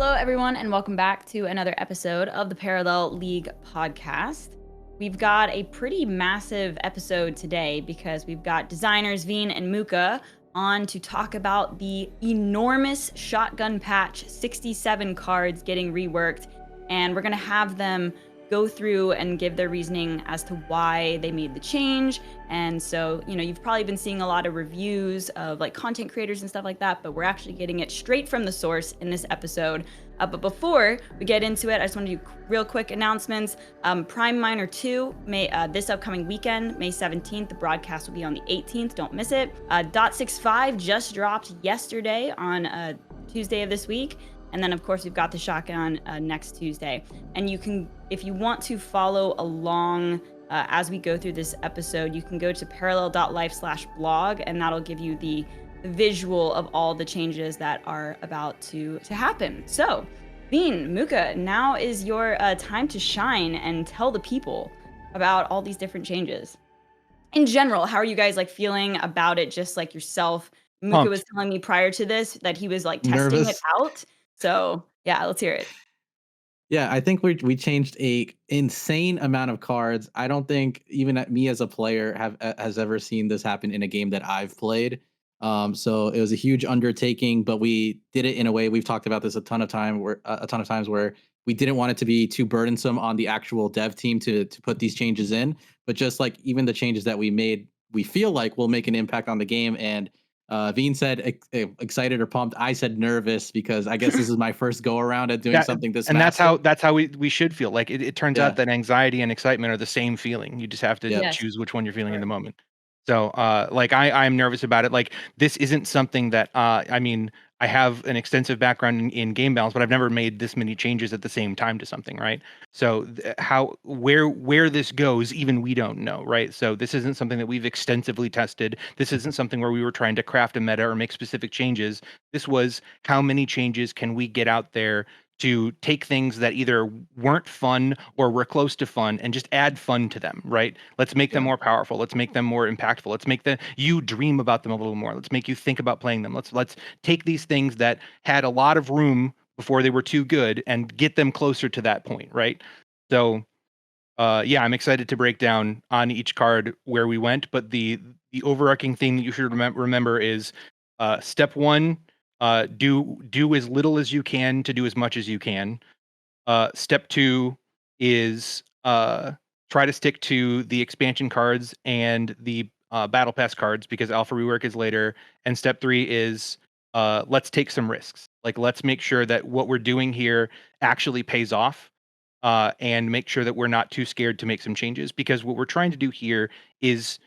Hello, everyone, and welcome back to another episode of the Parallel League podcast. We've got a pretty massive episode today because we've got designers Veen and Mookah on to talk about the enormous shotgun patch, 67 cards getting reworked, and we're going to have them go through and give their reasoning as to why they made the change. And so, you've probably been seeing a lot of reviews of like content creators and stuff like that, but we're actually getting it straight from the source in this episode. But before we get into it, I just want to do real quick announcements. Prime Miner 2, this upcoming weekend, May 17th, the broadcast will be on the 18th. Don't miss it. .65 just dropped yesterday on Tuesday of this week. And then, of course, we've got the shotgun next Tuesday. And you can, if you want to follow along as we go through this episode, you can go to parallel.life/blog, and that'll give you the visual of all the changes that are about to happen. So, Veen, Mookah, now is your time to shine and tell the people about all these different changes. In general, how are you guys like feeling about it, just like yourself? Mookah was telling me prior to this that he was like testing it out. So yeah, let's hear it. Yeah, I think we changed a insane amount of cards. I don't think even me as a player has ever seen this happen in a game that I've played. So it was a huge undertaking, but we did it in a way. We've talked about this a ton of times where we didn't want it to be too burdensome on the actual dev team to put these changes in. But just like even the changes that we made, we feel like will make an impact on the game. And Veen said excited or pumped. I said nervous because I guess this is my first go around at doing something this and massive. that's how we should feel. Like it turns out that anxiety and excitement are the same feeling. You just have to choose which one you're feeling in the moment. So like I'm nervous about it. Like this isn't something that I mean, I have an extensive background in game balance, but I've never made this many changes at the same time to something, right? So where this goes, even we don't know, right? So this isn't something that we've extensively tested. This isn't something where we were trying to craft a meta or make specific changes. This was how many changes can we get out there to take things that either weren't fun or were close to fun and just add fun to them, right? Let's make them more powerful. Let's make them more impactful. Let's make you dream about them a little more. Let's make you think about playing them. Let's take these things that had a lot of room before they were too good and get them closer to that point, right? So yeah, I'm excited to break down on each card where we went, but the overarching thing that you should remember is step one, do as little as you can to do as much as you can. Step two is try to stick to the expansion cards and the battle pass cards because alpha rework is later. And step three is let's take some risks. Like let's make sure that what we're doing here actually pays off. And make sure that we're not too scared to make some changes because what we're trying to do here is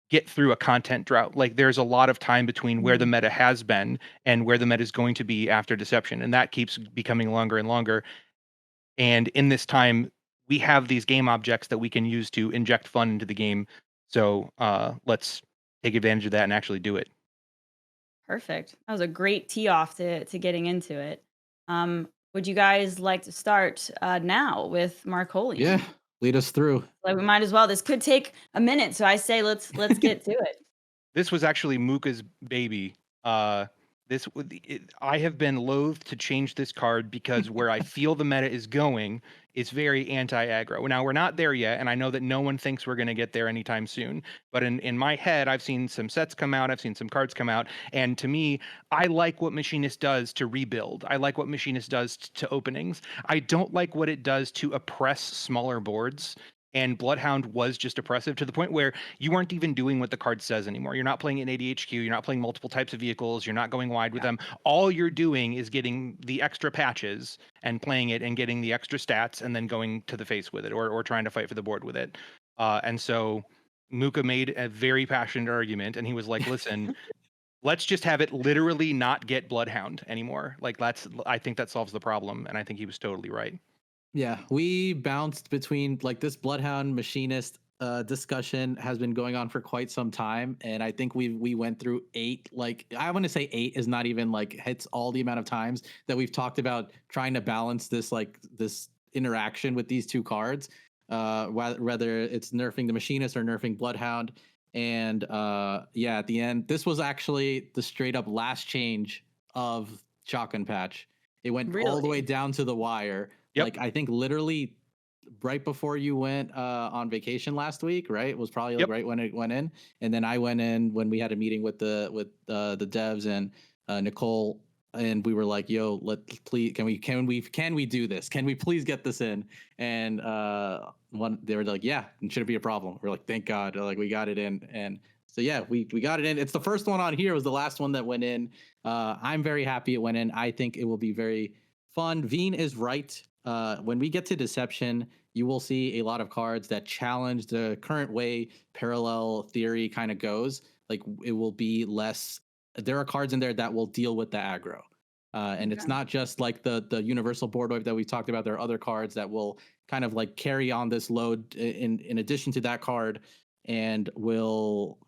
get through a content drought. Like there's a lot of time between where the meta has been and where the meta is going to be after Deception, and that keeps becoming longer and longer. And in this time, we have these game objects that we can use to inject fun into the game. So let's take advantage of that and actually do it. Perfect. That was a great tee off to getting into it. Would you guys like to start now with Marcolian? Yeah, lead us through. Like we might as well. This could take a minute, so I say let's get to it. This was actually Mookah's baby. I have been loath to change this card because where I feel the meta is going is very anti-aggro. Now we're not there yet, and I know that no one thinks we're going to get there anytime soon. But in my head, I've seen some sets come out, I've seen some cards come out, and to me, I like what Machinist does to rebuild. I like what Machinist does to openings. I don't like what it does to oppress smaller boards. And Bloodhound was just oppressive to the point where you weren't even doing what the card says anymore. You're not playing an ADHQ. You're not playing multiple types of vehicles. You're not going wide with them. All you're doing is getting the extra patches and playing it and getting the extra stats and then going to the face with it or trying to fight for the board with it. And so Mookah made a very passionate argument and he was like, listen, let's just have it literally not get Bloodhound anymore. Like I think that solves the problem. And I think he was totally right. Yeah, we bounced between like this Bloodhound Machinist discussion has been going on for quite some time, and I think we went through 8. Like I want to say 8 is not even like hits all the amount of times that we've talked about trying to balance this this interaction with these two cards, whether it's nerfing the Machinist or nerfing Bloodhound. And yeah, at the end, this was actually the straight up last change of Shotgun Patch. It went all the way down to the wire. Yep. Like I think literally right before you went on vacation last week, right? It was probably like right when it went in, and then I went in when we had a meeting with the devs and Nicole, and we were like, "Yo, please can we do this? Can we please get this in?" And they were like, "Yeah, it shouldn't be a problem." We're like, "Thank God!" Like we got it in, and so yeah, we got it in. It's the first one on here. It was the last one that went in. I'm very happy it went in. I think it will be very fun. Veen is right. When we get to Deception, you will see a lot of cards that challenge the current way parallel theory kind of goes. Like it will be less. There are cards in there that will deal with the aggro. And it's not just like the universal board wipe that we talked about. There are other cards that will kind of like carry on this load in addition to that card, and will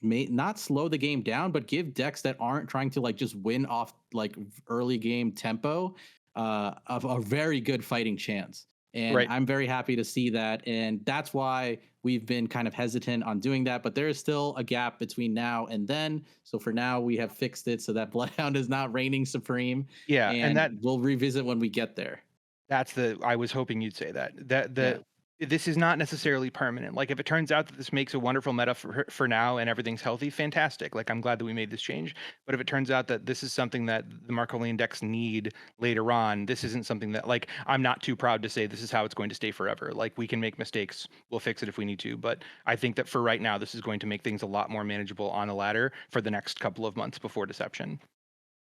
may not slow the game down, but give decks that aren't trying to like just win off like early game tempo of a very good fighting chance. And I'm very happy to see that. And that's why we've been kind of hesitant on doing that. But there is still a gap between now and then. So for now, we have fixed it so that Bloodhound is not reigning supreme. Yeah. And that we'll revisit when we get there. I was hoping you'd say that. This is not necessarily permanent. Like if it turns out that this makes a wonderful meta for now and everything's healthy, fantastic. Like I'm glad that we made this change. But if it turns out that this is something that the Markolian decks need later on, this isn't something that like I'm not too proud to say this is how it's going to stay forever. Like we can make mistakes, we'll fix it if we need to. But I think that for right now, this is going to make things a lot more manageable on the ladder for the next couple of months before Deception.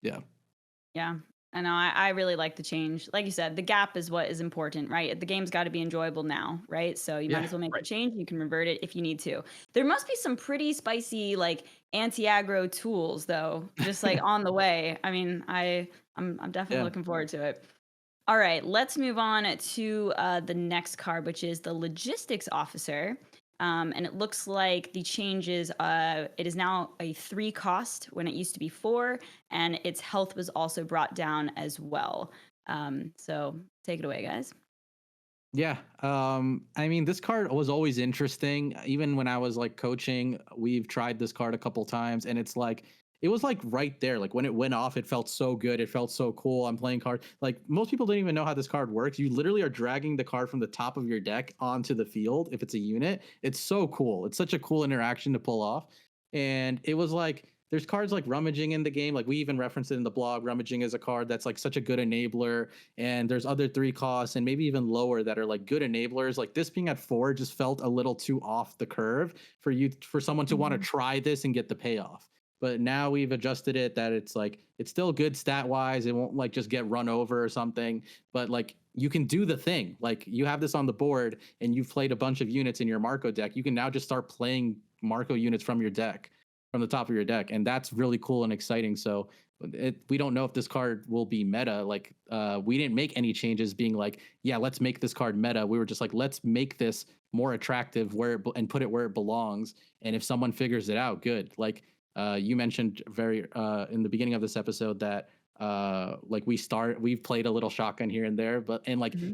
Yeah. Yeah. I know. I really like the change. Like you said, the gap is what is important, right? The game's got to be enjoyable now, right? So you might as well make the change. You can revert it if you need to. There must be some pretty spicy like anti-aggro tools though, just like on the way. I mean, I'm definitely looking forward to it. All right, let's move on to the next card, which is the Logistics Officer. And it looks like the changes, it is now a 3 cost when it used to be 4, and its health was also brought down as well. So take it away, guys. Yeah. I mean, this card was always interesting. Even when I was like coaching, we've tried this card a couple times, and it's like, it was like right there. Like when it went off, it felt so good. It felt so cool. I'm playing card. Like most people don't even know how this card works. You literally are dragging the card from the top of your deck onto the field. If it's a unit, it's so cool. It's such a cool interaction to pull off. And it was like, there's cards like Rummaging in the game. Like we even referenced it in the blog. Rummaging is a card that's like such a good enabler. And there's other 3 costs and maybe even lower that are like good enablers. Like this being at 4 just felt a little too off the curve for someone to want to try this and get the payoff. But now we've adjusted it that it's like, it's still good stat wise. It won't like just get run over or something, but like you can do the thing. Like you have this on the board and you've played a bunch of units in your Marco deck. You can now just start playing Marco units from your deck, from the top of your deck. And that's really cool and exciting. So we don't know if this card will be meta. Like we didn't make any changes being like, yeah, let's make this card meta. We were just like, let's make this more attractive and put it where it belongs. And if someone figures it out, good. Like, you mentioned in the beginning of this episode that like we've played a little shotgun here and there, but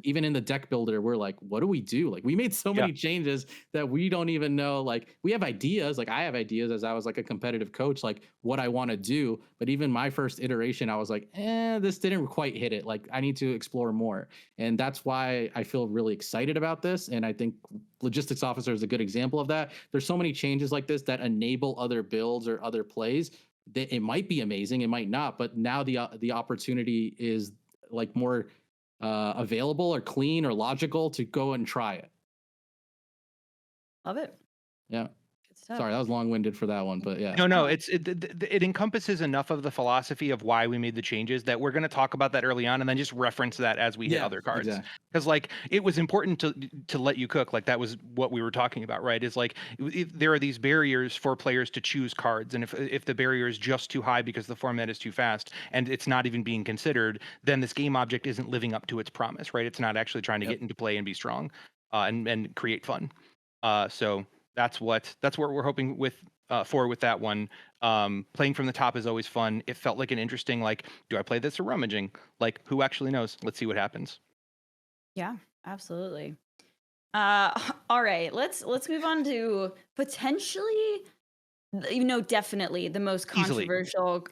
even in the deck builder, we're like, what do we do? Like we made so many changes that we don't even know. Like we have ideas, like I have ideas as I was like a competitive coach, like what I want to do. But even my first iteration, I was like, this didn't quite hit it. Like I need to explore more. And that's why I feel really excited about this. And I think Logistics Officer is a good example of that. There's so many changes like this that enable other builds or other plays. It might be amazing, it might not, but now the opportunity is like more available or clean or logical to go and try it. Love it. Yeah. Sorry, that was long-winded for that one, but yeah. No, it encompasses enough of the philosophy of why we made the changes that we're going to talk about that early on and then just reference that as we hit other cards. Because like it was important to let you cook. Like that was what we were talking about, right? Is like there are these barriers for players to choose cards, and if the barrier is just too high because the format is too fast and it's not even being considered, then this game object isn't living up to its promise, right? It's not actually trying to get into play and be strong and create fun. So that's what we're hoping for with that one. Playing from the top is always fun. It felt like an interesting, like, do I play this or Rummaging? Like, who actually knows? Let's see what happens. Yeah, absolutely. All right, let's move on to potentially Definitely the most Easily.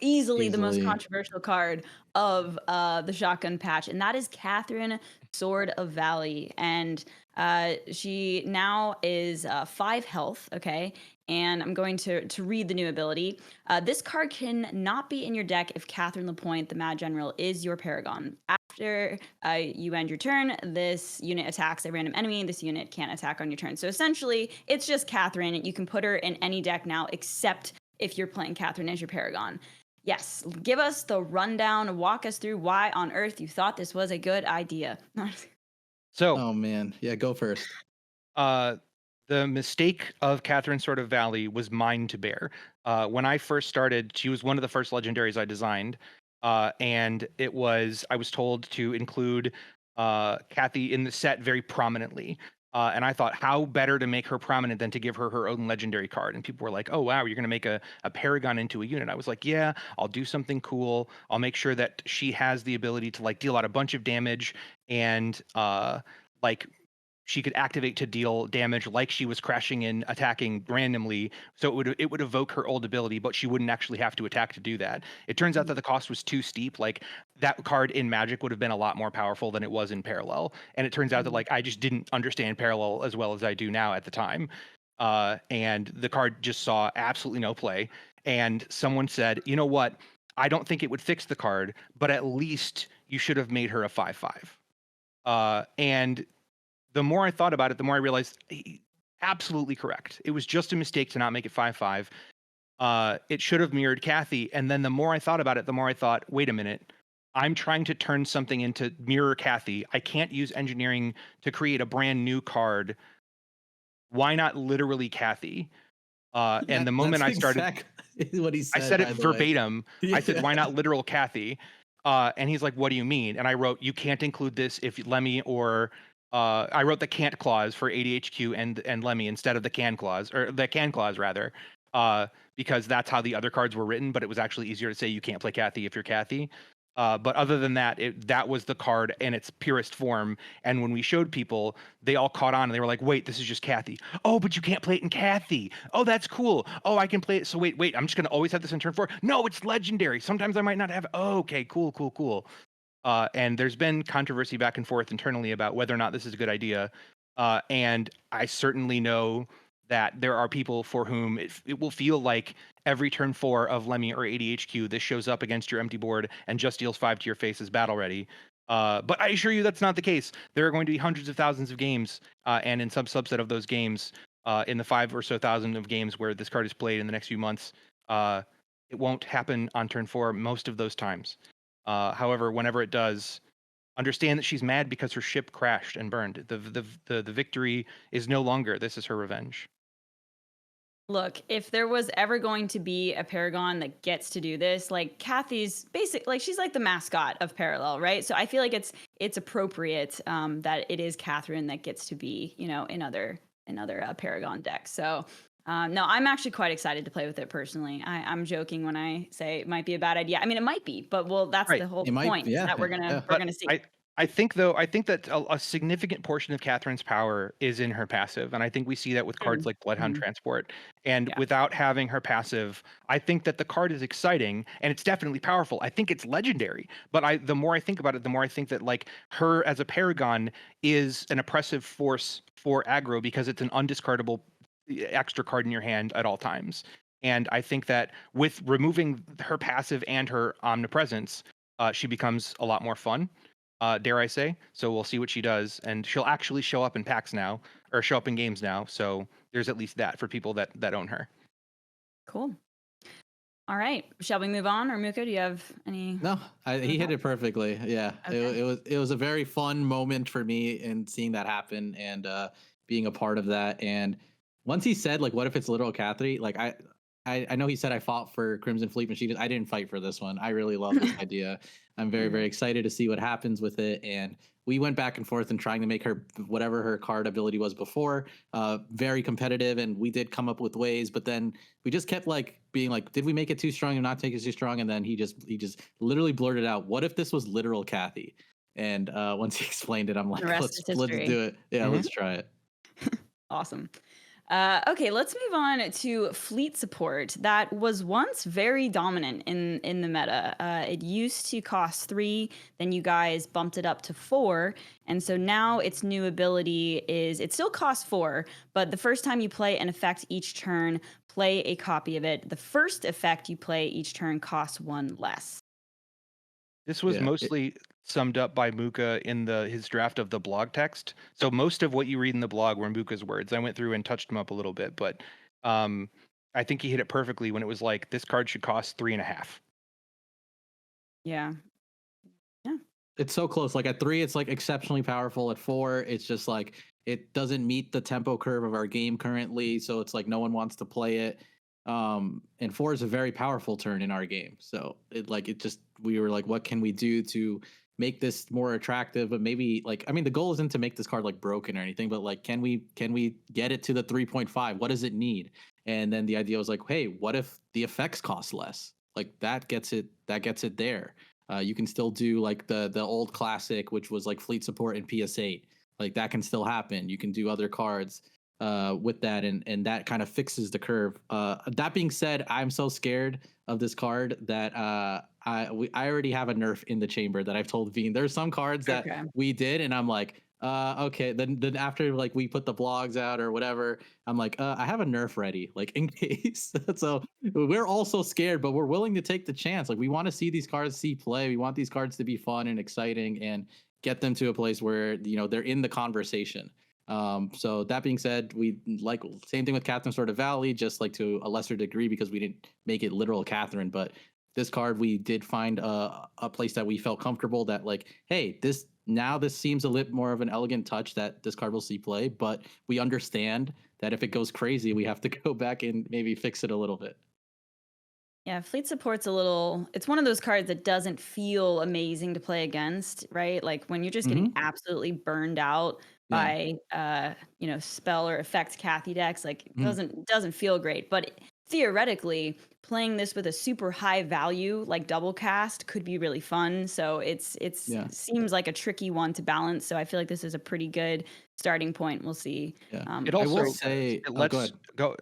easily the most Easily. controversial card of the shotgun patch, and that is Catherine, Sword of Valley. And she now is 5 health, okay? And I'm going to read the new ability. This card can not be in your deck if Catherine Lapointe, the Mad General, is your Paragon. After you end your turn, this unit attacks a random enemy. This unit can't attack on your turn. So essentially, it's just Catherine. You can put her in any deck now, except if you're playing Catherine as your Paragon. Yes, give us the rundown. Walk us through why on earth you thought this was a good idea. So, oh man, yeah, go first. The mistake of Catherine Sword of Valley was mine to bear. When I first started, she was one of the first legendaries I designed. And I was told to include Kathy in the set very prominently. And I thought, how better to make her prominent than to give her her own legendary card? And people were like, oh, wow, you're going to make a Paragon into a unit. I was like, yeah, I'll do something cool. I'll make sure that she has the ability to like deal out a bunch of damage and like she could activate to deal damage like she was crashing in attacking randomly, so it would evoke her old ability, but she wouldn't actually have to attack to do that. It turns out that the cost was too steep. Like that card in Magic would have been a lot more powerful than it was in Parallel, and it turns out that like I just didn't understand Parallel as well as I do now at the time, and the card just saw absolutely no play. And someone said, you know what? I don't think it would fix the card, but at least you should have made her a 5/5. And the more I thought about it, the more I realized absolutely correct. It was just a mistake to not make it 5/5. It should have mirrored Kathy. And then the more I thought about it, the more I thought, wait a minute. I'm trying to turn something into mirror Kathy. I can't use engineering to create a brand new card. Why not literally Kathy? And the moment I started, exactly what he said. I said it verbatim. Yeah. I said, why not literal Kathy? And he's like, what do you mean? And I wrote, you can't include this if Lemmy or I wrote the can't clause for ADHQ and Lemmy instead of the can clause, or the can clause rather, because that's how the other cards were written. But it was actually easier to say you can't play Kathy if you're Kathy. But other than that, that was the card in its purest form. And when we showed people, they all caught on and they were like, wait, this is just Kathy. Oh, but you can't play it in Kathy. Oh, that's cool. Oh, I can play it. So wait, I'm just going to always have this in turn 4. No, it's legendary. Sometimes I might not have it. Oh, okay, cool. And there's been controversy back and forth internally about whether or not this is a good idea. And I certainly know that there are people for whom it will feel like every turn 4 of Lemmy or ADHQ, this shows up against your empty board and just deals 5 to your face as battle ready. But I assure you that's not the case. There are going to be hundreds of thousands of games, and in some subset of those games, in the 5 or so thousand of games where this card is played in the next few months, it won't happen on turn 4 most of those times. However, whenever it does, understand that she's mad because her ship crashed and burned. The victory is no longer. This is her revenge. Look, if there was ever going to be a Paragon that gets to do this, like Kathy's like she's like the mascot of Parallel, right? So I feel like it's appropriate that it is Catherine that gets to be, in other Paragon decks. So no, I'm actually quite excited to play with it personally. I'm joking when I say it might be a bad idea. I mean, it might be, but that's right. The whole point that we're gonna see. I think that a significant portion of Catherine's power is in her passive, and I think we see that with cards like Bloodhound Transport. And without having her passive, I think that the card is exciting and it's definitely powerful. I think it's legendary. But the more I think about it, the more I think that like her as a Paragon is an oppressive force for aggro because it's an undiscardable extra card in your hand at all times. And I think that with removing her passive and her omnipresence, she becomes a lot more fun. Dare I say? So we'll see what she does, and she'll actually show up in packs now, or show up in games now. So there's at least that for people that own her. Cool. All right, shall we move on, or Mookah? Do you have any? No, he hit it perfectly. Yeah, okay. It was a very fun moment for me in seeing that happen and being a part of that. And once he said like, "What if it's literal Kathy?" Like I know he said I fought for Crimson Fleet Machine. I didn't fight for this one. I really love this idea. I'm very, very excited to see what happens with it. And we went back and forth and trying to make her whatever her card ability was before very competitive. And we did come up with ways, but then we just kept like being like, did we make it too strong and not take it too strong? And then he just literally blurted out, "What if this was literal Kathy?" And once he explained it, I'm like, let's do it. Yeah, let's try it. Awesome. Okay, let's move on to fleet support. That was once very dominant in the meta. It used to cost 3, then you guys bumped it up to 4, and so now its new ability is it still costs 4, but the first time you play an effect each turn, play a copy of it. The first effect you play each turn costs 1 less. This was mostly summed up by Mookah in his draft of the blog text. So most of what you read in the blog were Mookah's words. I went through and touched them up a little bit, but I think he hit it perfectly when it was like, this card should cost 3.5. Yeah. It's so close. Like at 3, it's like exceptionally powerful. At 4, it's just like it doesn't meet the tempo curve of our game currently. So it's like no one wants to play it. And 4 is a very powerful turn in our game. So we were like, what can we do to make this more attractive? But maybe like, I mean, the goal isn't to make this card like broken or anything, but like, can we get it to the 3.5? What does it need? And then the idea was like, hey, what if the effects cost less? Like that gets it there. You can still do like the old classic, which was like fleet support in PS8. Like that can still happen. You can do other cards with that, and that kind of fixes the curve. That being said, I'm so scared of this card that I already have a nerf in the chamber that I've told Veen. There's some cards that we did, and I'm like, okay. Then after like we put the blogs out or whatever, I'm like, I have a nerf ready, like in case. So we're also scared, but we're willing to take the chance. Like we want to see these cards see play. We want these cards to be fun and exciting and get them to a place where they're in the conversation. So that being said, we like same thing with Catherine Sword of Valley, just like to a lesser degree because we didn't make it literal Catherine, but this card we did find a place that we felt comfortable that like, hey, this seems a little more of an elegant touch that this card will see play, but we understand that if it goes crazy, we have to go back and maybe fix it a little bit. Yeah, fleet support's it's one of those cards that doesn't feel amazing to play against, right? Like when you're just getting absolutely burned out by spell or effect Kathy decks, like it doesn't feel great. But theoretically, playing this with a super high value like double cast could be really fun. So it seems like a tricky one to balance. So I feel like this is a pretty good starting point. We'll see. Yeah. It also it lets go.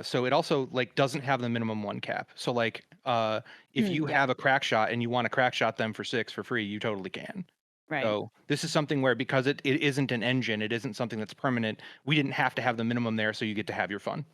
So it also like doesn't have the minimum 1 cap. So like if you have a crack shot and you want to crack shot them for 6 for free, you totally can. Right. So this is something where because it isn't an engine, it isn't something that's permanent. We didn't have to have the minimum there, so you get to have your fun.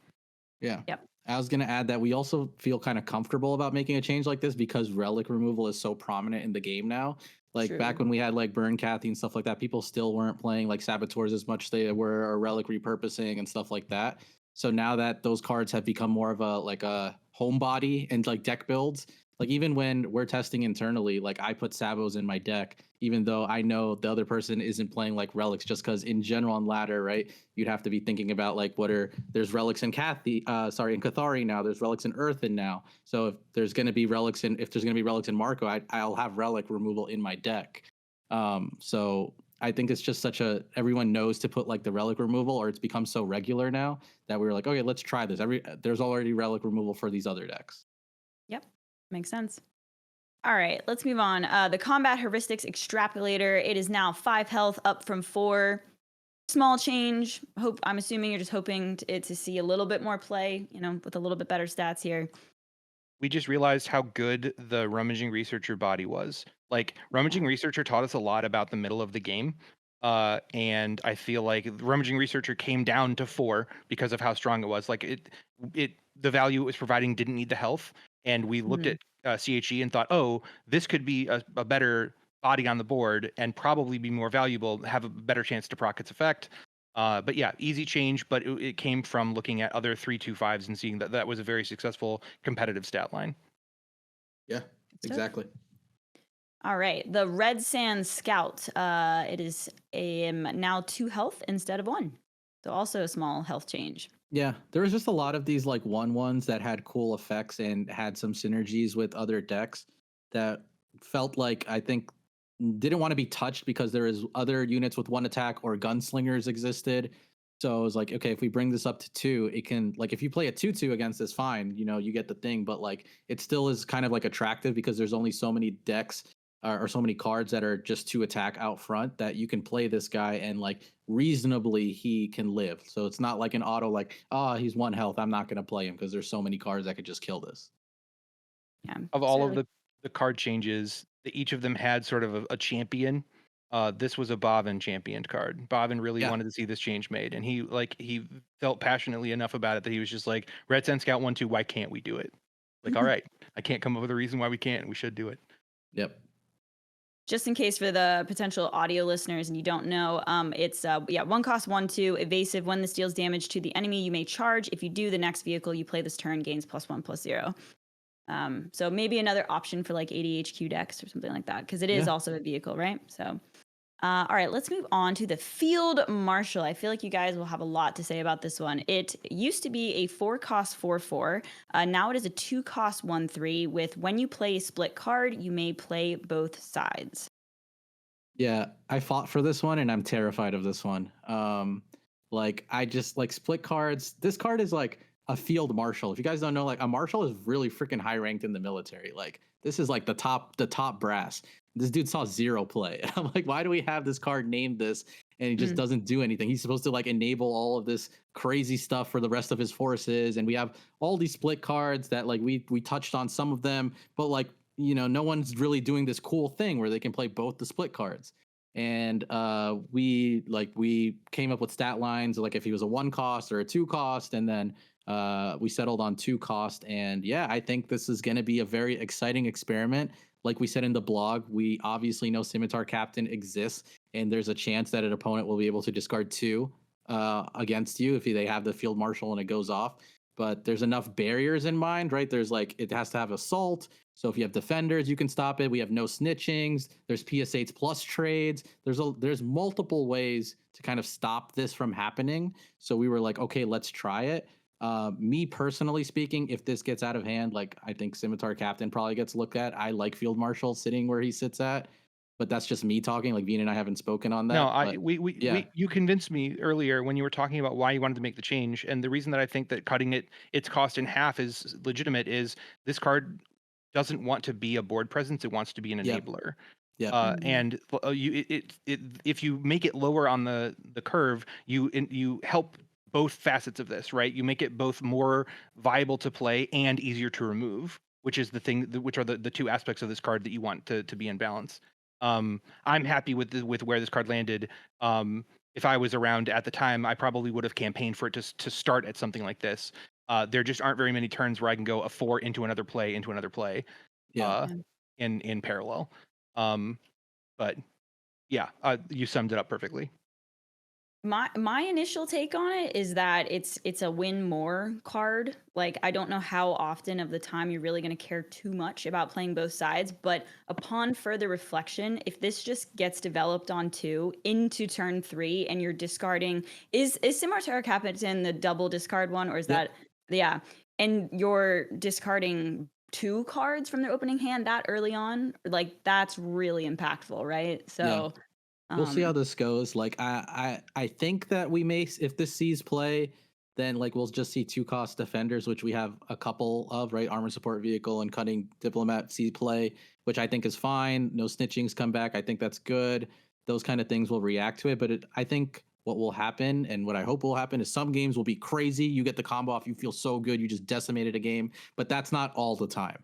Yeah. Yep. I was going to add that we also feel kind of comfortable about making a change like this because relic removal is so prominent in the game now. Like back when we had like Burn Kathy and stuff like that, people still weren't playing like Saboteurs as much they were, or relic repurposing and stuff like that. So now that those cards have become more of a homebody and like deck builds, like even when we're testing internally, like I put Sabos in my deck, even though I know the other person isn't playing like relics, just because in general on ladder, right, you'd have to be thinking about like there's relics in Cathari now, there's relics in Earthin now. So if there's going to be relics in Marco, I'll have relic removal in my deck. So I think it's just everyone knows to put like the relic removal, or it's become so regular now that we were like, okay, let's try this. There's already relic removal for these other decks. Yep. Makes sense. All right, let's move on. The combat heuristics extrapolator. It is now 5 health, up from 4. Small change. I'm assuming you're just hoping to see a little bit more play, with a little bit better stats here. We just realized how good the Rummaging Researcher body was. Like, Rummaging Researcher taught us a lot about the middle of the game. And I feel like Rummaging Researcher came down to 4 because of how strong it was. Like, the value it was providing didn't need the health. And we looked at CHE and thought, oh, this could be a better body on the board and probably be more valuable, have a better chance to proc its effect. But yeah, easy change, but it came from looking at other 3/2/5s and seeing that was a very successful competitive stat line. Yeah, exactly. All right, the Red Sand Scout. It is now 2 health instead of 1. So also a small health change. Yeah, there was just a lot of these like 1/1s that had cool effects and had some synergies with other decks that felt like I think didn't want to be touched because there is other units with 1 attack or gunslingers existed. So I was like, okay, if we bring this up to 2, it can like if you play a 2/2 against this, fine, you get the thing, but like it still is kind of like attractive because there's only so many decks or so many cards that are just to attack out front that you can play this guy and like reasonably he can live. So it's not like an auto like, oh, he's 1 health, I'm not going to play him because there's so many cards that could just kill this. Yeah. Of all of the card changes, each of them had sort of a champion. This was a Bovin championed card. Bovin really wanted to see this change made, and he felt passionately enough about it that he was just like, Red Sun Scout 1/2, why can't we do it? Like, all right, I can't come up with a reason why we can't. We should do it. Yep. Just in case for the potential audio listeners and you don't know, it's 1 cost 1/2 evasive. When this deals damage to the enemy, you may charge. If you do, the next vehicle you play this turn gains +1/+0. So maybe another option for like ADHQ decks or something like that, because it is also a vehicle, right? So, all right, let's move on to the Field Marshal. I feel like you guys will have a lot to say about this one. It used to be a 4 cost 4/4. Now it is a 2 cost 1/3 with when you play a split card, you may play both sides. Yeah, I fought for this one and I'm terrified of this one. Like I just like split cards. This card is like a field marshal. If you guys don't know, like a marshal is really freaking high ranked in the military. Like this is like the top brass. This dude saw 0 play. And I'm like, why do we have this card named this? And he just doesn't do anything. He's supposed to like enable all of this crazy stuff for the rest of his forces. And we have all these split cards that like we touched on some of them, but like, you know, no one's really doing this cool thing where they can play both the split cards. And we came up with stat lines like if he was a 1 cost or a 2 cost, and then we settled on 2 cost. And yeah, I think this is going to be a very exciting experiment. Like we said in the blog, we obviously know Scimitar Captain exists, and there's a chance that an opponent will be able to discard 2 against you if they have the Field Marshal and it goes off. But there's enough barriers in mind, right? There's like, it has to have assault. So if you have defenders, you can stop it. We have no snitchings. There's PS8s plus trades. There's multiple ways to kind of stop this from happening. So we were like, okay, let's try it. Me personally speaking, if this gets out of hand, like I think Scimitar Captain probably gets looked at. I like Field Marshal sitting where he sits at. But that's just me talking. Like Veen and I haven't spoken on that. No, you convinced me earlier when you were talking about why you wanted to make the change, and the reason that I think that cutting its cost in half is legitimate is this card doesn't want to be a board presence; it wants to be an enabler. Yeah. And if you make it lower on the curve, you help both facets of this, right? You make it both more viable to play and easier to remove, which is the thing, which are the 2 aspects of this card that you want to be in balance. I'm happy with where this card landed. If I was around at the time, I probably would have campaigned for it to start at something like this. There just aren't very many turns where I can go a 4 into another play in parallel. But yeah, you summed it up perfectly. My initial take on it is that it's a win more card. Like I don't know how often of the time you're really going to care too much about playing both sides, but upon further reflection, if this just gets developed on 2 into turn 3 and you're discarding is Scimitar Captain the double discard one, or is that and you're discarding 2 cards from their opening hand that early on, like that's really impactful, right? So we'll see how this goes. Like I think that we may, if this sees play, then like we'll just see 2 cost defenders, which we have a couple of, right? Armor support vehicle and cutting diplomat see play, which I think is fine. No snitchings come back. I think that's good. Those kind of things will react to it. But I think what will happen and what I hope will happen is some games will be crazy. You get the combo off, you feel so good, you just decimated a game. But that's not all the time.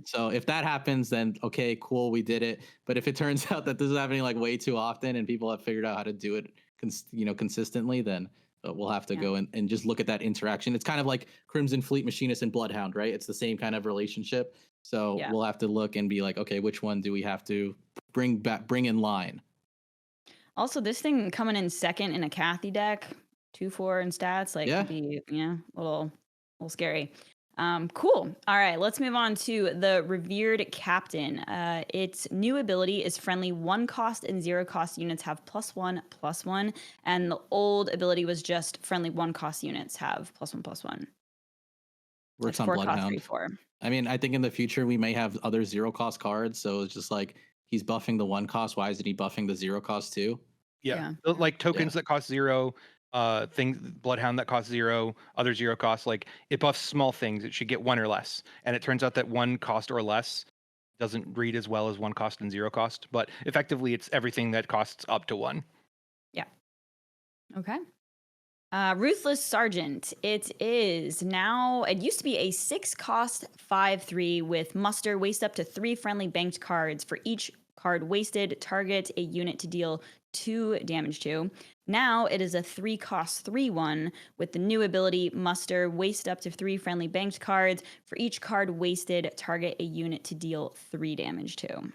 So if that happens, then okay, cool, we did it. But if it turns out that this is happening like way too often and people have figured out how to do it consistently, then we'll have to go and just look at that interaction. It's kind of like Crimson Fleet Machinist and Bloodhound, right? It's the same kind of relationship. So we'll have to look and be like, okay, which one do we have to bring in line? Also, this thing coming in second in a Kathy deck, 2/4 in stats, like could be a little scary. Cool. All right, let's move on to the Revered Captain. Its new ability is friendly 1 cost and 0 cost units have +1/+1, and the old ability was just friendly 1 cost units have +1/+1. Works on Bloodhound. I mean, I think in the future we may have other 0 cost cards, so it's just like he's buffing the 1 cost. Why isn't he buffing the 0 cost too? Yeah. Like tokens that cost 0. Things Bloodhound that costs 0, other 0 costs, like it buffs small things. It should get 1 or less, and it turns out that 1 cost or less doesn't read as well as 1 cost and 0 cost, but effectively it's everything that costs up to 1. Yeah. Okay. Ruthless Sergeant. It is now, it used to be a 6 cost 5/3 with muster, waste up to 3 friendly banked cards. For each card wasted, target a unit to deal 2 damage to. Now it is a 3 cost 3/1 with the new ability muster, waste up to 3 friendly banked cards. For each card wasted, target a unit to deal 3 damage to.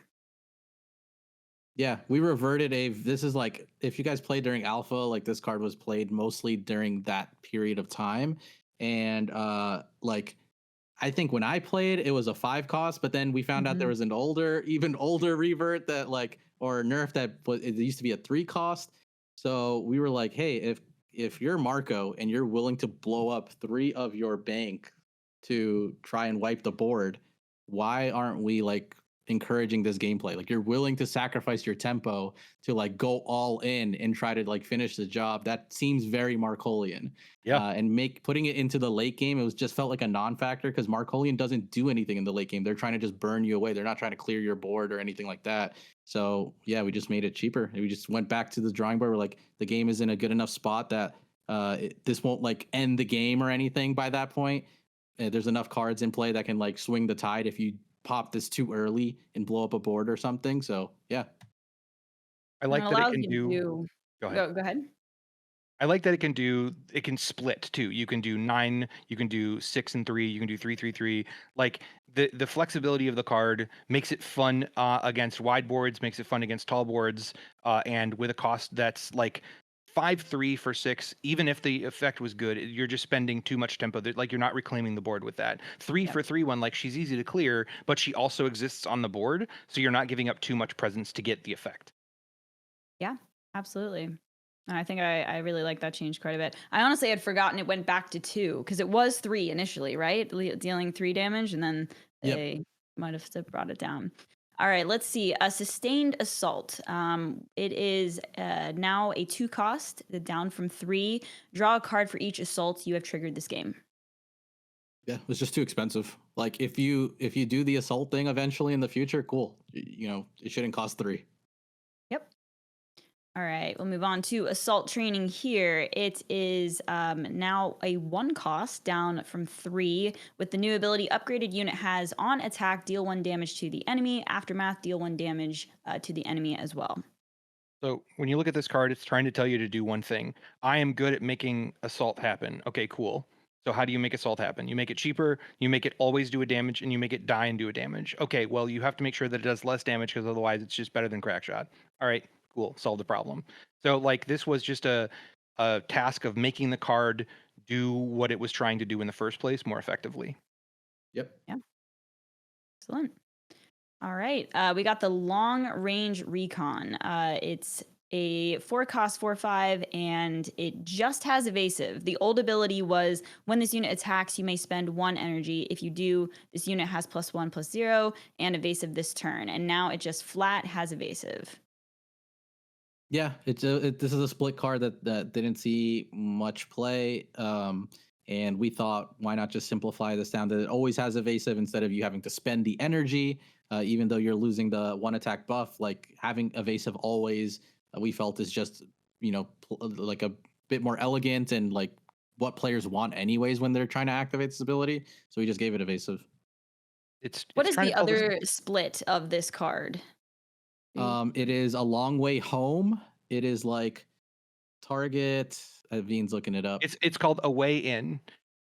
Yeah, we reverted this is like, if you guys played during alpha, like this card was played mostly during that period of time. And like I think when I played, it was a 5 cost, but then we found out there was an even older revert that like, or nerf that it used to be a 3 cost. So we were like, hey, if you're Marco and you're willing to blow up 3 of your bank to try and wipe the board, why aren't we like encouraging this gameplay? Like, you're willing to sacrifice your tempo to like go all in and try to like finish the job. That seems very Marcolian. Yeah. And putting it into the late game, it was just felt like a non-factor because Marcolian doesn't do anything in the late game. They're trying to just burn you away. They're not trying to clear your board or anything like that. So yeah, we just made it cheaper. We just went back to the drawing board. We're like, the game is in a good enough spot that this won't like end the game or anything by that point. There's enough cards in play that can like swing the tide if you pop this too early and blow up a board or something. So yeah, I like that it can do. Go ahead. Go ahead. I like that it can split too. You can do 9, you can do 6 and 3, you can do 3, 3, 3. Like the flexibility of the card makes it fun against wide boards, makes it fun against tall boards, and with a cost that's like 5/3 for 6. Even if the effect was good, you're just spending too much tempo. Like you're not reclaiming the board with that. 3 for 3/1, like she's easy to clear, but she also exists on the board, so you're not giving up too much presence to get the effect. Yeah, absolutely. I think I really like that change quite a bit. I honestly had forgotten it went back to 2 because it was 3 initially, right? Dealing 3 damage, and then they might have brought it down. All right, let's see. A sustained assault. It is now a 2 cost, down from 3. Draw a card for each assault you have triggered this game. Yeah, it was just too expensive. Like if you do the assault thing eventually in the future, cool. You know, it shouldn't cost 3. Yep. All right, we'll move on to assault training here. It is now a 1 cost, down from 3. With the new ability, upgraded unit has on attack, deal 1 damage to the enemy. Aftermath, deal 1 damage to the enemy as well. So when you look at this card, it's trying to tell you to do one thing. I am good at making assault happen. Okay, cool. So how do you make assault happen? You make it cheaper, you make it always do a damage, and you make it die and do a damage. Okay, well, you have to make sure that it does less damage because otherwise it's just better than Crackshot. All right, cool, solve the problem. So like this was just a task of making the card do what it was trying to do in the first place more effectively. Yep. Yeah. Excellent. All right. We got the long range recon. It's a 4 cost 4/5, and it just has evasive. The old ability was when this unit attacks, you may spend 1 energy. If you do, this unit has +1/+0 and evasive this turn. And now it just flat has evasive. Yeah, this is a split card that didn't see much play. And we thought, why not just simplify this down that it always has evasive instead of you having to spend the energy, even though you're losing the 1 attack buff. Like having evasive always, we felt is just like a bit more elegant and like what players want anyways when they're trying to activate this ability. So we just gave it evasive. What is the other split of this card? It is a long way home. It is like target. Veen's looking it up. It's called a way in.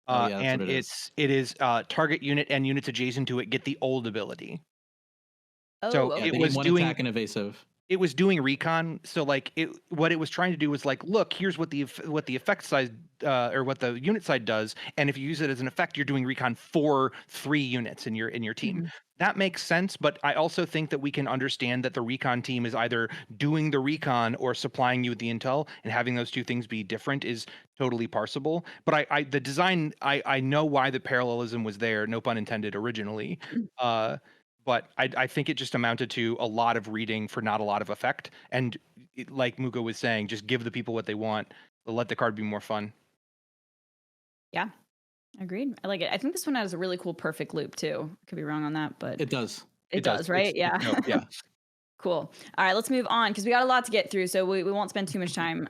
And it is target unit and units adjacent to it get the old ability. Oh, so okay. it was doing attack and evasive. It was doing recon. So like what it was trying to do was like, look, here's what the effect side or what the unit side does, and if you use it as an effect, you're doing recon for 3 units in your team. Mm-hmm. That makes sense, but I also think that we can understand that the recon team is either doing the recon or supplying you with the intel, and having those two things be different is totally parsable. But the design, I know why the parallelism was there, no pun intended, originally. But I think it just amounted to a lot of reading for not a lot of effect. And like Mookah was saying, just give the people what they want. Let the card be more fun. Yeah. Agreed. I like it. I think this one has a really cool perfect loop too. Could be wrong on that, but it does. It does, right? Yeah. Yeah. Cool. All right, let's move on because we got a lot to get through, so we won't spend too much time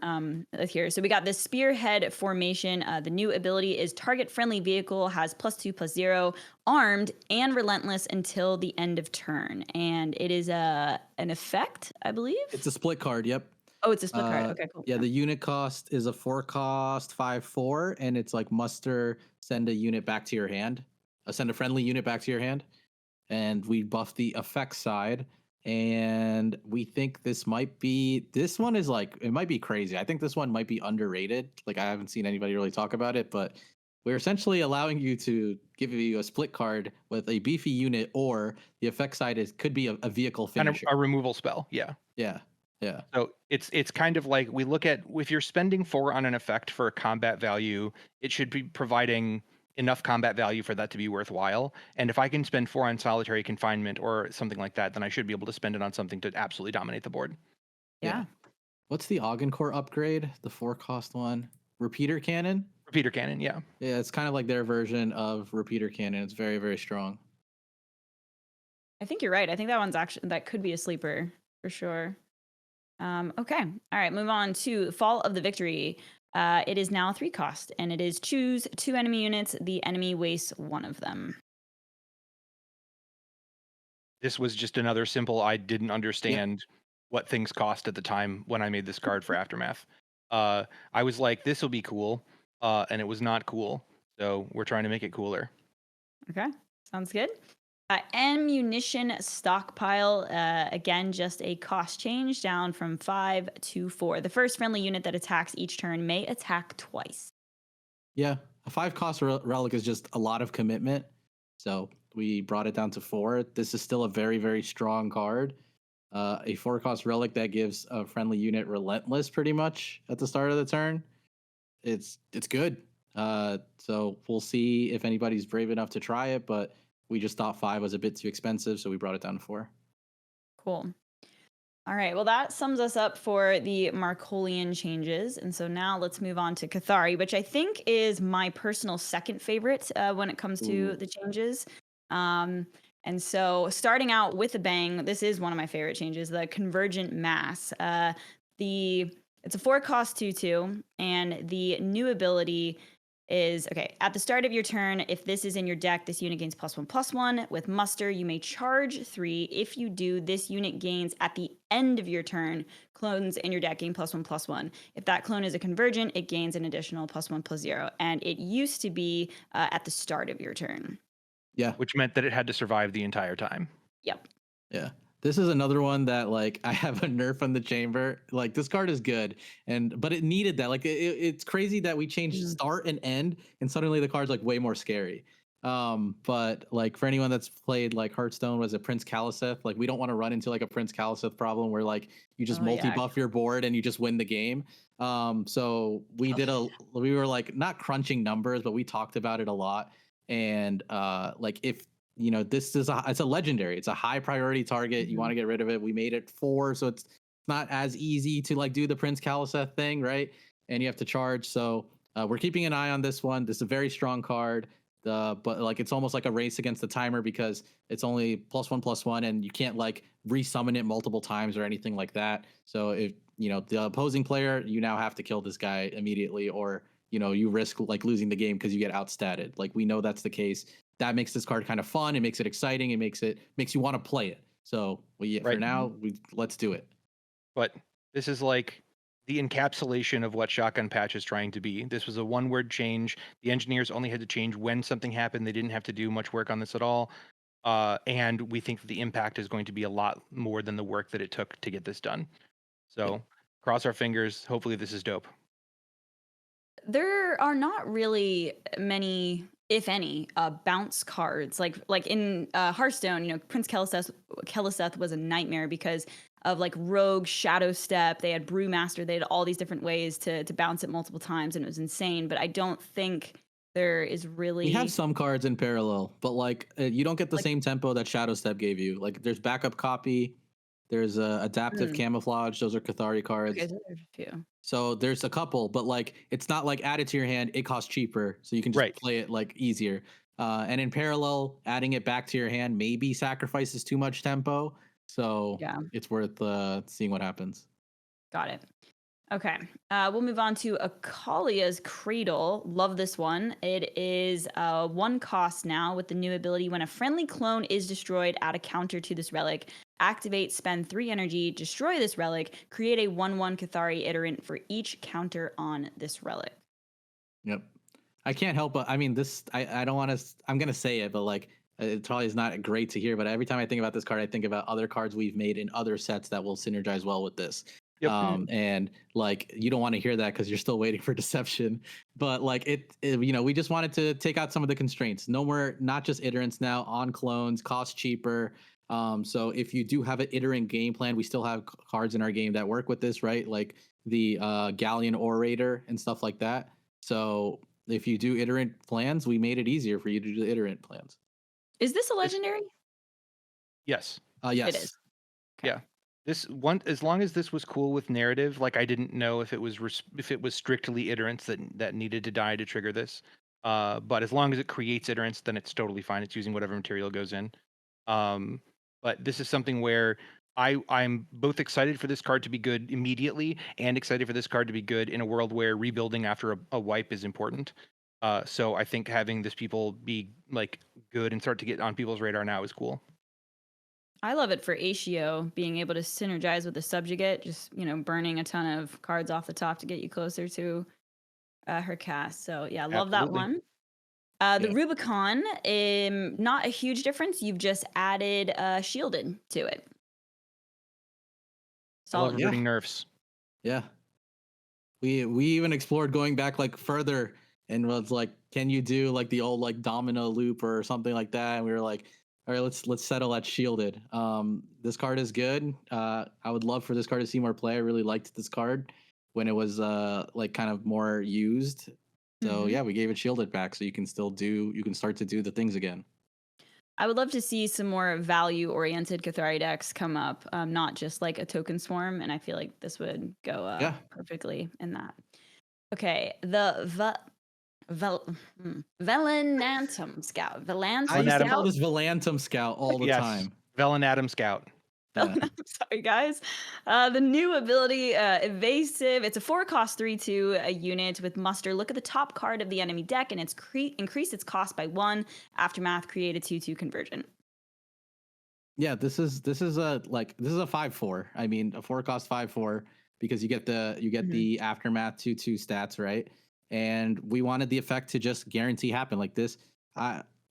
here. So we got this spearhead formation. The new ability is target friendly vehicle has +2/+0, armed and relentless until the end of turn, and it is an effect, I believe. It's a split card. Yep. Oh, it's a split card. Okay, cool. Yeah, the unit cost is a 4-cost 5/4, and it's like muster, send a unit back to your hand, send a friendly unit back to your hand, and we buff the effect side. And we think this one is like, it might be crazy. I think this one might be underrated. Like, I haven't seen anybody really talk about it, but we're essentially allowing you to give you a split card with a beefy unit, or the effect side could be a vehicle finisher. And a removal spell. Yeah. Yeah. Yeah. So it's kind of like, we look at, if you're spending 4 on an effect for a combat value, it should be providing enough combat value for that to be worthwhile. And if I can spend 4 on solitary confinement or something like that, then I should be able to spend it on something to absolutely dominate the board. Yeah. What's the Augencore upgrade? The 4-cost one? Repeater Cannon? Repeater Cannon, yeah. Yeah, it's kind of like their version of Repeater Cannon. It's very, very strong. I think you're right. I think that could be a sleeper for sure. Okay. All right. Move on to Fall of the Victory. It is now 3-cost, and it is choose 2 enemy units. The enemy wastes 1 of them. This was just another simple, I didn't understand what things cost at the time when I made this card for Aftermath. I was like, this will be cool, and it was not cool. So we're trying to make it cooler. Okay. Sounds good. Ammunition stockpile, again, just a cost change down from 5 to 4. The first friendly unit that attacks each turn may attack twice. Yeah, a 5-cost relic is just a lot of commitment, so we brought it down to 4. This is still a very, very strong card. A 4-cost relic that gives a friendly unit relentless pretty much at the start of the turn. It's good. So we'll see if anybody's brave enough to try it, but we just thought 5 was a bit too expensive, so we brought it down to 4. Cool. All right. Well, that sums us up for the Markolian changes. And so now let's move on to Cathari, which I think is my personal second favorite when it comes to the changes. And so starting out with a bang, this is one of my favorite changes, the Convergent Mass. It's a 4-cost 2/2, and the new ability is, okay, at the start of your turn, if this is in your deck, this unit gains +1/+1. With muster, you may charge 3. If you do, this unit gains at the end of your turn. Clones in your deck gain +1/+1. If that clone is a convergent, it gains an additional +1/+0. And it used to be at the start of your turn. Yeah. Which meant that it had to survive the entire time. Yep. Yeah. This is another one that, like, I have a Nerf on the chamber. Like, this card is good, but it needed that. Like, it's crazy that we changed start and end, and suddenly the card's like way more scary. But like, for anyone that's played like Hearthstone, was it Prince Kaliseth? Like, we don't want to run into like a Prince Kaliseth problem where like you just multi-buff your board and you just win the game. So we we were like not crunching numbers, but we talked about it a lot. And like, if this is it's a legendary, it's a high priority target. You want to get rid of it. We made it 4, so it's not as easy to like do the Prince Kaliseth thing, right? And you have to charge. So we're keeping an eye on this one. This is a very strong card. But like, it's almost like a race against the timer because it's only +1/+1, and you can't like resummon it multiple times or anything like that. So if the opposing player, you now have to kill this guy immediately, or you risk like losing the game because you get outstatted. Like, we know that's the case. That makes this card kind of fun. It makes it exciting. It makes you want to play it. So for now, let's do it. But this is like the encapsulation of what Shotgun Patch is trying to be. This was a 1-word change. The engineers only had to change when something happened. They didn't have to do much work on this at all. And we think that the impact is going to be a lot more than the work that it took to get this done. So cross our fingers. Hopefully this is dope. There are not really many, if any, bounce cards. Like in Hearthstone, Prince Kaliseth was a nightmare because of like Rogue, Shadow Step. They had Brewmaster. They had all these different ways to bounce it multiple times, and it was insane. But I don't think there is really. We have some cards in Parallel, but like you don't get the same tempo that Shadow Step gave you. Like, there's Backup Copy, there's Adaptive Camouflage. Those are Cathari cards. Okay, there's a few. So there's a couple, but like, it's not like add it to your hand, it costs cheaper, so you can just play it like easier. And in parallel, adding it back to your hand maybe sacrifices too much tempo. So it's worth seeing what happens. Got it. Okay, we'll move on to Aalias Cradle. Love this one. It is 1 cost now with the new ability. When a friendly clone is destroyed, add a counter to this relic. Activate, spend 3 energy, destroy this relic, create a 1/1 Cathari iterant for each counter on this relic. Yep. I can't help but, I mean, this, I don't want to, I'm going to say it, but like, it probably is not great to hear, but every time I think about this card, I think about other cards we've made in other sets that will synergize well with this. Yep. And like, you don't want to hear that because you're still waiting for Deception, but like it, you know, we just wanted to take out some of the constraints. No more, not just iterants now, on clones, cost cheaper. So if you do have an iterant game plan, we still have cards in our game that work with this, right? Like the Galleon Orator and stuff like that. So if you do iterant plans, we made it easier for you to do the iterant plans. Is this a legendary? Yes. Yes. It is. Okay. Yeah. This one, as long as this was cool with narrative, like I didn't know if it was strictly iterants that needed to die to trigger this. But as long as it creates iterants, then it's totally fine. It's using whatever material goes in. But this is something where I'm both excited for this card to be good immediately and excited for this card to be good in a world where rebuilding after a wipe is important. So I think having this people be like good and start to get on people's radar now is cool. I love it for Asio being able to synergize with the subjugate, just, you know, burning a ton of cards off the top to get you closer to her cast. So yeah, love that one. The Rubicon, not a huge difference. You've just added shielded to it. Solid. Removing nerfs. Yeah. We even explored going back like further and was like, can you do like the old like domino loop or something like that? And we were like, all right, let's settle at shielded. This card is good. I would love for this card to see more play. I really liked this card when it was like kind of more used. So yeah, we gave it shielded back so you can start to do the things again. I would love to see some more value-oriented Cathari decks come up, not just like a token swarm, and I feel like this would go perfectly in that. Okay, the Velanantum Scout. I used to call this Velantum Scout all the time. Velanatum Scout. Yeah. Sorry, guys. The new ability, Evasive. It's a 4-cost 3/2 a unit with muster. Look at the top card of the enemy deck, and it's increase its cost by 1. Aftermath, create a 2/2 convergent. Yeah, this is a 5/4. I mean, a 4-cost 5/4 because you get the Aftermath 2/2 stats, right? And we wanted the effect to just guarantee happen like this.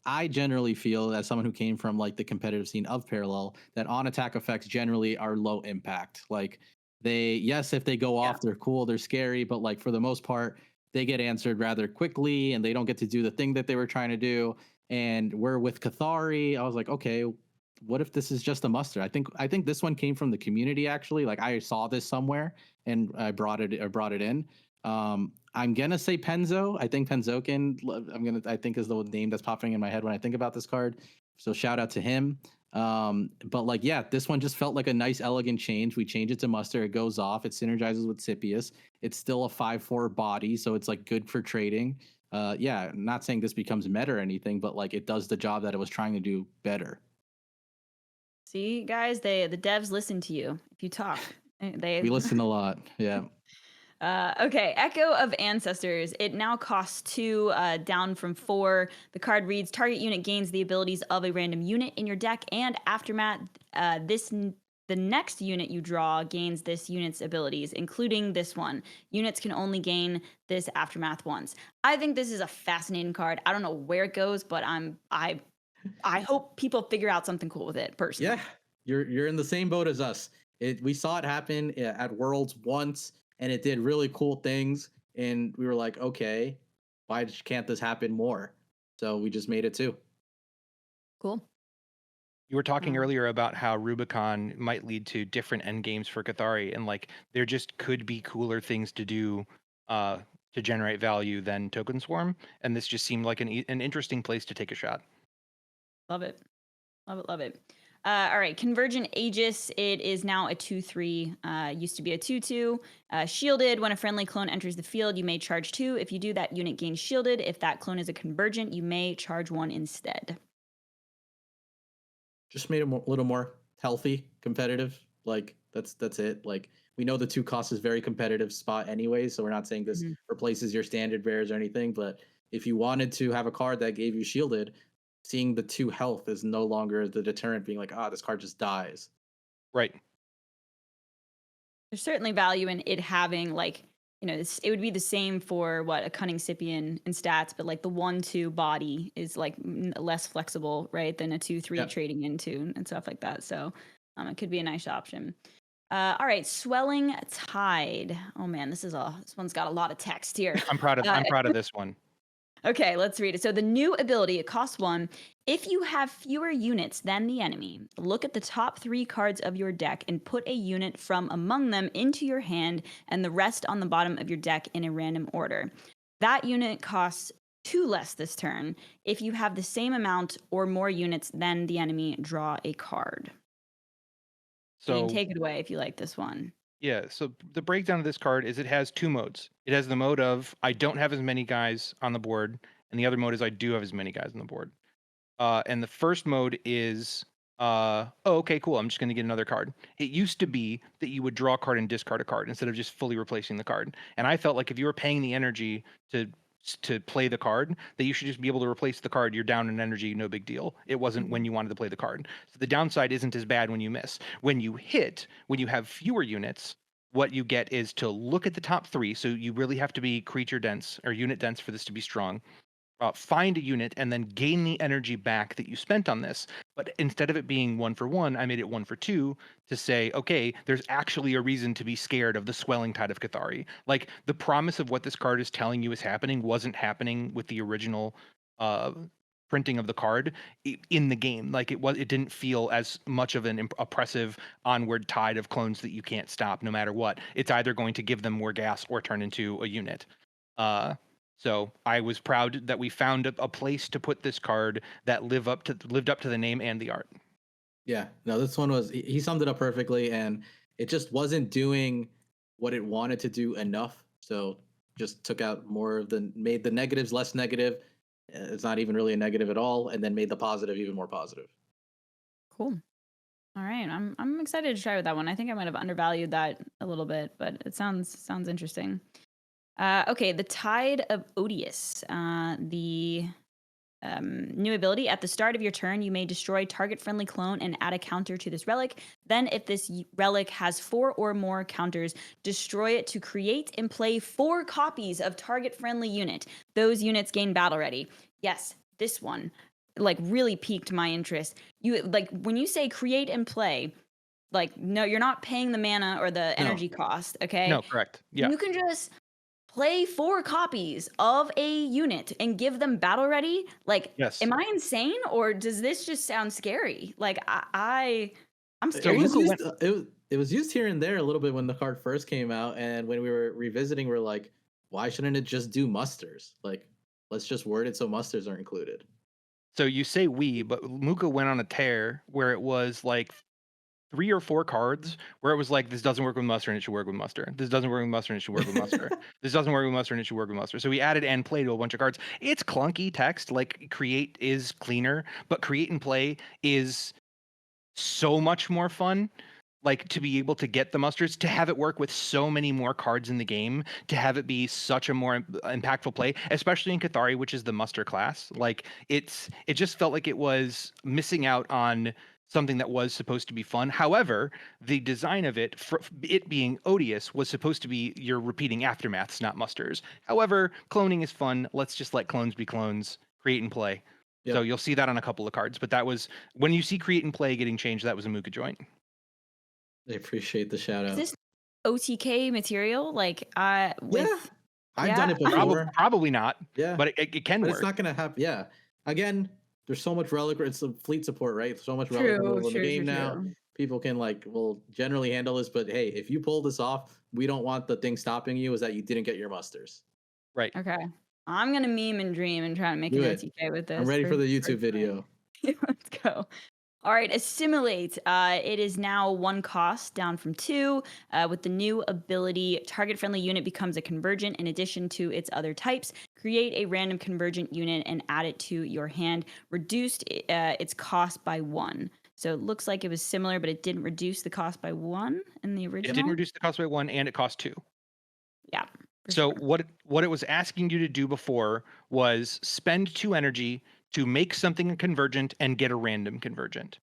I generally feel, as someone who came from like the competitive scene of Parallel, that on attack effects generally are low impact. Like if they go off, they're cool, they're scary, but like for the most part, they get answered rather quickly and they don't get to do the thing that they were trying to do. And we're with Cathari. I was like, okay, what if this is just a muster? I think this one came from the community actually. Like I saw this somewhere and I brought it in. I'm gonna say Penzo. I think Penzokin. I think is the name that's popping in my head when I think about this card. So shout out to him. But like, yeah, this one just felt like a nice, elegant change. We change it to muster. It goes off. It synergizes with Scipius. It's still a 5/4 body, so it's like good for trading. Yeah, not saying this becomes meta or anything, but like it does the job that it was trying to do better. See, guys, the devs listen to you if you talk. We listen a lot. Yeah. Okay, Echo of Ancestors. It now costs 2, down from 4. The card reads, target unit gains the abilities of a random unit in your deck, and Aftermath, the next unit you draw gains this unit's abilities, including this one. Units can only gain this Aftermath once. I think this is a fascinating card. I don't know where it goes, but I hope people figure out something cool with it, personally. Yeah, you're in the same boat as us. We saw it happen at Worlds once, and it did really cool things. And we were like, okay, why can't this happen more? So we just made it too. Cool. You were talking earlier about how Rubicon might lead to different end games for Cathari, and like there just could be cooler things to do to generate value than Token Swarm. And this just seemed like an interesting place to take a shot. Love it. Love it. Love it. All right, Convergent Aegis. It is now a 2/3. Used to be a 2/2. Shielded. When a friendly clone enters the field, you may charge 2. If you do, that unit gains shielded. If that clone is a Convergent, you may charge 1 instead. Just made it a little more healthy, competitive. Like that's it. Like we know the 2 cost is very competitive spot anyway, so we're not saying this replaces your standard bears or anything. But if you wanted to have a card that gave you shielded, seeing the 2 health is no longer the deterrent. Being like, this card just dies. Right. There's certainly value in it having like, it would be the same for a Cunning Scipion in stats, but like the 1/2 body is like less flexible, right, than a 2/3 trading into and stuff like that. So it could be a nice option. All right, Swelling Tide. Oh man, this one's got a lot of text here. I'm proud of this one. Okay, let's read it. So the new ability, it costs 1. If you have fewer units than the enemy, look at the top 3 cards of your deck and put a unit from among them into your hand and the rest on the bottom of your deck in a random order. That unit costs 2 less this turn. If you have the same amount or more units than the enemy, draw a card. So you can take it away if you like this one. Yeah, so the breakdown of this card is it has 2 modes. It has the mode of I don't have as many guys on the board, and the other mode is I do have as many guys on the board. And the first mode is, okay, cool, I'm just going to get another card. It used to be that you would draw a card and discard a card instead of just fully replacing the card. And I felt like if you were paying the energy to play the card, that you should just be able to replace the card. You're down in energy, no big deal. It wasn't when you wanted to play the card. So the downside isn't as bad when you miss. When you hit, when you have fewer units, what you get is to look at the top 3. So you really have to be creature dense or unit dense for this to be strong. Find a unit and then gain the energy back that you spent on this. But instead of it being 1 for 1, I made it 1 for 2 to say, okay, there's actually a reason to be scared of the Swelling Tide of Cathari. Like the promise of what this card is telling you is happening wasn't happening with the original printing of the card in the game. Like it didn't feel as much of an oppressive onward tide of clones that you can't stop no matter what. It's either going to give them more gas or turn into a unit. So I was proud that we found a place to put this card that lived up to the name and the art. Yeah, no, this one he summed it up perfectly, and it just wasn't doing what it wanted to do enough. So just took out more of made the negatives less negative. It's not even really a negative at all, and then made the positive even more positive. Cool. All right, I'm excited to try with that one. I think I might have undervalued that a little bit, but it sounds interesting. Okay, the Tide of Odius. The new ability. At the start of your turn, you may destroy target friendly clone and add a counter to this relic. Then, if this relic has 4 or more counters, destroy it to create and play 4 copies of target friendly unit. Those units gain battle ready. Yes, this one like really piqued my interest. You like when you say create and play, like no, you're not paying the mana or the energy cost. Okay. No, correct. Yeah. You can just play 4 copies of a unit and give them battle ready. Like, yes. Am I insane or does this just sound scary? Like I'm scared. It was used here and there a little bit when the card first came out, and when we were revisiting, we're like, why shouldn't it just do musters? Like, let's just word it so musters are included. So you say but Mookah went on a tear where it was like 3 or 4 cards where it was like, this doesn't work with muster and it should work with muster. This doesn't work with muster and it should work with muster. This doesn't work with muster and it should work with muster. So we added and play to a bunch of cards. It's clunky text. Like create is cleaner, but create and play is so much more fun. Like to be able to get the musters, to have it work with so many more cards in the game, to have it be such a more impactful play, especially in Cathari, which is the muster class. Like it just felt like it was missing out on something that was supposed to be fun. However, the design of it, for it being Odious, was supposed to be you're repeating aftermaths, not musters. However, cloning is fun. Let's just let clones be clones, create and play. Yep. So you'll see that on a couple of cards. But that was when you see create and play getting changed, that was a Mookah joint. I appreciate the shout out. Is this OTK material? Like, I've done it before. Probably not. Yeah, but it can work. It's not going to happen. Yeah. Again, there's so much relic. It's a fleet support, right? So much relic in the game now. People can generally handle this. But hey, if you pull this off, we don't want the thing stopping you. Is that you didn't get your musters? Right. Okay. I'm gonna meme and dream and try to make an OTK with this. I'm ready for the YouTube video. Let's go. All right, assimilate. It is now 1 cost, down from 2. With the new ability, target-friendly unit becomes a convergent in addition to its other types. Create a random convergent unit and add it to your hand. Reduced its cost by 1. So it looks like it was similar, but it didn't reduce the cost by 1 in the It original. didn't reduce the cost by 1, and it cost 2. Yeah. So sure. what it was asking you to do before was spend 2 energy to make something a convergent and get a random convergent.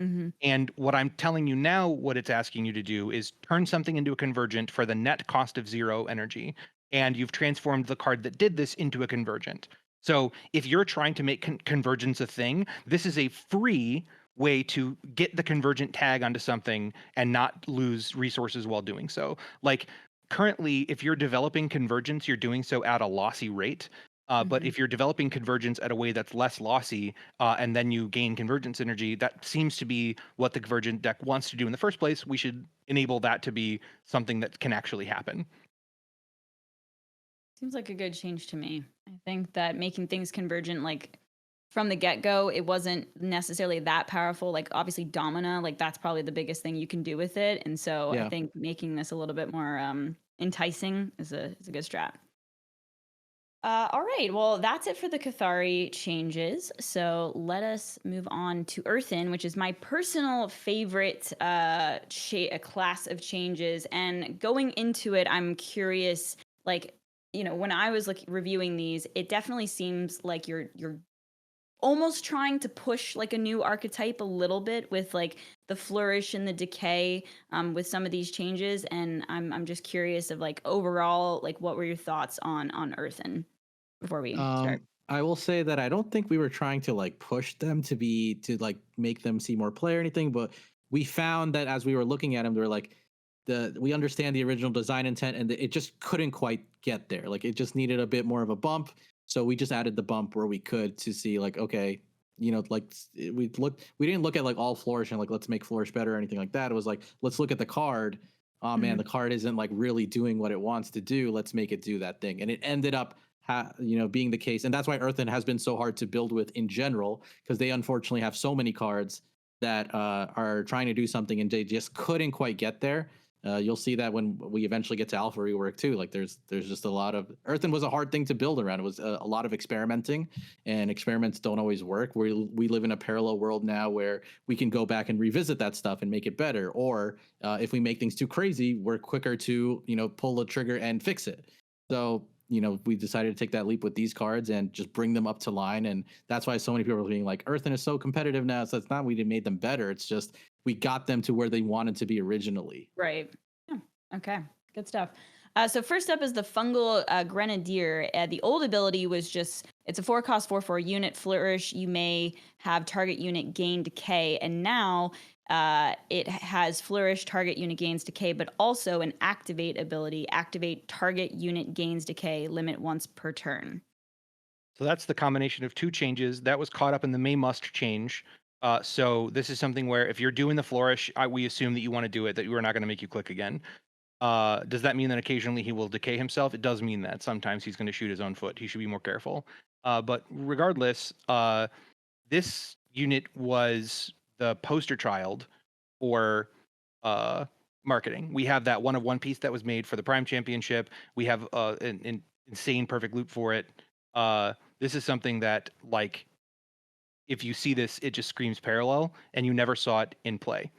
Mm-hmm. And what I'm telling you now, what it's asking you to do is turn something into a convergent for the net cost of 0 energy. And you've transformed the card that did this into a convergent. So if you're trying to make convergence a thing, this is a free way to get the convergent tag onto something and not lose resources while doing so. Like currently, if you're developing convergence, you're doing so at a lossy rate. But if you're developing convergence at a way that's less lossy, and then you gain convergence energy, that seems to be what the convergent deck wants to do in the first place. We should enable that to be something that can actually happen. Seems like a good change to me. I think that making things convergent, like from the get go, it wasn't necessarily that powerful. Like obviously Domina, like that's probably the biggest thing you can do with it. And so I Yeah. think making this a little bit more enticing is a good strat. All right. Well, that's it for the Cathari changes. So let us move on to Earthin, which is my personal favorite class of changes. And going into it, I'm curious, like, when I was like reviewing these, it definitely seems like you're almost trying to push like a new archetype a little bit with like the flourish and the decay with some of these changes. And I'm just curious of like overall, like what were your thoughts on Earthin before we start? I will say that I don't think we were trying to like push them to like make them see more play or anything, but we found that as we were looking at them, they were like we understand the original design intent and it just couldn't quite get there. Like it just needed a bit more of a bump. So we just added the bump where we could to see like, okay, like we didn't look at like all flourish and like, let's make flourish better or anything like that. It was like, let's look at the card. Oh man, the card isn't like really doing what it wants to do. Let's make it do that thing. And it ended up being the case. And that's why Earthin has been so hard to build with in general, because they unfortunately have so many cards that are trying to do something and they just couldn't quite get there. You'll see that when we eventually get to alpha rework too. Like there's just a lot of Earthin was a hard thing to build around. It was a lot of experimenting, and experiments don't always work. We live in a parallel world now where we can go back and revisit that stuff and make it better. Or if we make things too crazy, we're quicker to pull the trigger and fix it. So we decided to take that leap with these cards and just bring them up to line. And that's why so many people are being like, Earthin is so competitive now. So it's not we made them better. It's just we got them to where they wanted to be originally. Right. Yeah. Okay. Good stuff. So first up is the Fungal Grenadier. The old ability was just, it's a 4-cost 4/4 unit flourish. You may have target unit gain decay. And now it has flourish, target unit gains decay, but also an activate ability. Activate target unit gains decay, limit once per turn. So that's the combination of 2 changes. That was caught up in the May must change. So this is something where if you're doing the flourish, we assume that you want to do it, that we're not going to make you click again. Does that mean that occasionally he will decay himself? It does mean that. Sometimes he's going to shoot his own foot. He should be more careful. But regardless, this unit was the poster child for marketing. We have that 1 of 1 piece that was made for the Prime Championship. We have an insane perfect loop for it. This is something that, like, if you see this, it just screams parallel, and you never saw it in play.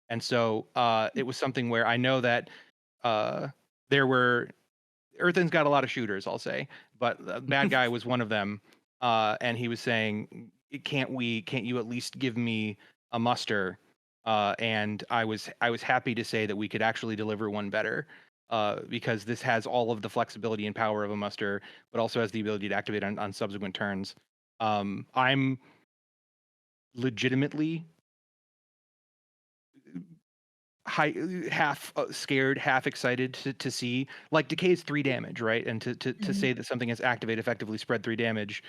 And so it was something where I know that there were Earthin's got a lot of shooters, I'll say, but the bad guy was one of them. And he was saying, can't you at least give me a muster? And I was happy to say that we could actually deliver one better, because this has all of the flexibility and power of a muster, but also has the ability to activate on subsequent turns. I'm legitimately half scared, half excited to see, like, decay is 3 damage, right? And to say that something has activate effectively spread 3 damage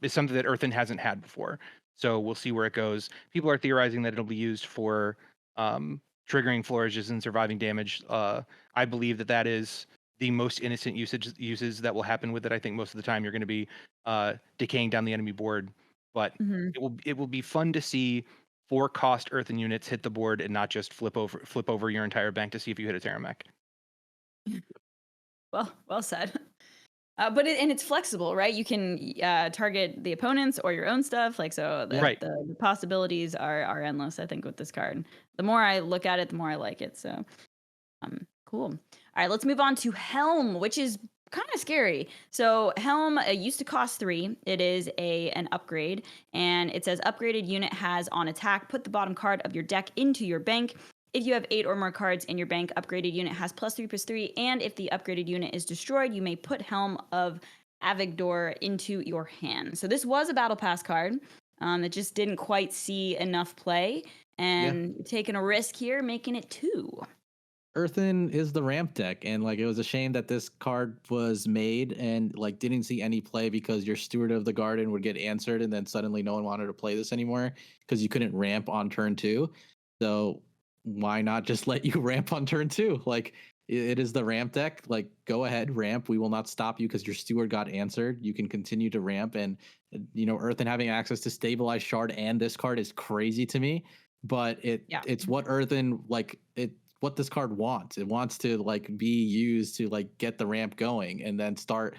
is something that Earthin hasn't had before. So we'll see where it goes. People are theorizing that it'll be used for triggering flourishes and surviving damage. I believe that is the most innocent uses that will happen with it. I think most of the time you're going to be decaying down the enemy board, but it will be fun to see 4-cost Earthin units hit the board and not just flip over your entire bank to see if you hit a Terramech. Well said. But it's flexible, right? You can target the opponents or your own stuff. Like, so the possibilities are endless, I think, with this card. The more I look at it, the more I like it. So cool. All right, let's move on to Helm, which is kind of scary. So Helm used to cost 3. It is an upgrade, and it says upgraded unit has on attack, put the bottom card of your deck into your bank. If you have 8 or more cards in your bank, upgraded unit has +3/+3, and if the upgraded unit is destroyed, you may put Helm of Avigdor into your hand. So this was a Battle Pass card. It just didn't quite see enough play, and taking a risk here, making it 2. Earthin is the ramp deck, and like it was a shame that this card was made and like didn't see any play because your Steward of the Garden would get answered, and then suddenly no one wanted to play this anymore because you couldn't ramp on turn 2. So why not just let you ramp on turn 2? Like it is the ramp deck. Like go ahead, ramp. We will not stop you because your Steward got answered. You can continue to ramp, and Earthin having access to Stabilized Shard and this card is crazy to me. But it's what Earthin what this card wants. It wants to like be used to like get the ramp going and then start,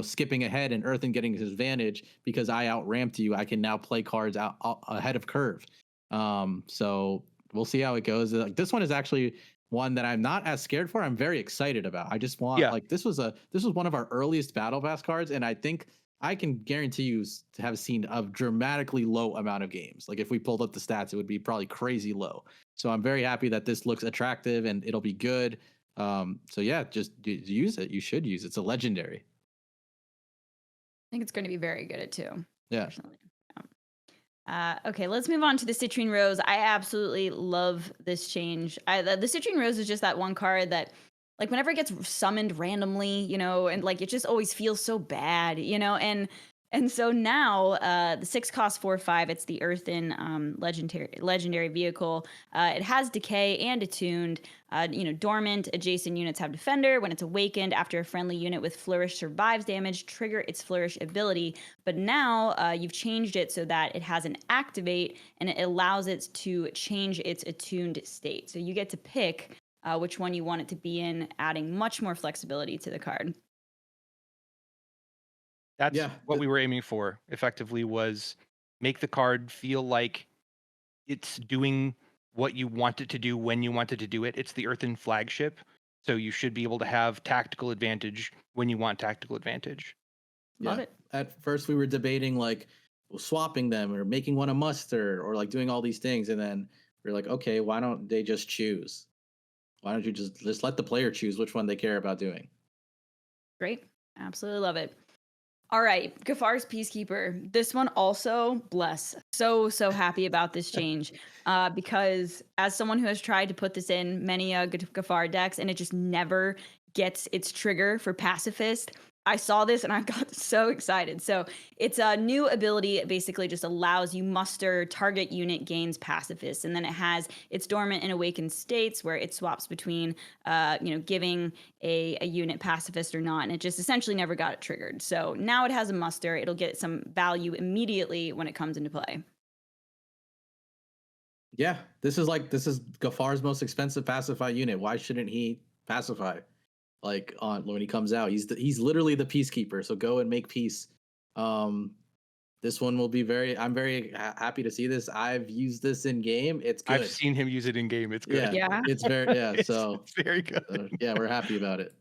skipping ahead and Earthin getting his advantage because I out ramped you. I can now play cards out ahead of curve. So we'll see how it goes. Like this one is actually one that I'm not as scared for. I'm very excited about. I just want like this was one of our earliest Battle Pass cards, and I think I can guarantee you to have seen a dramatically low amount of games. Like if we pulled up the stats, it would be probably crazy low. So I'm very happy that this looks attractive and it'll be good. So yeah, just use it. You should use it. It's a legendary. I think it's going to be very good at 2. Yeah. Personally. Okay, let's move on to the Citrine Rose. I absolutely love this change. The Citrine Rose is just that one card that, like, whenever it gets summoned randomly, and like it just always feels so bad, and so now the 6 cost 4/5. It's the Earthin legendary vehicle. It has decay and attuned. Dormant adjacent units have defender. When it's awakened after a friendly unit with flourish survives damage, trigger its flourish ability. But now you've changed it so that it has an activate, and it allows it to change its attuned state. So you get to pick which one you want it to be in, adding much more flexibility to the card. That's what we were aiming for, effectively, was make the card feel like it's doing what you want it to do when you want it to do it. It's the Earthin flagship, so you should be able to have tactical advantage when you want tactical advantage. Love it. At first we were debating like swapping them or making one a muster or like doing all these things, and then we're like, okay, why don't they just choose? Why don't you just let the player choose which one they care about doing? Great. Absolutely love it. All right, Gafar's Peacekeeper. This one also, bless. So happy about this change because as someone who has tried to put this in many Gafar decks and it just never gets its trigger for Pacifist, I saw this and I got so excited. So it's a new ability. It basically just allows you muster target unit gains Pacifist, and then it has its dormant and awakened states where it swaps between, giving a unit Pacifist or not, and it just essentially never got it triggered. So now it has a muster. It'll get some value immediately when it comes into play. Yeah, this is Gafar's most expensive pacify unit. Why shouldn't he pacify? Like when he comes out, he's literally the Peacekeeper. So go and make peace. This one will be I'm very happy to see this. I've used this in game. It's good. I've seen him use it in game. It's good. Yeah. It's very so it's very good. We're happy about it.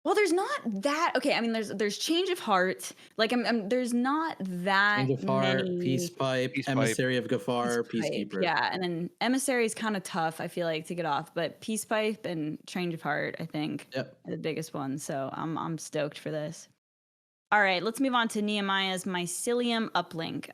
Well, there's not that. Okay, I mean, there's Change of Heart. Like, there's not that Change of Heart, many. Peace Pipe, Emissary of Gafar, Peacekeeper. Yeah, and then Emissary is kind of tough, I feel like, to get off. But Peace Pipe and Change of Heart, I think, are the biggest ones. So I'm stoked for this. All right, let's move on to Nehemiah's Mycelium uplink.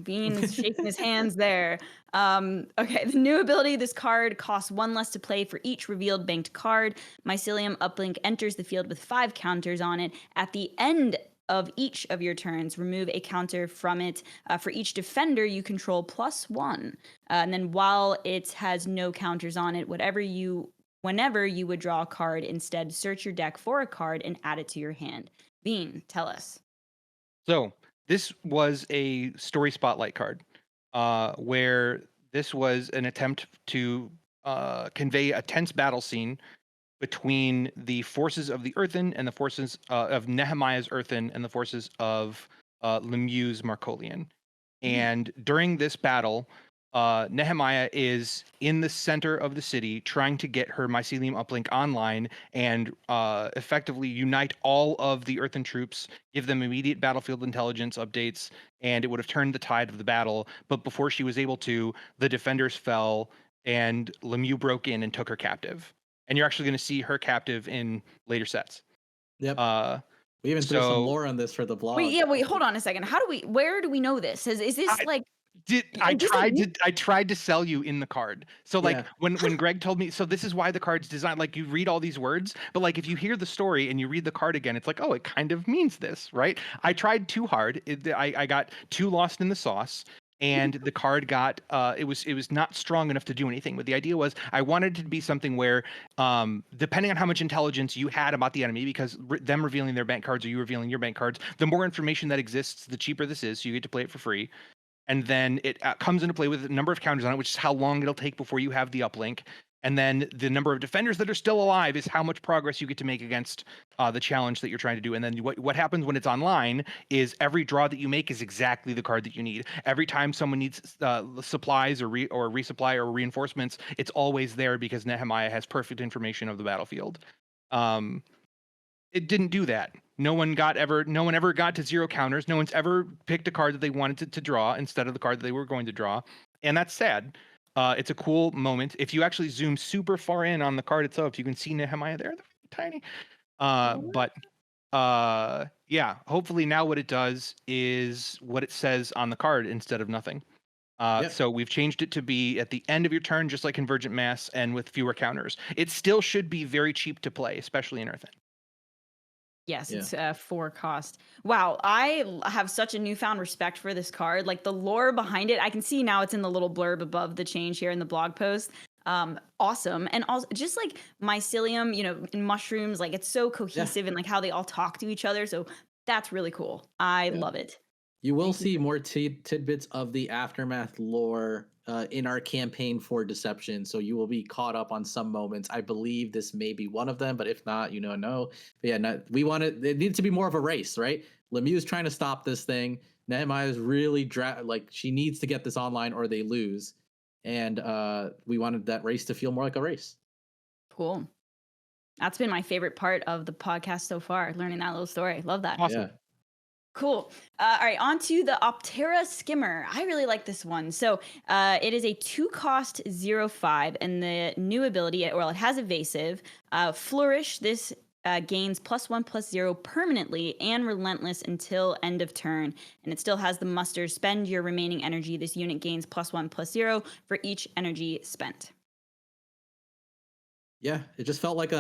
Veen's shaking his hands there. Okay, the new ability, this card costs 1 less to play for each revealed banked card. Mycelium uplink enters the field with 5 counters on it. At the end of each of your turns, remove a counter from it. For each defender, you control +1. And then while it has no counters on it, whenever you would draw a card, instead search your deck for a card and add it to your hand. Veen, tell us. So this was a story spotlight card. where this was an attempt to convey a tense battle scene between the forces of the Earthin and the forces of Nehemiah's Earthin and the forces of Lemieux's Marcolian. And during this battle, Nehemiah is in the center of the city trying to get her Mycelium uplink online and effectively unite all of the Earthen troops, give them immediate battlefield intelligence updates, and it would have turned the tide of the battle. But before she was able to, the defenders fell and Lemieux broke in and took her captive. And you're actually going to see her captive in later sets. Yep. We even threw some lore on this for the blog. Wait, hold on a second. Where do we know this? Is this I tried to sell you in the card. So like when Greg told me, so this is why the card's designed, like you read all these words, but like if you hear the story and you read the card again, it's like, oh, it kind of means this, right? I tried too hard. I got too lost in the sauce. And the card got it was not strong enough to do anything. But the idea was I wanted it to be something where depending on how much intelligence you had about the enemy, because them revealing their bank cards or you revealing your bank cards, the more information that exists, the cheaper this is. So you get to play it for free. And then it comes into play with a number of counters on it, which is how long it'll take before you have the uplink. And then the number of defenders that are still alive is how much progress you get to make against the challenge that you're trying to do. And then what happens when it's online is every draw that you make is exactly the card that you need. Every time someone needs supplies or resupply or reinforcements, it's always there because Nehemiah has perfect information of the battlefield. It didn't do that. No one ever got to 0 counters. No one's ever picked a card that they wanted to draw instead of the card that they were going to draw. And that's sad. It's a cool moment. If you actually zoom super far in on the card itself, you can see Nehemiah there. They're tiny. Yeah, hopefully now what it does is what it says on the card instead of nothing. So we've changed it to be at the end of your turn, just like Convergent Mass, and with fewer counters. It still should be very cheap to play, especially in Earthin. Yes, it's 4 cost. Wow, I have such a newfound respect for this card. Like the lore behind it, I can see now it's in the little blurb above the change here in the blog post. Awesome. And also just like Mycelium, in mushrooms, like it's so cohesive and like how they all talk to each other. So that's really cool. I love it. You will see more tidbits of the Aftermath lore in our campaign for Deception, so you will be caught up on some moments. I believe this may be one of them, but if not, no. But yeah, it needs to be more of a race, right? Lemieux is trying to stop this thing. Nehemiah is really she needs to get this online or they lose, and we wanted that race to feel more like a race. Cool. That's been my favorite part of the podcast so far, learning that little story. Love that. Awesome. Yeah. Cool. All right, on to the Opterara Skimmer. I really like this one. So it is a 2-cost 0/5, and the new ability, it has evasive. Flourish. This gains +1/+0 permanently and relentless until end of turn. And it still has the muster. Spend your remaining energy. This unit gains +1/+0 for each energy spent. Yeah, it just felt like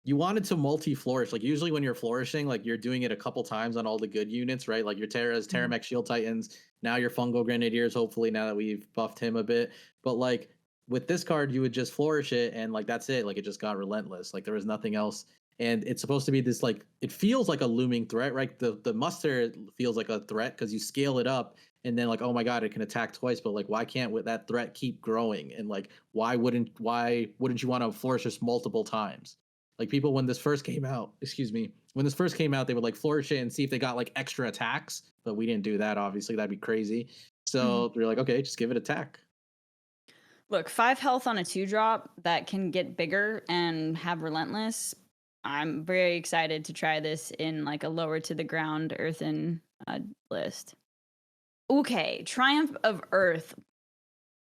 you wanted to multi-flourish. Like usually when you're flourishing, like you're doing it a couple times on all the good units, right? Like your Terramech Shield Titans, now your Fungal Grenadiers, hopefully now that we've buffed him a bit. But like with this card, you would just flourish it and like that's it. Like it just got relentless. Like there was nothing else. And it's supposed to be this like, it feels like a looming threat, right? The muster feels like a threat because you scale it up and then like, oh my God, it can attack twice. But like, why can't that threat keep growing? And like, why wouldn't you want to flourish this multiple times? Like people, when this first came out, they would like flourish it and see if they got like extra attacks, but we didn't do that. Obviously, that'd be crazy. So we're like, okay, just give it attack. Look, 5 health on a 2-drop that can get bigger and have relentless. I'm very excited to try this in like a lower to the ground Earthin list. Okay, Triumph of Earth.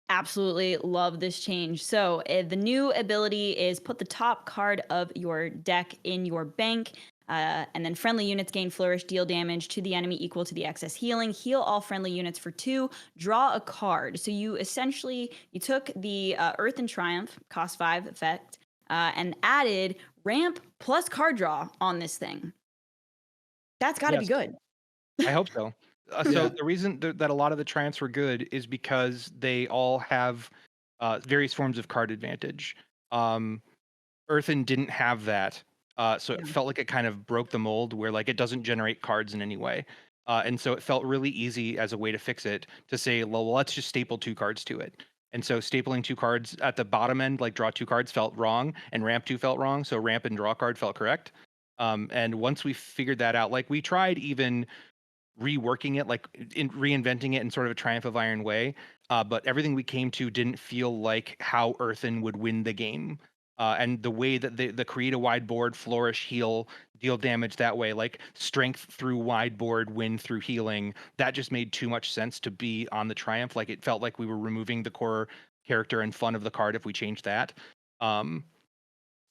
Absolutely love this change. So the new ability is put the top card of your deck in your bank, and then friendly units gain flourish, deal damage to the enemy equal to the excess healing. Heal all friendly units for 2. Draw a card. So you took the Earthin Triumph cost 5 effect and added ramp plus card draw on this thing. That's got to be good. I hope so. So the reason that a lot of the triumphs were good is because they all have various forms of card advantage. Earthin didn't have that, so it felt like it kind of broke the mold where like it doesn't generate cards in any way. And so it felt really easy as a way to fix it to say, well, let's just staple 2 cards to it. And so stapling 2 cards at the bottom end, like draw 2 cards, felt wrong, and ramp 2 felt wrong. So ramp and draw card felt correct. And once we figured that out, like we tried even reworking it, like reinventing it in sort of a Triumph of Iron way. But everything we came to didn't feel like how Earthin would win the game. And the way that the create a wide board, flourish, heal, deal damage that way, like strength through wide board, win through healing, that just made too much sense to be on the Triumph. Like it felt like we were removing the core character and fun of the card if we changed that.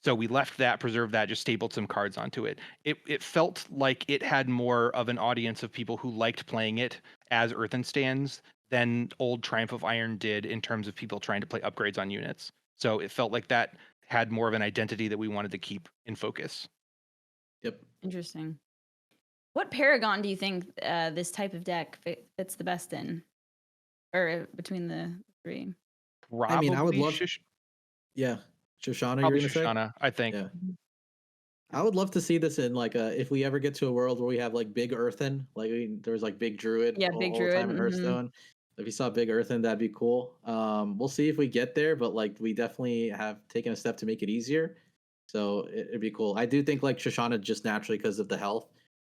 So we left that, preserved that, just stapled some cards onto it. It felt like it had more of an audience of people who liked playing it as Earthen stands than old Triumph of Iron did in terms of people trying to play upgrades on units. So it felt like that had more of an identity that we wanted to keep in focus. Yep. Interesting. What Paragon do you think this type of deck fits the best in? Or between the 3? Probably I mean, I would love... Yeah. Shoshana, probably you're gonna Shoshana, I think. Yeah. I would love to see this in like if we ever get to a world where we have like big Earthen, like there's like big Druid big all Druid the time in Hearthstone. If you saw big Earthen, that'd be cool. We'll see if we get there, but like we definitely have taken a step to make it easier. So it'd be cool. I do think like Shoshana just naturally because of the health,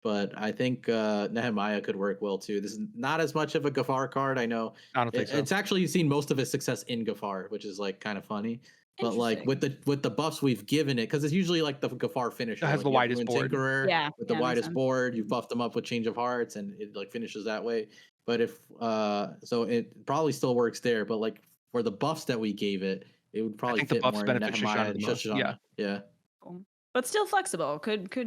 but I think Nehemiah could work well too. This is not as much of a Gafar card. I know. I don't think so. It's actually you've seen most of his success in Gafar, which is like kind of funny. But like with the buffs we've given it, because it's usually like the Gafar finisher. It has like the widest board. With the widest board, you buff them up with Change of Hearts, and it like finishes that way. But if so, it probably still works there. But like for the buffs that we gave it, it would probably fit more in Nehemiah and Shoshana. Yeah. Cool. But still flexible. Could go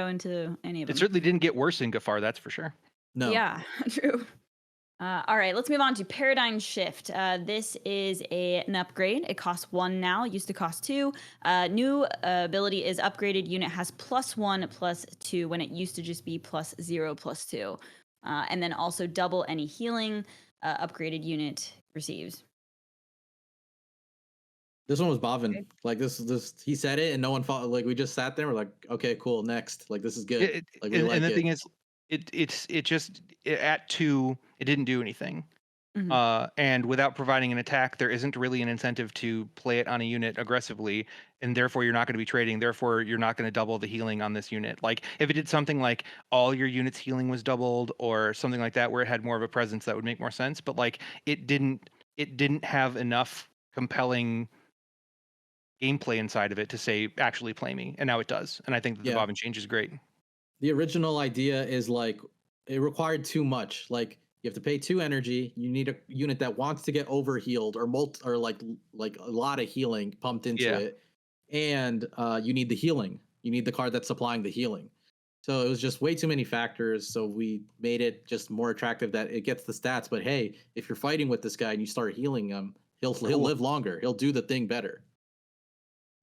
into any of them. It certainly didn't get worse in Gafar, that's for sure. No. Yeah, true. All right, let's move on to Paradigm Shift. This is an upgrade. It costs 1 now. It used to cost 2. New ability is upgraded unit has +1/+2 when it used to just be +0/+2. And then also double any healing upgraded unit receives. This one was Bavin. Okay. Like this he said it and no one fought. Like we just sat there. We're like, okay, cool, next. Like this is good. And the thing is, it just at 2 it didn't do anything. And without providing an attack, there isn't really an incentive to play it on a unit aggressively, and therefore you're not going to be trading. Therefore, you're not going to double the healing on this unit. Like if it did something like all your units' healing was doubled, or something like that, where it had more of a presence, that would make more sense. But like it didn't have enough compelling gameplay inside of it to say actually play me, and now it does. And I think that the Bobbin change is great. The original idea is like it required too much. Like you have to pay 2 energy. You need a unit that wants to get overhealed or like a lot of healing pumped into it, and you need the healing. You need the card that's supplying the healing. So it was just way too many factors. So we made it just more attractive that it gets the stats. But hey, if you're fighting with this guy and you start healing him, he'll live longer. He'll do the thing better.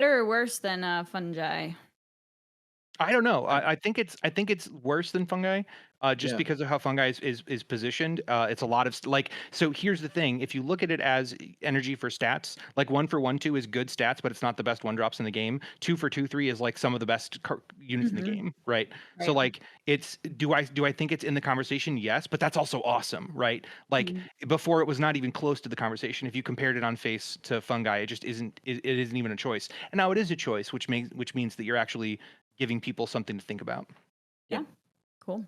Better or worse than fungi? I don't know. I think it's worse than fungi, just because of how fungi is positioned. It's a lot of like. So here's the thing: if you look at it as energy for stats, like 1 for 1/2 is good stats, but it's not the best 1-drops in the game. 2 for 2/3 is like some of the best units in the game, right? So like, it's do I think it's in the conversation? Yes, but that's also awesome, right? Like before, it was not even close to the conversation. If you compared it on face to fungi, it just isn't. It isn't even a choice. And now it is a choice, which means that you're actually giving people something to think about. Yeah. Cool.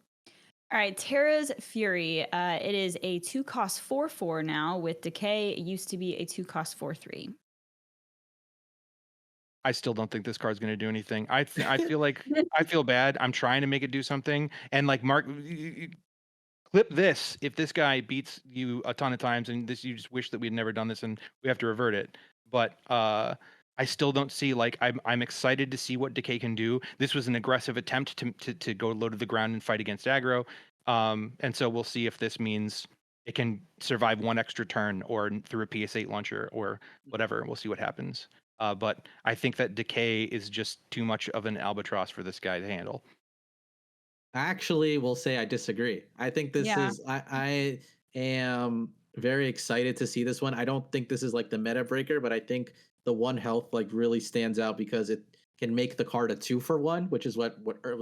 All right, Terra's Fury. It is a 2 cost 4/4 now with Decay. It used to be a 2 cost 4/3. I still don't think this card's going to do anything. I feel like I feel bad. I'm trying to make it do something, and like Mark, clip this. If this guy beats you a ton of times, and you just wish that we'd never done this, and we have to revert it. But I still don't see, like, I'm excited to see what Decay can do. This was an aggressive attempt to go low to the ground and fight against aggro. And so we'll see if this means it can survive 1 extra turn or through a PS8 launcher or whatever. We'll see what happens. But I think that Decay is just too much of an albatross for this guy to handle. I actually will say I disagree. I think this is, I am very excited to see this one. I don't think this is like the meta breaker, but I think the 1 health like really stands out because can make the card a 2-for-1, which is what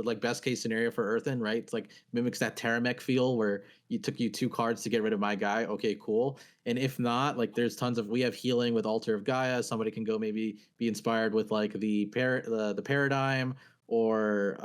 like best case scenario for Earthin, right? It's like mimics that Terramech feel where you took 2 cards to get rid of my guy. Okay, cool. And if not, like there's tons of, we have healing with Altar of Gaia. Somebody can go maybe be inspired with like the paradigm or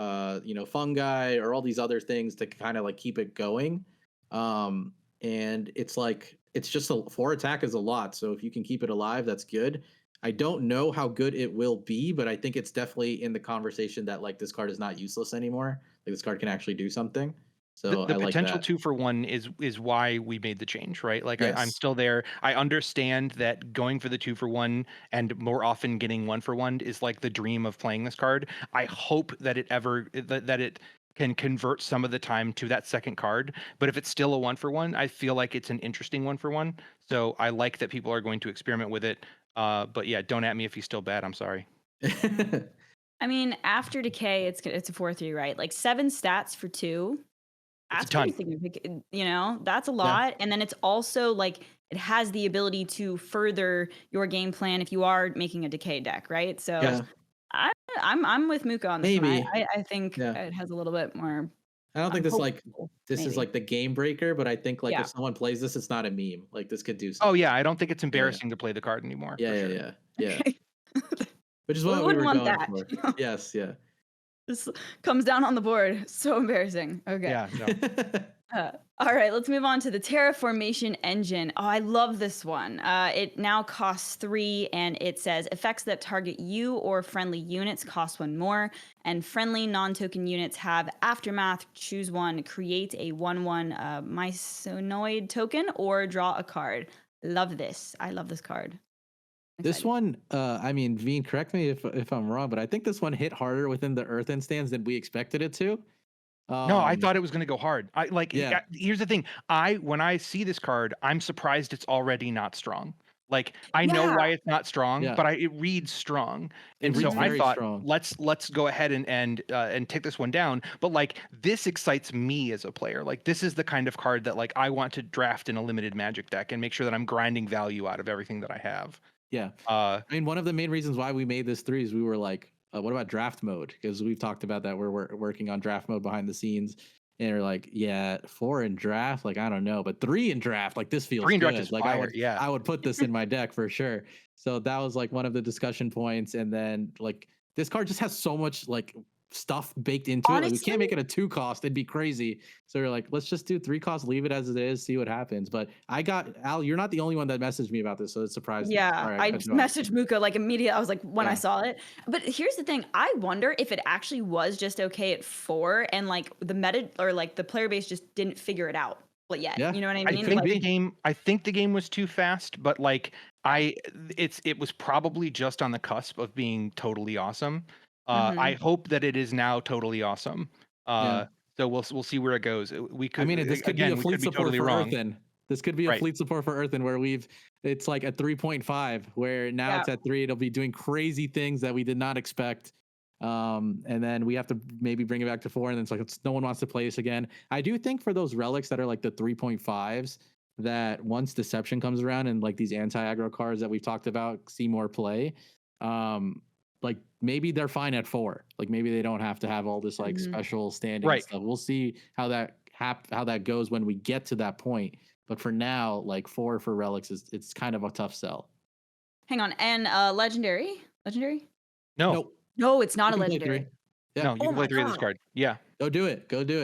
fungi or all these other things to kind of like keep it going. And it's like it's just 4 attack is a lot. So if you can keep it alive, that's good. I don't know how good it will be, but I think it's definitely in the conversation that like this card is not useless anymore. Like this card can actually do something. So the I like potential that. 2-for-1 is why we made the change, right? Like Yes. I'm still there. I understand that going for the 2-for-1 and more often getting 1-for-1 is like the dream of playing this card. I hope that it can convert some of the time to that second card. But if it's still a 1-for-1, I feel like it's an interesting 1-for-1. So I like that people are going to experiment with it. But yeah, don't at me if he's still bad. I'm sorry. I mean, after decay, it's a 4/3, right? Like 7 stats for 2. That's pretty significant. That's a lot. Yeah. And then it's also like it has the ability to further your game plan if you are making a decay deck, right? So yeah. I'm with Mookah on this one. I think it has a little bit more. I don't think this is like the game breaker, but I think like if someone plays this, it's not a meme. Like this could do something. Oh yeah, I don't think it's embarrassing to play the card anymore. Yeah. Which is what we were going for. Yes, yeah. This comes down on the board. So embarrassing. Okay. Yeah. No. All right, let's move on to the Terraformation Engine. Oh, I love this one. It now costs 3, and it says effects that target you or friendly units cost 1 more, and friendly non-token units have Aftermath. Choose one, create a 1/1 Mycelium token, or draw a card. Love this. I love this card. This one, I mean, Veen, correct me if I'm wrong, but I think this one hit harder within the Earthin stands than we expected it to. No, I thought it was going to go hard. Here's the thing. When I see this card, I'm surprised it's already not strong. Like I know why it's not strong, but it reads strong, and so I thought strong. Let's go ahead and take this one down. But like this excites me as a player. Like this is the kind of card that like I want to draft in a limited Magic deck and make sure that I'm grinding value out of everything that I have. Yeah. I mean, one of the main reasons why we made this 3 is we were like, what about draft mode? Because we've talked about that. We're working on draft mode behind the scenes. And we're like, 4 in draft, like, I don't know. But 3 in draft, like, this feels 3 in good. Draft is like, fire, I would put this in my deck for sure. So that was like one of the discussion points. And then like this card just has so much like stuff baked into it. Like, we can't make it a 2 cost. It'd be crazy. So we're like, let's just do 3 costs, leave it as it is, see what happens. But Al, you're not the only one that messaged me about this, so it's surprising. Yeah, I messaged Mookah like immediately. I was like, when I saw it. But here's the thing: I wonder if it actually was just okay at 4, and like the meta or like the player base just didn't figure it out yet. Yeah. You know what I mean? I think the game was too fast, but like it was probably just on the cusp of being totally awesome. I hope that it is now totally awesome. So we'll see where it goes. This could be a fleet support for Earthin. This could be a fleet support for Earthin where it's like at 3.5, where now it's at 3. It'll be doing crazy things that we did not expect. And then we have to maybe bring it back to 4, and then it's like no one wants to play this again. I do think for those relics that are like the 3.5s, that once Deception comes around and like these anti-aggro cards that we've talked about see more play, like maybe they're fine at 4. Like maybe they don't have to have all this like special standing and stuff. We'll see how that goes when we get to that point. But for now, like 4 for relics it's kind of a tough sell. Hang on, and legendary? No. Nope. No, it's not a legendary. Yeah. No, you can play 3 of this card. Yeah. Go do it. Go do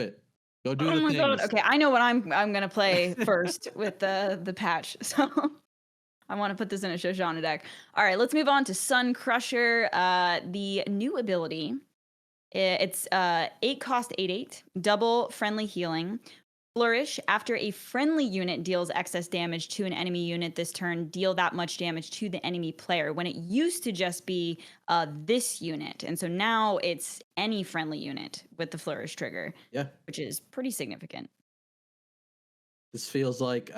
the things. God. Okay, I know what I'm gonna play first with the patch. So I want to put this in a Shoshana deck. All right, let's move on to Sun Crusher. The new ability. It's 8 cost 8/8, double friendly healing. Flourish. After a friendly unit deals excess damage to an enemy unit this turn, deal that much damage to the enemy player. When it used to just be this unit. And so now it's any friendly unit with the Flourish trigger. Yeah. Which is pretty significant. This feels like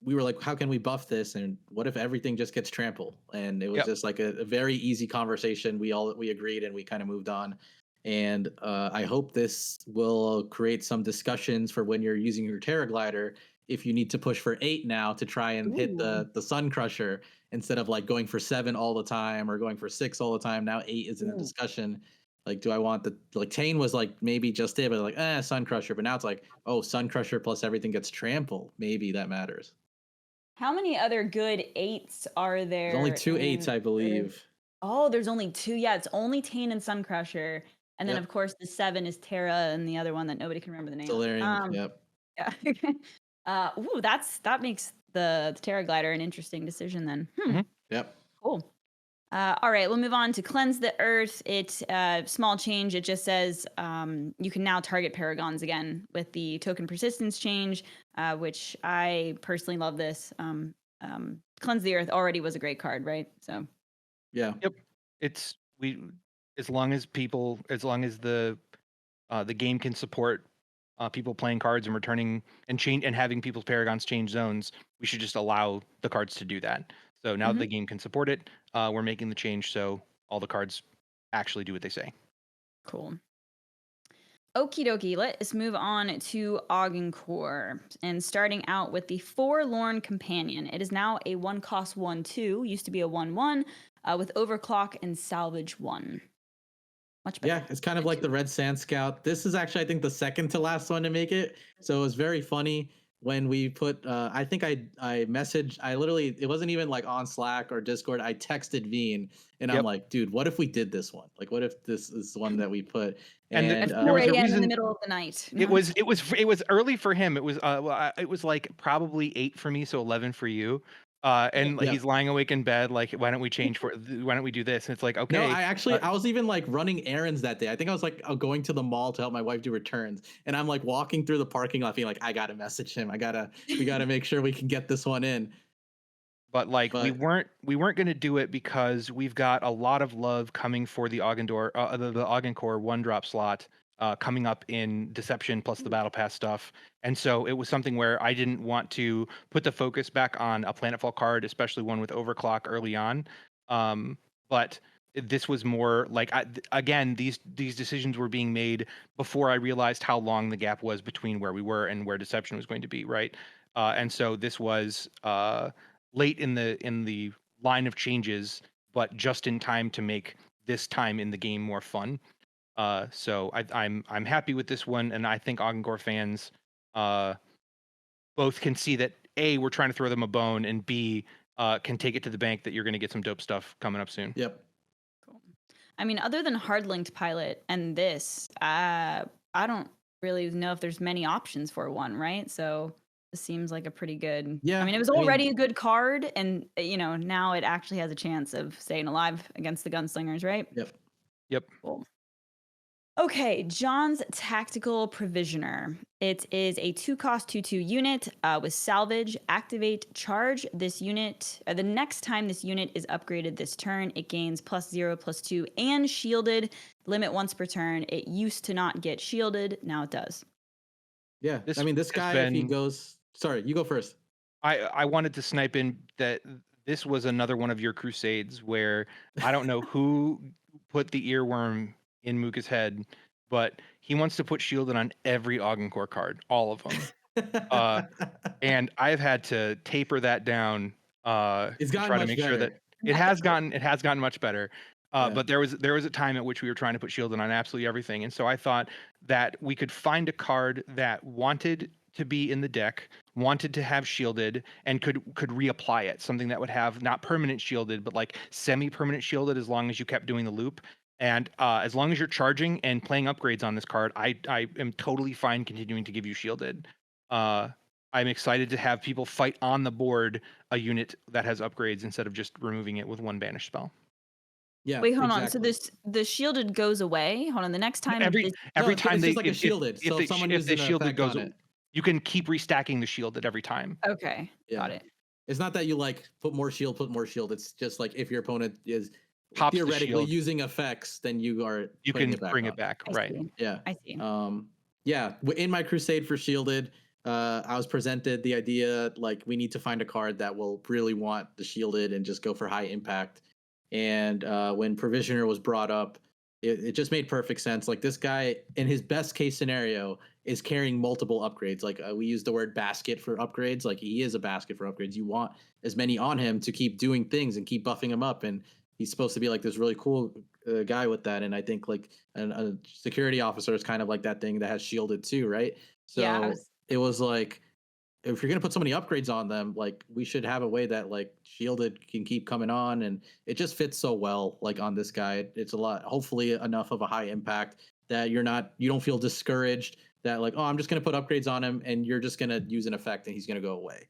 we were like, how can we buff this? And what if everything just gets trampled? And it was just like a very easy conversation. We agreed and we kind of moved on. And I hope this will create some discussions for when you're using your Terra Glider. if you need to push for 8 now to try and hit the Sun Crusher instead of like going for 7 all the time or going for 6 all the time. Now 8 is in a discussion. Like, do I want the like Tane was like maybe just it, but like Sun Crusher, but now it's like, oh, Sun Crusher plus everything gets trampled. Maybe that matters. How many other good 8s are there? There's only 2 8s, I believe. Oh, there's only 2. Yeah, it's only Tane and Sun Crusher. And then, of course, the 7 is Terra and the other one that nobody can remember the name. Solarian, yep. Yeah. That makes the Terra Glider an interesting decision then. Yep. Cool. All right, we'll move on to Cleanse the Earth. It's a small change. It just says you can now target Paragons again with the token persistence change, which I personally love this. Cleanse the Earth already was a great card, right? So. Yeah. Yep. As long as the game can support people playing cards and returning and having people's Paragons change zones, we should just allow the cards to do that. So now the game can support it. We're making the change so all the cards actually do what they say. Cool. Okie dokie, let's move on to Augencore. And starting out with the Forlorn Companion. It is now a 1-cost 1/2. Used to be a 1/1 with Overclock and Salvage 1. Much better. Yeah, it's kind of like the Red Sand Scout. This is actually, I think, the second to last one to make it. So it was very funny when we put, I think I messaged, it wasn't even like on Slack or Discord. I texted Veen and I'm like, dude, what if we did this one? Like, what if this is the one that we put? And there was a reason in the middle of the night. It was early for him. It was like probably 8 for me, so 11 for you. He's lying awake in bed, like, why don't we do this? And it's like, okay. No, I was even like running errands that day. I think I was like going to the mall to help my wife do returns. And I'm like walking through the parking lot being like, I gotta message him. We gotta make sure we can get this one in. But we weren't gonna do it because we've got a lot of love coming for the Augencore 1-drop slot. Coming up in Deception plus the Battle Pass stuff. And so it was something where I didn't want to put the focus back on a Planetfall card, especially one with Overclock early on. But this was more like, these decisions were being made before I realized how long the gap was between where we were and where Deception was going to be, right? And so this was late in the line of changes, but just in time to make this time in the game more fun. So I'm happy with this one, and I think Augencore fans both can see that A, we're trying to throw them a bone, and B, can take it to the bank that you're going to get some dope stuff coming up soon. Yep. Cool. I mean, other than Hard-Linked Pilot and this, I don't really know if there's many options for one, right? So this seems like a pretty good. Yeah. I mean, it was already a good card, and now it actually has a chance of staying alive against the Gunslingers, right? Yep. Cool. Okay, John's Tactical Provisioner. It is a 2-cost 2/2 unit with salvage. Activate, charge this unit. The next time this unit is upgraded this turn, it gains +0/+2 and shielded. Limit once per turn. It used to not get shielded. Now it does. Yeah, this guy, if he goes... Sorry, you go first. I wanted to snipe in that this was another one of your crusades where I don't know who put the earworm in Mookah's head, but he wants to put shielded on every Augencore card, all of them. And I've had to taper that down to try to make sure that it has gotten much better. But there was a time at which we were trying to put shielded on absolutely everything, and so I thought that we could find a card that wanted to be in the deck, wanted to have shielded, and could reapply it. Something that would have not permanent shielded, but like semi-permanent shielded as long as you kept doing the loop. And as long as you're charging and playing upgrades on this card, I am totally fine continuing to give you shielded. I'm excited to have people fight on the board a unit that has upgrades instead of just removing it with one banish spell. Yeah. Wait, hold on. So the shielded goes away. Hold on. The next time every time it's like a shielded. So if the shielded goes, you can keep restacking the shielded every time. Okay, got it. It's not that you like put more shield. It's just like if your opponent is pops theoretically using effects, then you can bring it back, right? Yeah, I see. In my crusade for shielded, I was presented the idea like we need to find a card that will really want the shielded and just go for high impact. And when Provisioner was brought up, it just made perfect sense. Like this guy, in his best case scenario, is carrying multiple upgrades. Like we use the word basket for upgrades. Like he is a basket for upgrades. You want as many on him to keep doing things and keep buffing him up. And he's supposed to be like this really cool guy with that. And I think like a security officer is kind of like that thing that has shielded too, right? So it was like, if you're going to put so many upgrades on them, like we should have a way that like shielded can keep coming on, and it just fits so well like on this guy. It's a lot, hopefully enough of a high impact that you don't feel discouraged that like, oh, I'm just going to put upgrades on him and you're just going to use an effect and he's going to go away.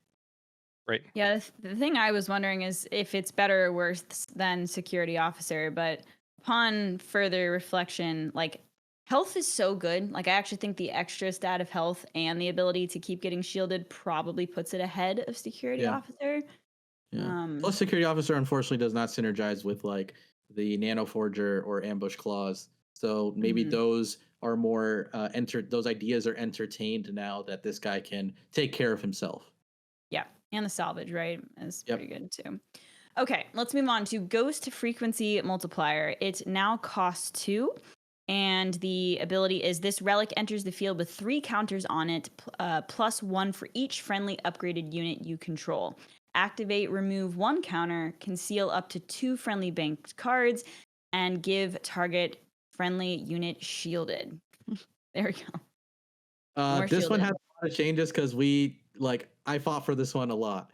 Right. Yeah, the thing I was wondering is if it's better or worse than security officer, but upon further reflection, like health is so good. Like I actually think the extra stat of health and the ability to keep getting shielded probably puts it ahead of security officer. Yeah. Plus security officer unfortunately does not synergize with like the nano forger or ambush claws. So maybe those are more those ideas are entertained now that this guy can take care of himself. Yeah. And the salvage, right? Is pretty good too. Okay, let's move on to Ghost Frequency Multiplier. It now costs 2. And the ability is this relic enters the field with 3 counters on it, plus 1 for each friendly upgraded unit you control. Activate, remove 1 counter, conceal up to 2 friendly banked cards, and give target friendly unit shielded. There we go. This one has a lot of changes because I fought for this one a lot.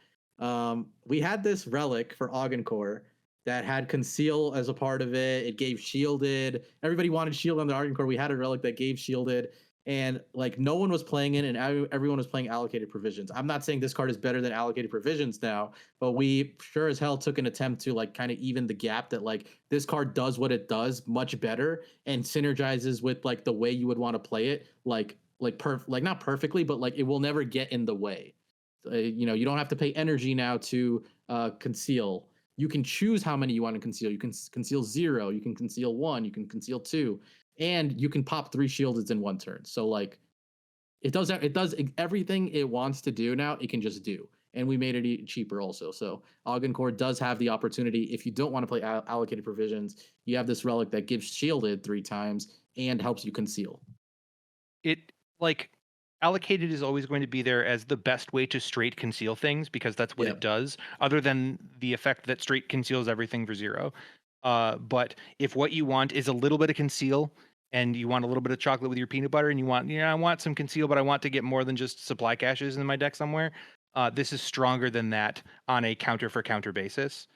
We had this relic for Augencore that had conceal as a part of it. It gave shielded. Everybody wanted shield on the Argent Core. We had a relic that gave shielded, and like no one was playing it, and everyone was playing allocated provisions. I'm not saying this card is better than allocated provisions now, but we sure as hell took an attempt to like kind of even the gap that like this card does what it does much better and synergizes with like the way you would want to play it, like not perfectly, but like it will never get in the way. You don't have to pay energy now to conceal. You can choose how many you want to conceal. You can conceal 0, you can conceal 1, you can conceal 2, and you can pop 3 shieldeds in 1 turn. So like it does everything it wants to do now, it can just do. And we made it cheaper also. So Augencore does have the opportunity, if you don't want to play allocated provisions, you have this relic that gives shielded 3 times and helps you conceal. It like allocated is always going to be there as the best way to straight conceal things because that's what it does, other than the effect that straight conceals everything for 0. But if what you want is a little bit of conceal and you want a little bit of chocolate with your peanut butter and you want, I want some conceal, but I want to get more than just supply caches in my deck somewhere, this is stronger than that on a counter for counter basis.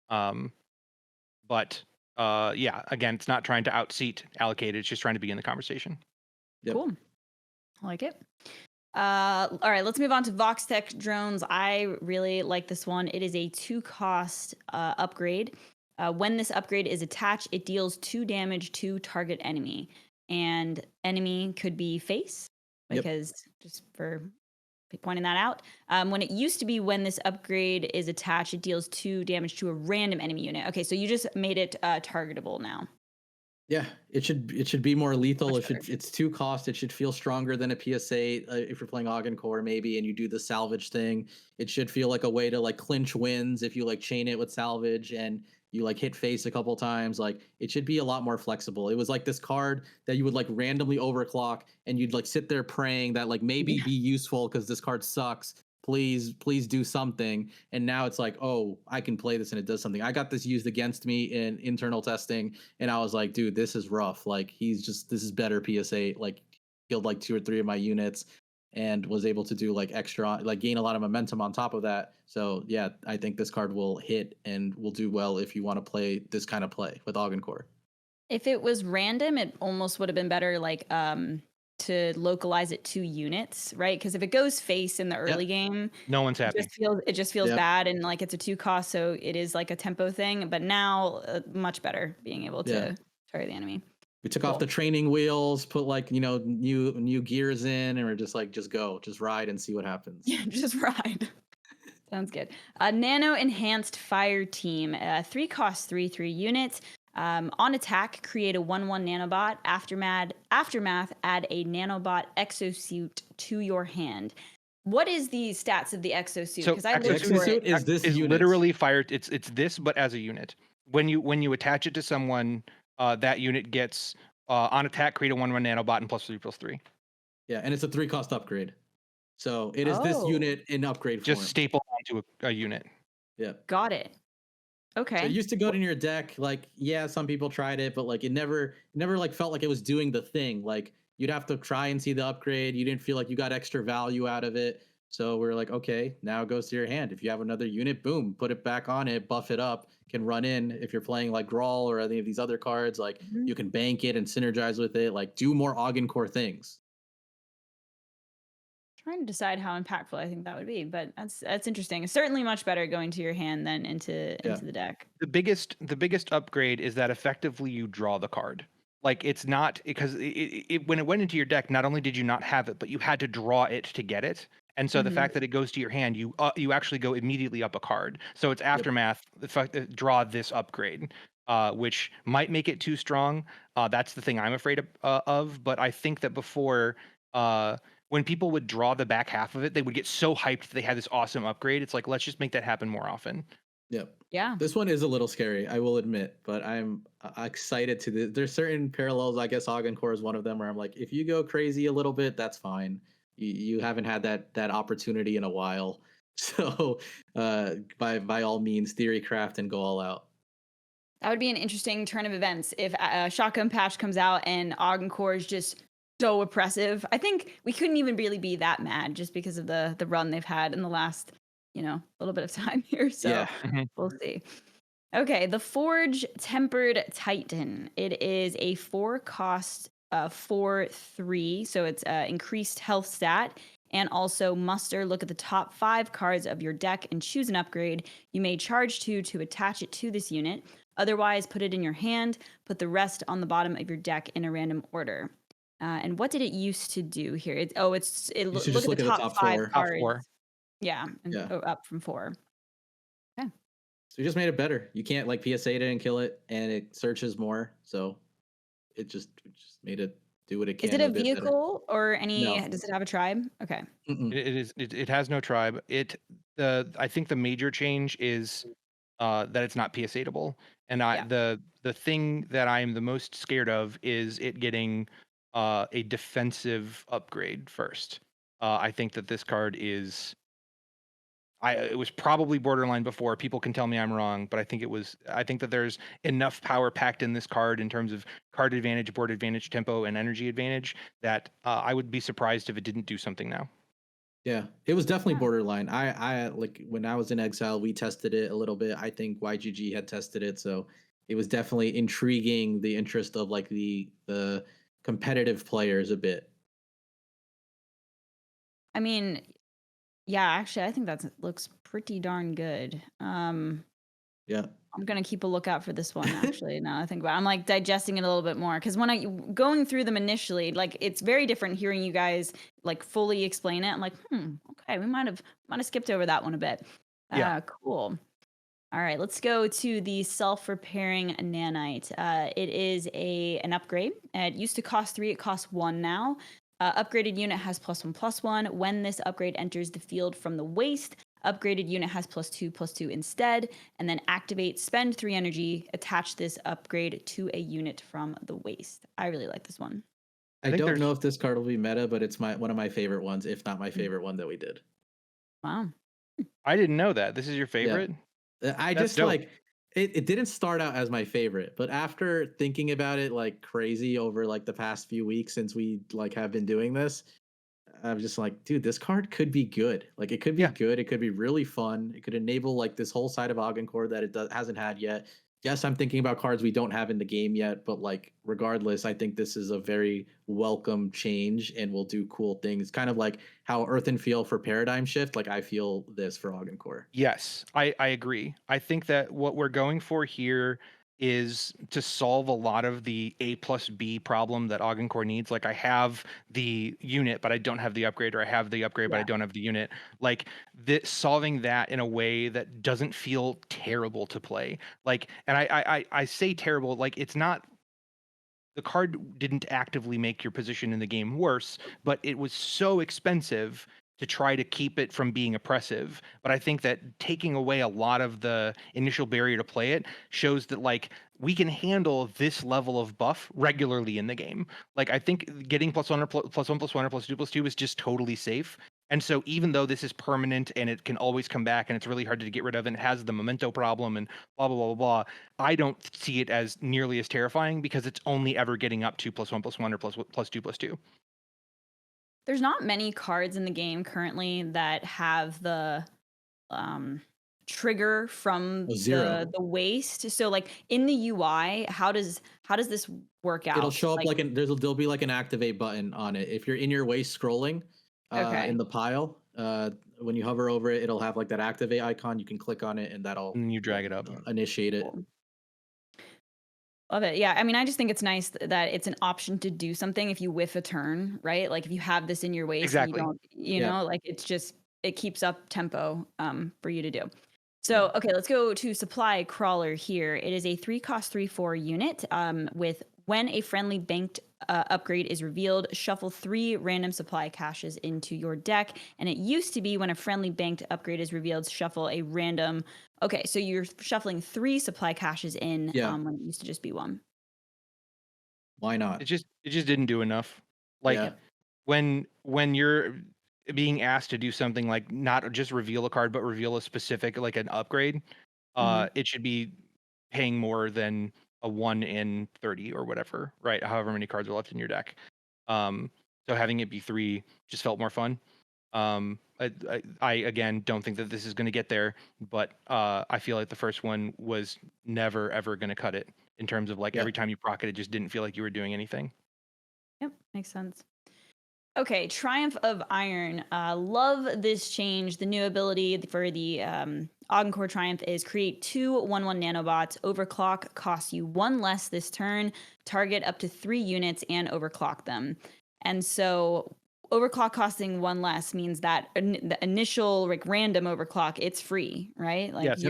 But again, it's not trying to outseat allocated. It's just trying to be in the conversation. Yep. Cool. I like it. All right, let's move on to Voxtech drones. I really like this one. It is a 2-cost upgrade. When this upgrade is attached, it deals 2 damage to target enemy. And enemy could be face, because just for pointing that out. When it used to be when this upgrade is attached, it deals 2 damage to a random enemy unit. Okay, so you just made it targetable now. Yeah, it should be more lethal. It's 2 cost. It should feel stronger than a PSA if you're playing Augencore maybe, and you do the salvage thing. It should feel like a way to like clinch wins if you like chain it with salvage and you like hit face a couple times. Like it should be a lot more flexible. It was like this card that you would like randomly overclock and you'd like sit there praying that like maybe be useful because this card sucks. Please do something. And now it's like, oh, I can play this and it does something. I got this used against me in internal testing and I was like, dude, this is rough. Like this is better PSA. Like killed like 2 or 3 of my units and was able to do like extra, like gain a lot of momentum on top of that. So yeah, I think this card will hit and will do well if you want to play this kind of play with Augencore. If it was random, it almost would have been better like to localize it to units, right? Because if it goes face in the early game, no one's happy. It just feels bad, and like it's a 2-cost, so it is like a tempo thing. But now, much better being able to target the enemy. We took off the training wheels, put like new gears in, and we're just like, just ride and see what happens. Yeah, just ride. Sounds good. Nano Enhanced Fire Team, 3-cost 3/3 units. On attack, create a 1/1 nanobot. Aftermath, add a nanobot exosuit to your hand. What is the stats of the exosuit? Because exosuit is literally fire. It's this, but as a unit. When you attach it to someone, that unit gets on attack, create a 1/1 nanobot and +3/+3. Yeah, and it's a 3-cost upgrade. So it is this unit in upgrade form. Just staple onto a unit. Yeah. Got it. Okay. So it used to go in your deck, like, yeah, some people tried it, but like it never like felt like it was doing the thing. Like you'd have to try and see the upgrade. You didn't feel like you got extra value out of it. So we're like, okay, now it goes to your hand. If you have another unit, boom, put it back on it, buff it up, can run in. If you're playing like Grawl or any of these other cards, like you can bank it and synergize with it, like do more Core things. Trying to decide how impactful I think that would be, but that's interesting. It's certainly much better going to your hand than into the deck. The biggest upgrade is that effectively you draw the card. Like it's not because when it went into your deck, not only did you not have it, but you had to draw it to get it. And so the fact that it goes to your hand, you actually go immediately up a card. So it's aftermath. The fact that draw this upgrade, which might make it too strong. That's the thing I'm afraid of. But I think that before, when people would draw the back half of it, they would get so hyped that they had this awesome upgrade. It's like, let's just make that happen more often. Yep. Yeah. This one is a little scary, I will admit, but I'm excited to. There's certain parallels. I guess Core is one of them where I'm like, if you go crazy a little bit, that's fine. You haven't had that opportunity in a while, so by all means, theory craft and go all out. That would be an interesting turn of events if a shotgun patch comes out and Core is just so oppressive. I think we couldn't even really be that mad just because of the run they've had in the last, little bit of time here. So we'll see. Okay, the Forge Tempered Titan. It is a 4-cost 4/3, so it's increased health stat. And also muster, look at the top 5 cards of your deck and choose an upgrade. You may charge 2 to attach it to this unit. Otherwise, put it in your hand. Put the rest on the bottom of your deck in a random order. And what did it used to do here? Look at the top 5 cards. Yeah, up from 4. Okay. So you just made it better. You can't like PSA it and kill it, and it searches more. So it just made it do what it can. Is it a vehicle or any? No. Does it have a tribe? Okay. It has no tribe. I think the major change is that it's not PSAtable, and the thing that I'm the most scared of is it getting a defensive upgrade first. I think that this card is. It was probably borderline before. People can tell me I'm wrong, but I think it was. I think that there's enough power packed in this card in terms of card advantage, board advantage, tempo, and energy advantage that I would be surprised if it didn't do something now. Yeah, it was definitely borderline. I like when I was in Exile, we tested it a little bit. I think YGG had tested it, so it was definitely intriguing the interest of like the competitive players a bit. I mean, yeah, actually, I think that looks pretty darn good. Yeah. I'm gonna keep a lookout for this one. Actually, now I think about it, I'm like digesting it a little bit more because when I going through them initially, like it's very different hearing you guys like fully explain it. I'm like, okay, we might have skipped over that one a bit. Yeah, cool. All right, let's go to the self-repairing nanite. It is an upgrade. It used to cost 3. It costs 1 now. Upgraded unit has +1/+1. When this upgrade enters the field from the waste, upgraded unit has +2/+2 instead. And then activate, spend 3 energy, attach this upgrade to a unit from the waste. I really like this one. I don't know if this card will be meta, but it's one of my favorite ones, if not my favorite one that we did. Wow. I didn't know that. This is your favorite? Yeah. I just dope. Like it didn't start out as my favorite, but after thinking about it like crazy over like the past few weeks since we like have been doing this, I'm just like, dude, this card could be good. Like it could be good. It could be really fun. It could enable like this whole side of Core that it hasn't had yet. Yes, I'm thinking about cards we don't have in the game yet, but like regardless, I think this is a very welcome change and will do cool things. Kind of like how Earthin feel for Paradigm Shift. Like I feel this for Core. Yes, I agree. I think that what we're going for here is to solve a lot of the A+B problem that Core needs. Like I have the unit, but I don't have the upgrade, or I have the upgrade, but I don't have the unit. Like solving that in a way that doesn't feel terrible to play. Like, and I say terrible, like it's not, the card didn't actively make your position in the game worse, but it was so expensive to try to keep it from being oppressive. But I think that taking away a lot of the initial barrier to play it shows that like we can handle this level of buff regularly in the game. Like I think getting +1 or +1/+1 or +2/+2 is just totally safe. And so even though this is permanent and it can always come back and it's really hard to get rid of and it has the memento problem and blah blah blah blah, I don't see it as nearly as terrifying because it's only ever getting up to +1/+1 or +2/+2. There's not many cards in the game currently that have the trigger from the waste. So like in the UI, how does this work out? It'll show up like there'll be like an activate button on it. If you're in your waste scrolling in the pile, when you hover over it, it'll have like that activate icon. You can click on it and that'll you drag it up, initiate it. Cool. Love it. Yeah. I mean, I just think it's nice that it's an option to do something if you whiff a turn, right? Like if you have this in your waist, exactly. And you don't, know, like it's just, it keeps up tempo for you to do. So, okay, let's go to Supply Crawler here. It is a 3-cost 3/4 unit with when a friendly banked upgrade is revealed, shuffle 3 random supply caches into your deck. And it used to be when a friendly banked upgrade is revealed, shuffle a random. Okay, so you're shuffling 3 supply caches in when it used to just be 1. Why not? It just didn't do enough. Like when you're being asked to do something like not just reveal a card but reveal a specific like an upgrade, it should be paying more than a 1 in 30 or whatever, right? However many cards are left in your deck. So having it be 3 just felt more fun. I again don't think that this is going to get there, but I feel like the first one was never ever going to cut it in terms of like every time you proc it just didn't feel like you were doing anything. Yep, makes sense. Okay, Triumph of Iron. Love this change. The new ability for the Augencore Triumph is create 2 1/1 nanobots. Overclock costs you 1 less this turn. Target up to 3 units and overclock them. And so overclock costing 1 less means that the initial like random overclock, it's free, right? Like yes,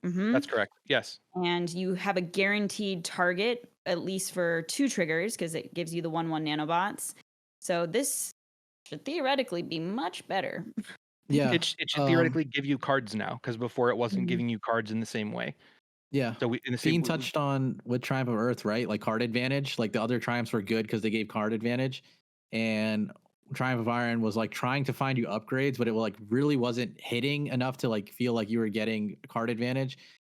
that's correct. Yes. And you have a guaranteed target, at least for 2 triggers, because it gives you the 1/1 nanobots. So this should theoretically be much better. Yeah. It should theoretically give you cards now, because before it wasn't giving you cards in the same way. Yeah. So Veen touched on with Triumph of Earth, right? Like card advantage. Like the other Triumphs were good because they gave card advantage. And Triumph of Iron was like trying to find you upgrades, but it like really wasn't hitting enough to like feel like you were getting card advantage.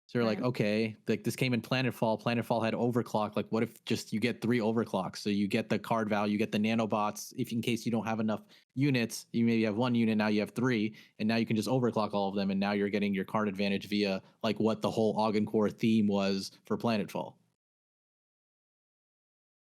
So you're like, okay, like this came in Planetfall. Planetfall had overclock. Like, what if just you get 3 overclocks? So you get the card value, you get the nanobots. If in case you don't have enough units, you maybe have 1 unit, now you have 3, and now you can just overclock all of them, and now you're getting your card advantage via like what the whole Augencore theme was for Planetfall.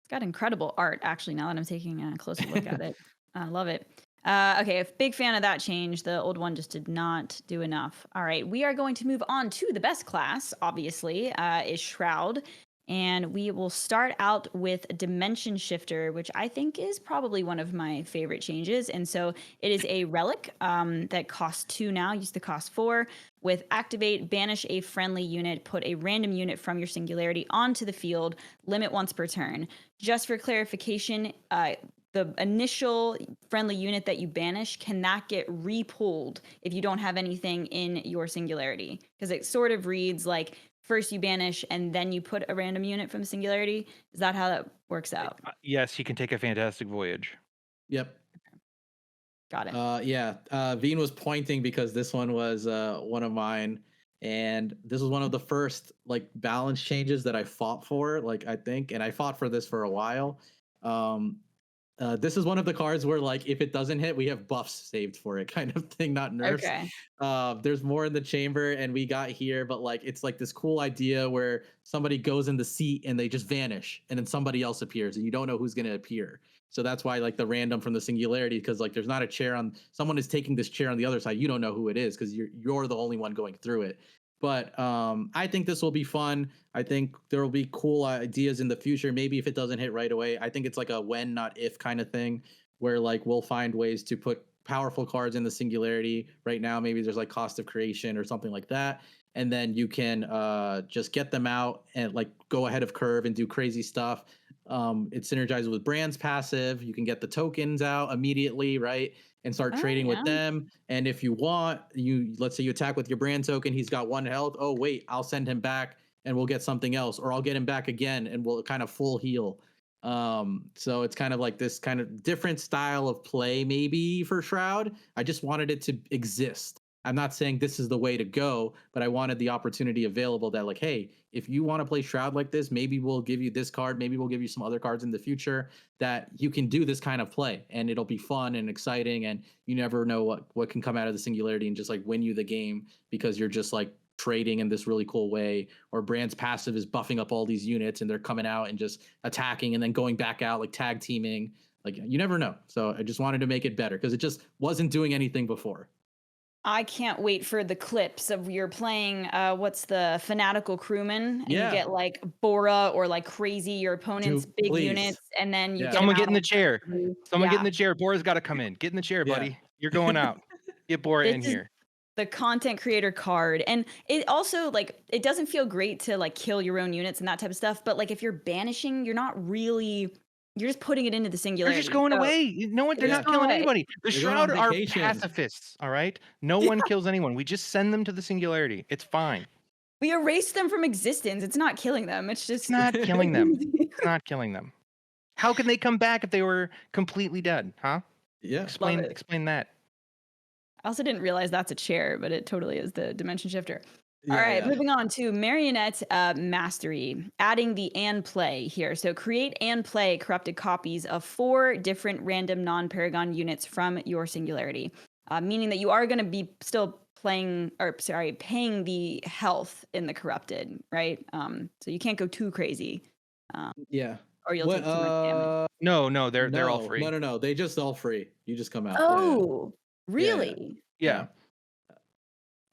It's got incredible art, actually, now that I'm taking a closer look at it. I love it. Okay, a big fan of that change. The old one just did not do enough. All right, we are going to move on to the best class, obviously, is Shroud. And we will start out with Dimension Shifter, which I think is probably one of my favorite changes. And so it is a relic that costs 2 now, used to cost 4. With activate, banish a friendly unit, put a random unit from your singularity onto the field, limit once per turn. Just for clarification, the initial friendly unit that you banish cannot get repulled if you don't have anything in your singularity. Because it sort of reads like first you banish and then you put a random unit from singularity. Is that how that works out? Yes, he can take a fantastic voyage. Yep. Got it. Veen was pointing because this one was one of mine. And this was one of the first like balance changes that I fought for, like I think, and I fought for this for a while. This is one of the cards where like if it doesn't hit, we have buffs saved for it, kind of thing, not nerfs. Okay. There's more in the chamber, and we got here, but like it's like this cool idea where somebody goes in the seat and they just vanish, and then somebody else appears, and you don't know who's gonna appear. So that's why like the random from the singularity, because like there's not a chair on someone is taking this chair on the other side. You don't know who it is because you're the only one going through it. But I think this will be fun. I think there will be cool ideas in the future. Maybe if it doesn't hit right away, I think it's like a when, not if kind of thing, where like we'll find ways to put powerful cards in the singularity. Right now, maybe there's like cost of creation or something like that. And then you can just get them out and like go ahead of curve and do crazy stuff. It synergizes with Brand's passive. You can get the tokens out immediately, right? And start trading with them. And if you want, let's say you attack with your Brand token, he's got 1 health. Oh, wait, I'll send him back and we'll get something else, or I'll get him back again and we'll kind of full heal. So it's kind of like this kind of different style of play maybe for Shroud. I just wanted it to exist. I'm not saying this is the way to go, but I wanted the opportunity available that like, hey, if you want to play Shroud like this, maybe we'll give you this card, maybe we'll give you some other cards in the future that you can do this kind of play and it'll be fun and exciting, and you never know what can come out of the Singularity and just like win you the game because you're just like trading in this really cool way, or Brand's passive is buffing up all these units and they're coming out and just attacking and then going back out, like tag teaming. Like you never know. So I just wanted to make it better because it just wasn't doing anything before. I can't wait for the clips of you're playing, what's the Fanatical Crewman? And you get like Bora or like crazy, your opponent's big units, and then you get someone get in the chair. Someone get in the chair. Bora's got to come in. Get in the chair, buddy. You're going out. Get Bora in here. The content creator card. And it also like, it doesn't feel great to like kill your own units and that type of stuff. But like if you're banishing, you're not really... You're just putting it into the Singularity. They're just going away. No one. They're not killing anybody. The Shroud are pacifists. All right. No one kills anyone. We just send them to the Singularity. It's fine. We erase them from existence. It's not killing them. It's just not killing them. It's not killing them. How can they come back if they were completely dead? Huh? Yeah. Explain that. I also didn't realize that's a chair, but it totally is the dimension shifter. All right, moving on to Marionette Mastery, adding the and play here. So create and play corrupted copies of 4 different random non-Paragon units from your Singularity, meaning that you are going to be still paying the health in the corrupted, right? So you can't go too crazy. Or you'll take too much damage. No, they're all free. No, they just all free. You just come out. Oh, really? Yeah.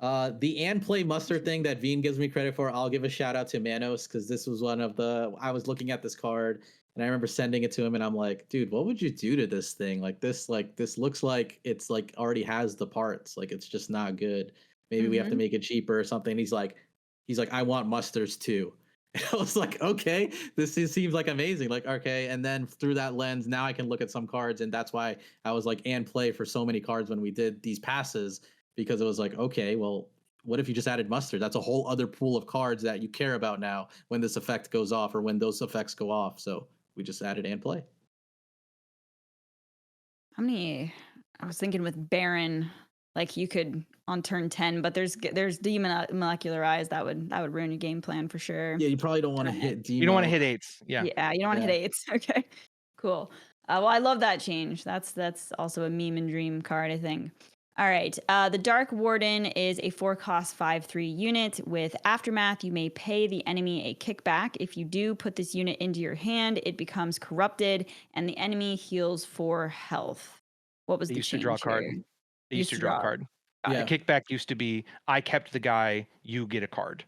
The and play muster thing that Veen gives me credit for, I'll give a shout out to Manos, because this was one of I was looking at this card and I remember sending it to him and I'm like, dude, what would you do to this thing? Like this looks like it's like already has the parts. Like it's just not good. Maybe we have to make it cheaper or something. He's like, I want musters too. And I was like, okay, this seems like amazing. Like, okay. And then through that lens, now I can look at some cards. And that's why I was like, and play for so many cards when we did these passes. Because it was like, okay, well, what if you just added mustard? That's a whole other pool of cards that you care about now when this effect goes off or when those effects go off. So we just added and play. How many? I was thinking with Baron, like you could on turn 10, but there's demolecularize that would ruin your game plan for sure. Yeah, you probably don't want to hit demo. You don't want to hit 8s. Yeah. Yeah, you don't want to hit 8s. Okay, cool. Well, I love that change. That's also a meme and dream card, I think. All right. The Dark Warden is a 4-cost 5/3 unit. With Aftermath, you may pay the enemy a kickback. If you do put this unit into your hand, it becomes corrupted, and the enemy heals 4 health. What was the change? Used to draw a card. They used to draw a card. The kickback used to be, I kept the guy, you get a card.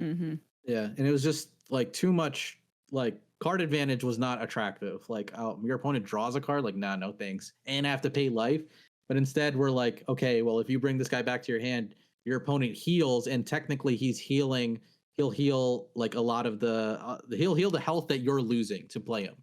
Mm-hmm. Yeah, and it was just like too much. Like card advantage was not attractive. Like your opponent draws a card, like nah, no thanks, and I have to pay life. But instead, we're like, okay, well, if you bring this guy back to your hand, your opponent heals, and technically he's healing. He'll heal like a lot of he'll heal the health that you're losing to play him.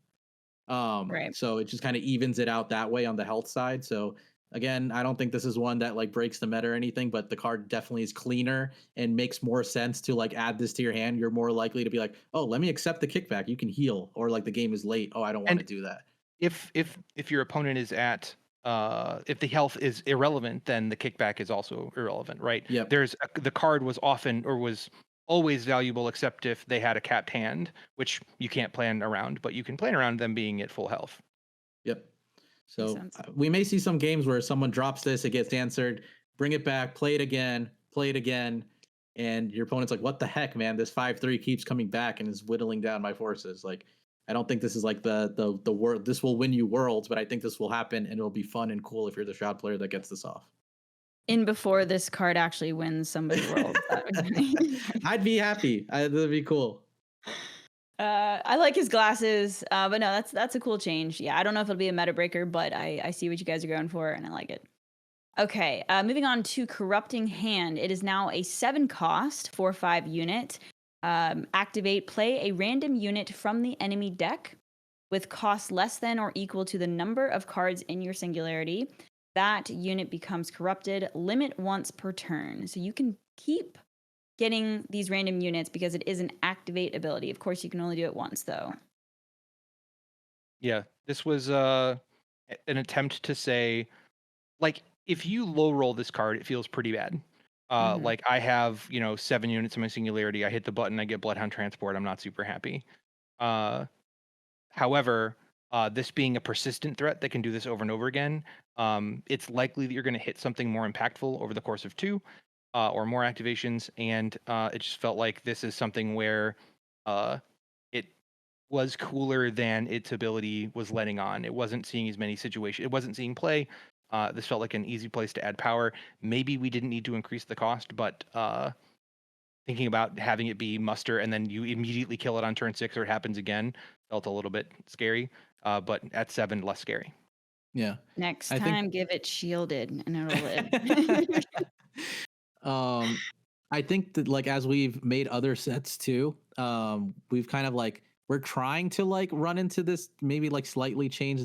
Right. So it just kind of evens it out that way on the health side. So again, I don't think this is one that like breaks the meta or anything, but the card definitely is cleaner and makes more sense to like add this to your hand. You're more likely to be like, oh, let me accept the kickback. You can heal, or like the game is late. Oh, I don't want to do that. If your opponent is at if the health is irrelevant, then the kickback is also irrelevant, right? Yeah. The card was often or was always valuable, except if they had a capped hand, which you can't plan around, but you can plan around them being at full health. Yep. So we may see some games where someone drops this, it gets answered, bring it back, play it again, and your opponent's like, what the heck, man? This 5/3 keeps coming back and is whittling down my forces. Like, I don't think this is like the world. This will win you worlds, but I think this will happen and it'll be fun and cool if you're the Shroud player that gets this off. In before this card actually wins somebody's world. I'd be happy. That'd be cool. I like his glasses, but no, that's a cool change. Yeah, I don't know if it'll be a meta breaker, but I see what you guys are going for, and I like it. Okay, moving on to Corrupting Hand. It is now a 7-cost 4/5 unit. Activate, play a random unit from the enemy deck with cost less than or equal to the number of cards in your singularity. That unit becomes corrupted, limit once per turn. So you can keep getting these random units because it is an activate ability. Of course, you can only do it once, though. Yeah, this was an attempt to say, like, if you low roll this card, it feels pretty bad. Like, I have 7 units in my singularity. I hit the button, I get Bloodhound Transport. I'm not super happy. However, this being a persistent threat that can do this over and over again, it's likely that you're going to hit something more impactful over the course of 2 or more activations. And it just felt like this is something where it was cooler than its ability was letting on. It wasn't seeing as many situations. It wasn't seeing play. This felt like an easy place to add power. Maybe we didn't need to increase the cost, but thinking about having it be muster and then you immediately kill it on turn 6 or it happens again felt a little bit scary. But at 7, less scary. Yeah. Next time, give it shielded and it'll live. I think that, like, as we've made other sets too, we've kind of like, we're trying to like run into this, maybe like slightly change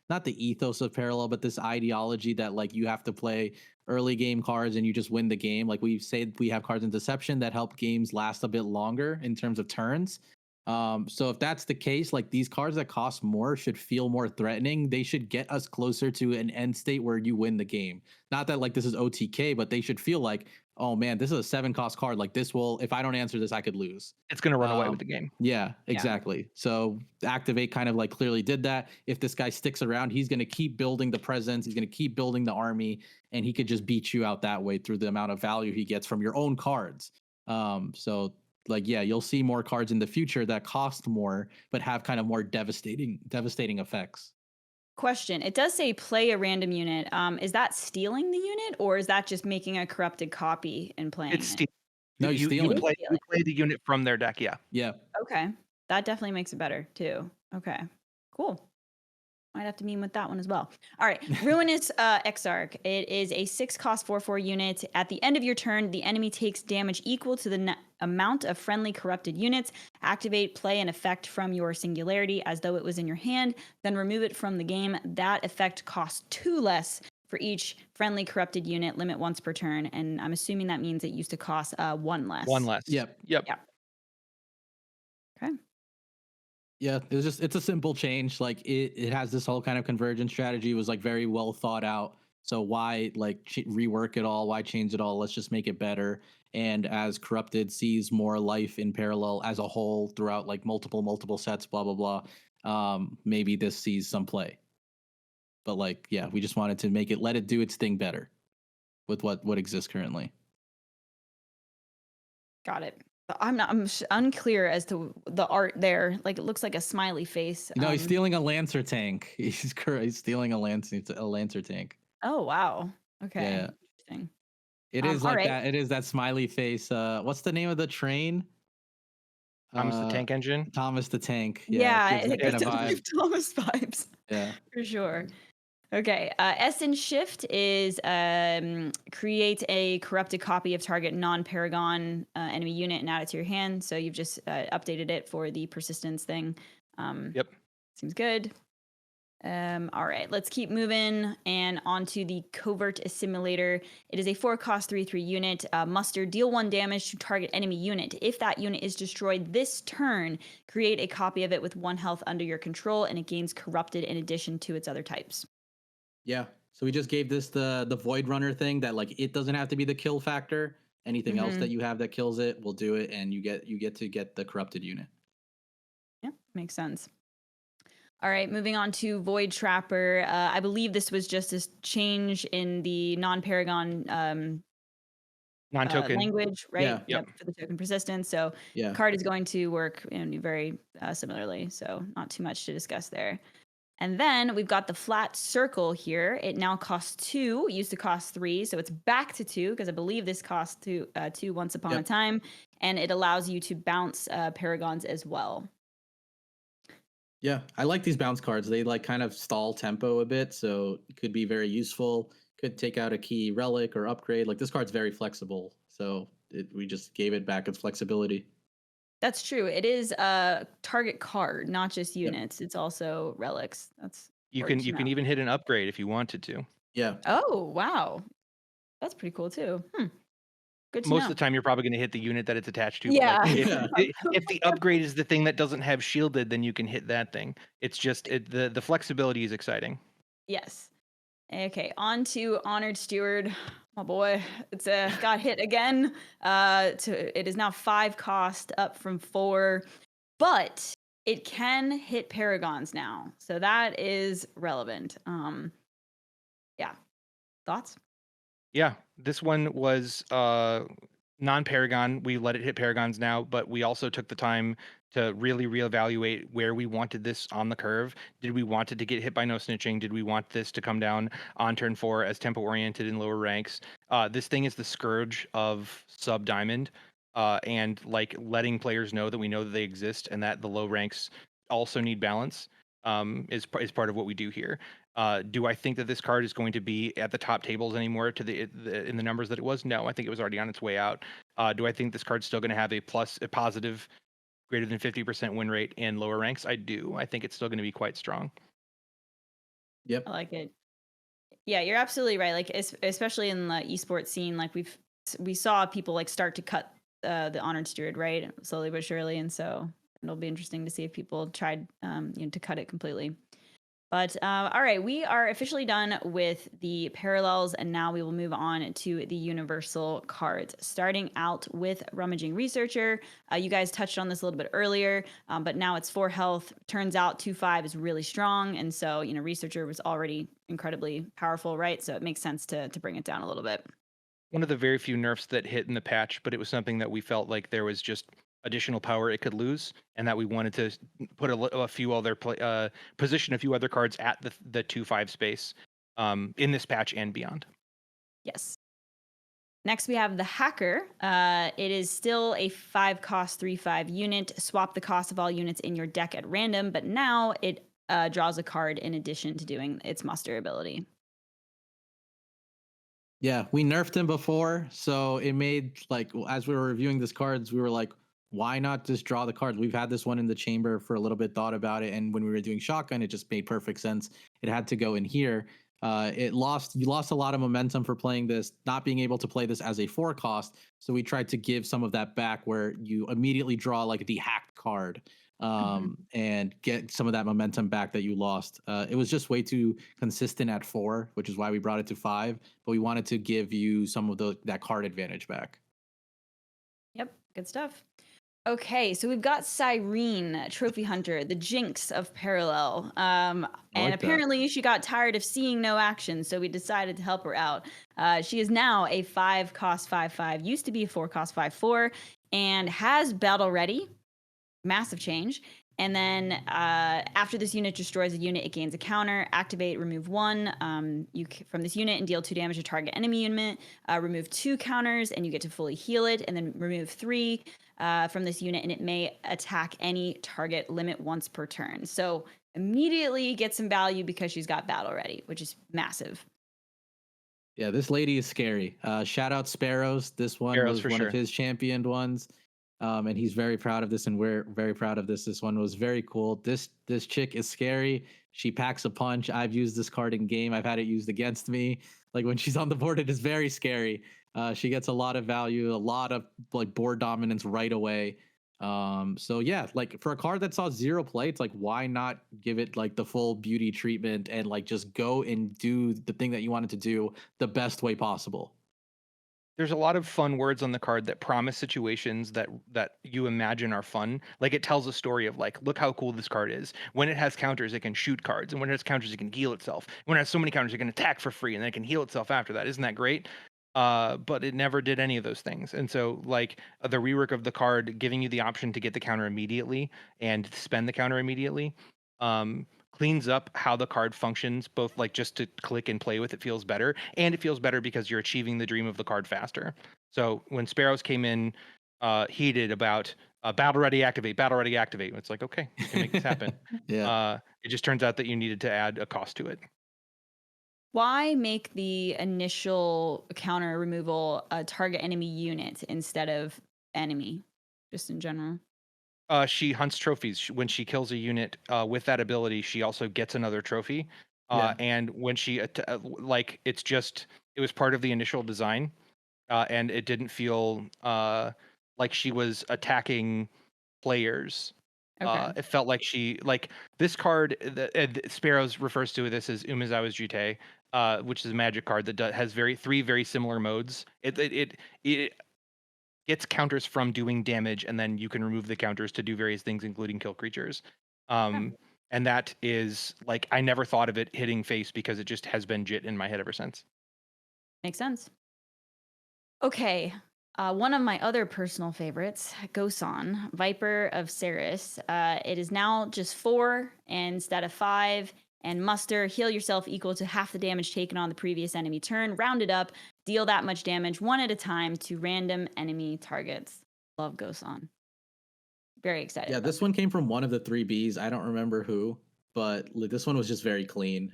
not the ethos of Parallel, but this ideology that like you have to play early game cards and you just win the game. Like we've said, we have cards in Deception that help games last a bit longer in terms of turns. So if that's the case, like these cards that cost more should feel more threatening. They should get us closer to an end state where you win the game. Not that like this is OTK, but they should feel like, oh man, this is a 7 cost card. Like this will, if I don't answer this, I could lose. It's going to run away with the game. Yeah, exactly. Yeah. So Activate kind of like clearly did that. If this guy sticks around, he's going to keep building the presence. He's going to keep building the army, and he could just beat you out that way through the amount of value he gets from your own cards. So like, yeah, you'll see more cards in the future that cost more, but have kind of more devastating effects. Question. It does say play a random unit. Is that stealing the unit, or is that just making a corrupted copy and playing it's it? No, you play the unit from their deck, yeah. Yeah. Okay. That definitely makes it better, too. Okay. Cool. Might have to meme with that one as well. All right. Ruinous Exarch. It is a 6 cost 4/4 unit. At the end of your turn, the enemy takes damage equal to the amount of friendly corrupted units. Activate, play an effect from your singularity as though it was in your hand, then remove it from the game. That effect costs 2 less for each friendly corrupted unit, limit once per turn. And I'm assuming that means it used to cost 1 less. 1 less. Yep. Okay. Yeah, it's a simple change. Like it has this whole kind of convergent strategy. It was like very well thought out. So why like rework it all? Why change it all? Let's just make it better. And as Corrupted sees more life in Parallel as a whole throughout like multiple sets, blah blah blah. Maybe this sees some play. But like, yeah, we just wanted to let it do its thing better with what exists currently. Got it. I'm unclear as to the art there. Like it looks like a smiley face. No, he's stealing a Lancer tank. He's stealing a Lancer tank. Oh wow. Okay. Yeah. Interesting. It is like that. It is that smiley face. What's the name of the train? Thomas the Tank Engine. Thomas the Tank. Yeah, it gives Thomas vibes. Yeah, for sure. Okay. Essence Shift is create a corrupted copy of target non-Paragon enemy unit and add it to your hand. So you've just updated it for the persistence thing. Yep. Seems good. All right, let's keep moving and onto the Covert Assimilator. It is a 4 cost 3/3 unit. Muster, deal 1 damage to target enemy unit. If that unit is destroyed this turn, create a copy of it with 1 health under your control, and it gains corrupted in addition to its other types. Yeah. So we just gave this the Void Runner thing that like it doesn't have to be the kill factor. Anything else that you have that kills it will do it, and you get to get the corrupted unit. Yeah, makes sense. All right, moving on to Void Trapper. I believe this was just a change in the non-Paragon non-token language, right? Yeah. Yep. For the token persistence. So the card is going to work very similarly. So not too much to discuss there. And then we've got the flat circle here. It now costs 2. It used to cost 3, so it's back to 2 because I believe this cost 2 once upon a time, and it allows you to bounce paragons as well. Yeah, I like these bounce cards. They like kind of stall tempo a bit, so it could be very useful. Could take out a key relic or upgrade. Like this card's very flexible, so we just gave it back its flexibility. That's true. It is a target card, not just units. It's also relics. That's You important can to know. even hit an upgrade if you wanted to. Yeah. Oh, wow. That's pretty cool too. Good to Most know. of the time, you're probably going to hit the unit that it's attached to. Yeah. But like, if the upgrade is the thing that doesn't have shielded, then you can hit that thing. It's just the flexibility is exciting. Yes. Okay, on to Honored Steward. Oh boy, it's got hit again. It is now 5 cost, up from 4, but it can hit paragons now, so that is relevant. Yeah, thoughts? Yeah, this one was non-Paragon. We let it hit Paragons now, but we also took the time to really reevaluate where we wanted this on the curve. Did we want it to get hit by no snitching? Did we want this to come down on turn 4 as tempo oriented in lower ranks? This thing is the scourge of sub diamond, and like letting players know that we know that they exist and that the low ranks also need balance is part of what we do here. Do I think that this card is going to be at the top tables anymore in the numbers that it was? No, I think it was already on its way out. Do I think this card's still going to have a positive, greater than 50% win rate in lower ranks? I do. I think it's still going to be quite strong. Yep. I like it. Yeah, you're absolutely right. Like especially in the esports scene, like we saw people like start to cut the Honored Steward, right, slowly but surely, and so it'll be interesting to see if people tried to cut it completely. But all right, we are officially done with the parallels, and now we will move on to the universal cards. Starting out with Rummaging Researcher. You guys touched on this a little bit earlier, but now it's 4 health. Turns out 2/5 is really strong, and so Researcher was already incredibly powerful, right? So it makes sense to bring it down a little bit. One of the very few nerfs that hit in the patch, but it was something that we felt like there was just additional power it could lose, and that we wanted to put a few other position a few other cards at the 2/5 space in this patch and beyond. Yes. Next, we have the Hacker. It is still a 5 cost 3/5 unit. Swap the cost of all units in your deck at random, but now it draws a card in addition to doing its muster ability. Yeah, we nerfed him before, so it made like as we were reviewing these cards, we were like, why not just draw the cards? We've had this one in the chamber for a little bit, thought about it, and when we were doing shotgun, it just made perfect sense. It had to go in here. You lost a lot of momentum for playing this, not being able to play this as a 4 cost. So we tried to give some of that back, where you immediately draw like the hacked card, and get some of that momentum back that you lost. It was just way too consistent at 4, which is why we brought it to 5. But we wanted to give you some of that card advantage back. Yep, good stuff. Okay, so we've got Cyrene, Trophy Hunter, the jinx of Parallel. And apparently she got tired of seeing no action, so we decided to help her out. She is now a 5 cost 5/5, used to be a 4 cost 5/4, and has Battle Ready. Massive change. And then after this unit destroys a unit, it gains a counter. Activate, remove 1 from this unit and deal 2 damage to target enemy unit. Remove 2 counters and you get to fully heal it. And then remove 3 from this unit and it may attack any target limit once per turn. So immediately get some value because she's got Battle Ready, which is massive. Yeah, this lady is scary. Shout out Sparrows. This one was one of his championed ones. And he's very proud of this, and we're very proud of this. This one was very cool. This chick is scary. She packs a punch. I've used this card in game. I've had it used against me. Like when she's on the board, it is very scary. She gets a lot of value, a lot of like board dominance right away. So yeah, like for a card that saw 0 play, it's like why not give it like the full beauty treatment and like just go and do the thing that you wanted to do the best way possible. There's a lot of fun words on the card that promise situations that you imagine are fun. Like it tells a story of like, look how cool this card is. When it has counters, it can shoot cards, and when it has counters, it can heal itself. When it has so many counters, it can attack for free, and then it can heal itself after that. Isn't that great? But it never did any of those things. And so like the rework of the card giving you the option to get the counter immediately and spend the counter immediately cleans up how the card functions, both like just to click and play with it feels better, and it feels better because you're achieving the dream of the card faster. So when Sparrows came in heated about battle ready activate, it's like, okay, we can make this happen. It just turns out that you needed to add a cost to it. Why make the initial counter removal a target enemy unit instead of enemy, just in general? She hunts trophies. When she kills a unit with that ability, she also gets another trophy. Yeah. And when she like, it was part of the initial design, and it didn't feel like she was attacking players. Okay. It felt like this card. Sparrows refers to this as Umezawa's Jute, which is a magic card that has three very similar modes. It gets counters from doing damage, and then you can remove the counters to do various things, including kill creatures. And that is like, I never thought of it hitting face because it just has been JIT in my head ever since. Makes sense. Okay. One of my other personal favorites, Gosan, Viper of Ceres. It is now just 4 instead of 5. And muster, heal yourself equal to half the damage taken on the previous enemy turn. Round it up, deal that much damage one at a time to random enemy targets. Love Gosan. Very excited. Yeah, this one came from one of the 3Bs. I don't remember who, but this one was just very clean.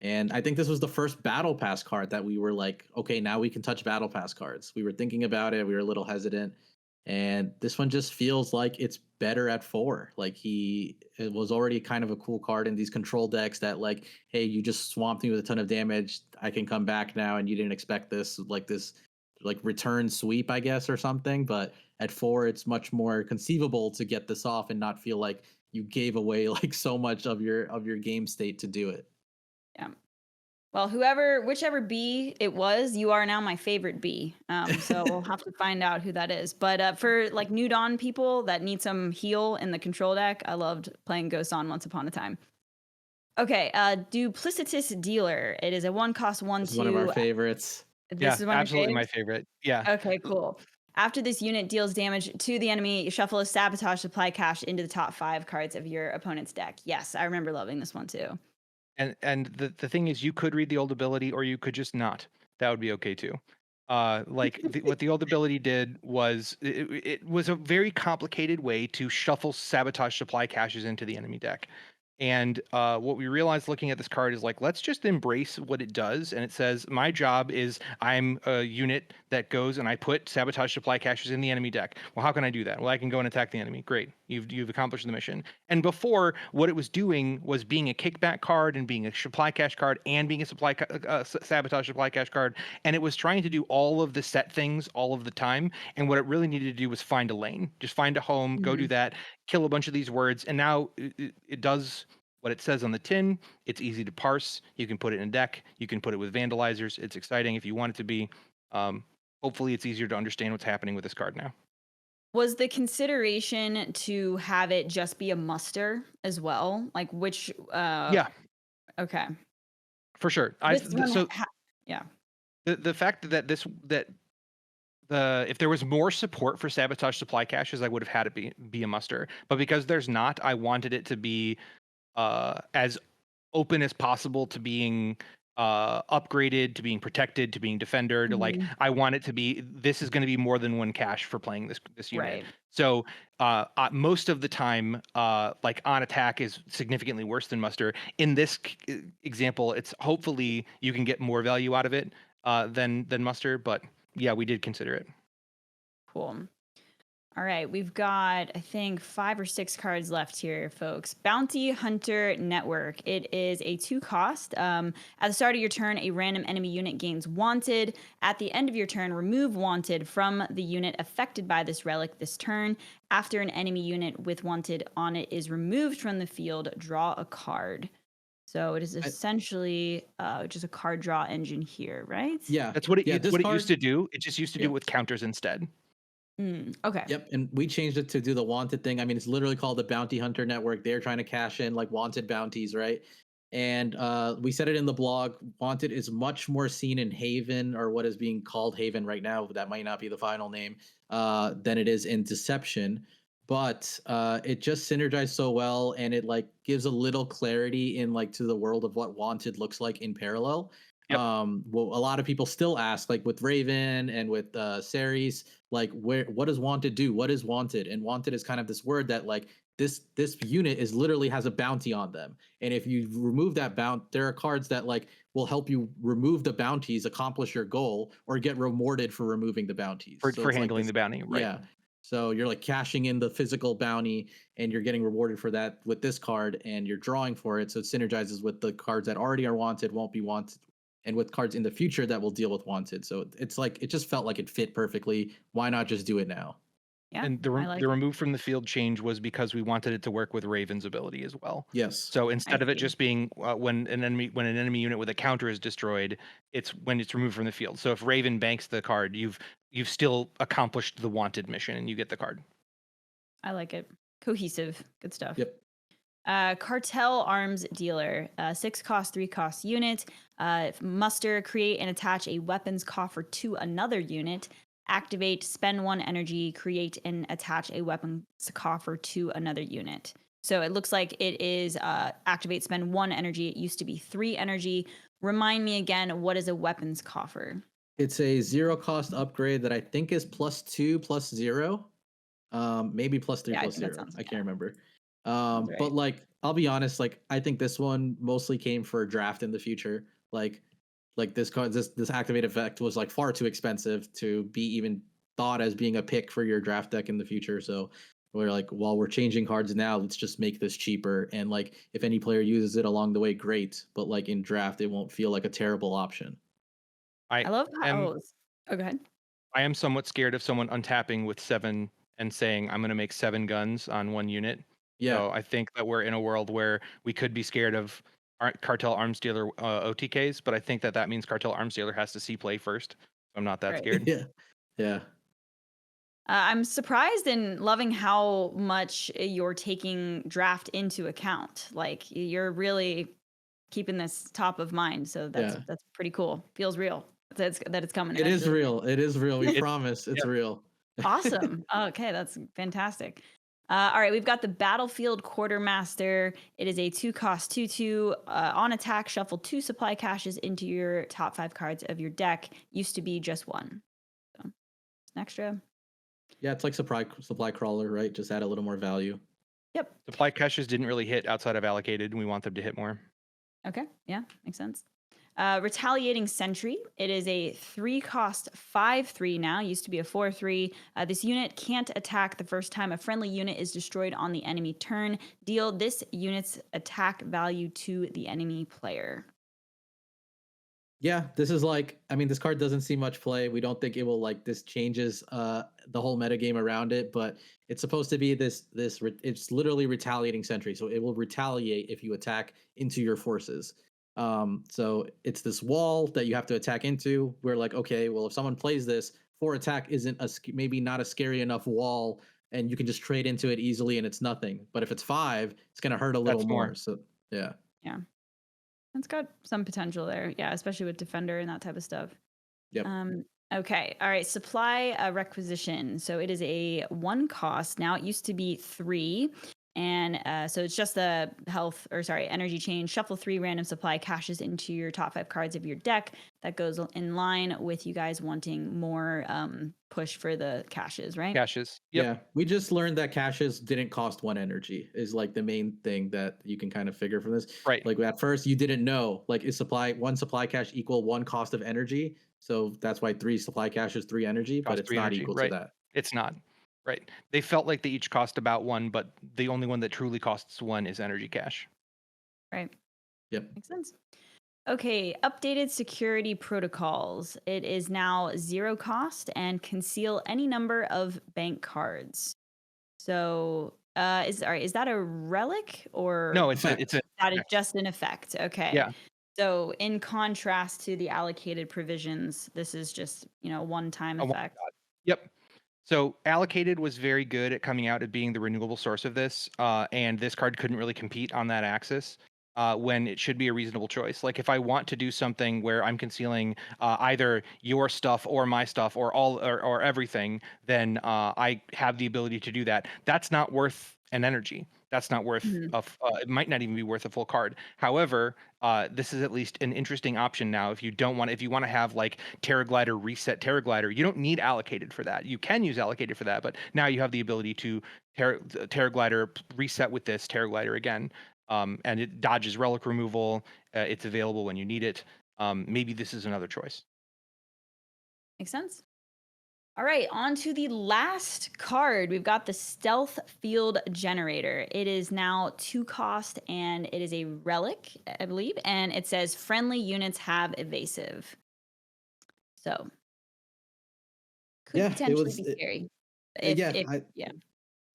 And I think this was the first Battle Pass card that we were like, okay, now we can touch Battle Pass cards. We were thinking about it. We were a little hesitant. And this one just feels like it's better at 4. Like it was already kind of a cool card in these control decks that like, hey, you just swamped me with a ton of damage. I can come back now, and you didn't expect this return sweep, I guess, or something. But at 4, it's much more conceivable to get this off and not feel like you gave away like so much of your game state to do it. Yeah. Well, whichever B it was, you are now my favorite B. So we'll have to find out who that is. But for like New Dawn people that need some heal in the control deck, I loved playing Gosan once upon a time. Okay, Duplicitous Dealer. It is a 1-cost 1/2. It's one of our favorites. This is absolutely my favorite. Yeah. Okay, cool. After this unit deals damage to the enemy, you shuffle a Sabotage Supply Cache into the top 5 cards of your opponent's deck. Yes, I remember loving this one too. And the thing is, you could read the old ability, or you could just not. That would be okay too. What the old ability did was it was a very complicated way to shuffle Sabotage Supply Caches into the enemy deck. And what we realized looking at this card is like, let's just embrace what it does. And it says, my job is I'm a unit that goes and I put Sabotage Supply Caches in the enemy deck. Well, how can I do that? Well, I can go and attack the enemy. Great. You've accomplished the mission. And before, what it was doing was being a kickback card and being a supply cache card and being a Sabotage Supply Cache card. And it was trying to do all of the set things all of the time. And what it really needed to do was find a lane. Just find a home, go do that, kill a bunch of these words. And now it does what it says on the tin. It's easy to parse. You can put it in a deck. You can put it with vandalizers. It's exciting if you want it to be. Hopefully it's easier to understand what's happening with this card now. Was the consideration to have it just be a muster as well? Like which yeah. Okay. For sure. Yeah. The fact that if there was more support for Sabotage Supply Caches, I would have had it be a muster. But because there's not, I wanted it to be as open as possible to being upgraded, to being protected, to being defended. Like, I want it to be, this is going to be more than one cache for playing this unit. Right. So most of the time, like on attack is significantly worse than muster. In this example, it's hopefully you can get more value out of it than muster. But yeah, we did consider it. Cool. All right, we've got, I think, 5 or 6 cards left here, folks. Bounty Hunter Network. It is a 2-cost. At the start of your turn, a random enemy unit gains Wanted. At the end of your turn, remove Wanted from the unit affected by this relic this turn. After an enemy unit with Wanted on it is removed from the field, draw a card. So it is essentially just a card draw engine here, right? Yeah, that's what it used to do. It just used to do it with counters instead. Okay. Yep, and we changed it to do the Wanted thing. I mean, it's literally called the Bounty Hunter Network. They're trying to cash in like wanted bounties, right? And we said it in the blog. Wanted is much more seen in Haven, or what is being called Haven right now. That might not be the final name, than it is in Deception. But it just synergized so well, and it like gives a little clarity in like to the world of what Wanted looks like in Parallel. Yep. Well, a lot of people still ask, like with Raven and with Ceres, like what does Wanted do? What is Wanted? And Wanted is kind of this word that like this unit is literally has a bounty on them. And if you remove that bounty, there are cards that like will help you remove the bounties, accomplish your goal, or get rewarded for removing the bounties. For handling the bounty, right? Yeah. So you're like cashing in the physical bounty and you're getting rewarded for that with this card and you're drawing for it. So it synergizes with the cards that already are wanted, won't be wanted, and with cards in the future that will deal with wanted. So it's like, it just felt like it fit perfectly. Why not just do it now? Yeah, And I like the it. remove from the field change was because we wanted it to work with Raven's ability as well. Yes. So I instead of it see. just being when an enemy unit with a counter is destroyed, it's when it's removed from the field. So if Raven banks the card, you've still accomplished the wanted mission and you get the card. I like it. Cohesive. Good stuff. Yep. Cartel Arms Dealer, 6 cost, 3 cost unit. Muster, create and attach a weapons coffer to another unit. Activate, spend 1 energy, create and attach a weapons coffer to another unit. So it looks like it is activate, spend 1 energy. It used to be 3 energy. Remind me again, what is a weapons coffer? It's a 0 cost upgrade that I think is +2/+0. Maybe +3/+0. Yeah, that sounds, I yeah, can't remember. sounds right. But like, I'll be honest, like I think this one mostly came for a draft in the future. Like this card, this activate effect was like far too expensive to be even thought as being a pick for your draft deck in the future. So we're like, while we're changing cards now, let's just make this cheaper. And like, if any player uses it along the way, great. But like in draft, it won't feel like a terrible option. I I love am how. Oh, go ahead. I am somewhat scared of someone untapping with 7 and saying I'm going to make 7 guns on 1 unit. Yeah. So I think that we're in a world where we could be scared of Cartel Arms Dealer OTKs, but I think that means Cartel Arms Dealer has to see play first. So I'm not that Right. scared. Yeah. Yeah. I'm surprised and loving how much you're taking draft into account. Like you're really keeping this top of mind. So Yeah. that's pretty cool. Feels real. That it's coming It is eventually. real. It is real. We It's promise it's yeah. real. Awesome. Okay, that's fantastic. All right, we've got the Battlefield Quartermaster. It is a 2 cost 2/2. On attack, shuffle 2 supply caches into your top 5 cards of your deck. Used to be just 1. So it's an extra. Yeah, it's like supply crawler, right? Just add a little more value. Yep. Supply caches didn't really hit outside of allocated, and we want them to hit more. Okay. Yeah, makes sense. Retaliating Sentry. It is a 3 cost 5/3 now. Used to be a 4/3. This unit can't attack the first time a friendly unit is destroyed on the enemy turn. Deal this unit's attack value to the enemy player. Yeah, this is like, I mean, this card doesn't see much play. We don't think it will, like, this changes the whole metagame around it, but it's supposed to be it's literally retaliating sentry. So it will retaliate if you attack into your forces. So it's this wall that you have to attack into. We're like, okay, well, if someone plays this, 4 attack isn't maybe not a scary enough wall, and you can just trade into it easily and it's nothing. But if it's 5, it's going to hurt a little That's more. more. So yeah. Yeah. That's got some potential there. Yeah, especially with Defender and that type of stuff. Yep. Okay. All right. Supply requisition. So it is a 1 cost. Now it used to be 3. And so it's just the energy chain. Shuffle 3 random supply caches into your top 5 cards of your deck. That goes in line with you guys wanting more push for the caches, right? Caches. Yep. Yeah, we just learned that caches didn't cost 1 energy is like the main thing that you can kind of figure from this. Right. Like at first you didn't know, like, is 1 supply cache equal 1 cost of energy? So that's why 3 supply caches 3 energy, but Cost it's 3 not energy. equal to Right. that. It's not. Right. They felt like they each cost about 1, but the only one that truly costs 1 is energy cache. Right. Yep. Makes sense. Okay, updated security protocols. It is now 0 cost and conceal any number of bank cards. So, is that a relic or No, it's Effect. that is just an effect? Okay. Yeah. So, in contrast to the allocated provisions, this is just, one-time A effect. one-shot. Yep. So allocated was very good at coming out at being the renewable source of this, and this card couldn't really compete on that axis when it should be a reasonable choice. Like if I want to do something where I'm concealing either your stuff or my stuff or all or everything, then I have the ability to do that. That's not worth an energy. That's not worth Mhm. it might not even be worth a full card. However, this is at least an interesting option now. If you want to have like Terra Glider reset Terra Glider, you don't need allocated for that. You can use allocated for that, but now you have the ability to Terra Glider reset with this Terra Glider again, and it dodges relic removal. It's available when you need it. Maybe this is another choice. Makes sense. All right, on to the last card. We've got the Stealth Field Generator. It is now 2 cost, and it is a relic, I believe, and it says friendly units have evasive. So, could potentially be scary.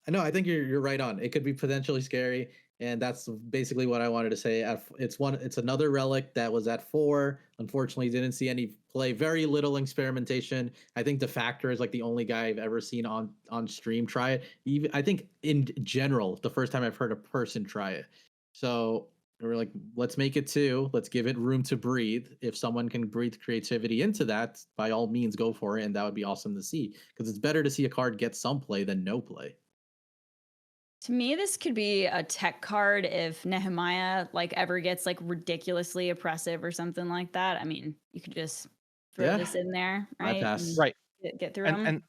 I know. I think you're right on. It could be potentially scary, and that's basically what I wanted to say. It's another relic that was at 4. Unfortunately, didn't see any play. Very little experimentation. I think the Factor is like the only guy I've ever seen on stream try it. Even I think in general, the first time I've heard a person try it. So we're like, let's make it 2. Let's give it room to breathe. If someone can breathe creativity into that, by all means, go for it, and that would be awesome to see. Because it's better to see a card get some play than no play. To me, this could be a tech card if Nehemiah ever gets ridiculously oppressive or something like that. I mean, you could just throw this in there, right? Right. Get through them. And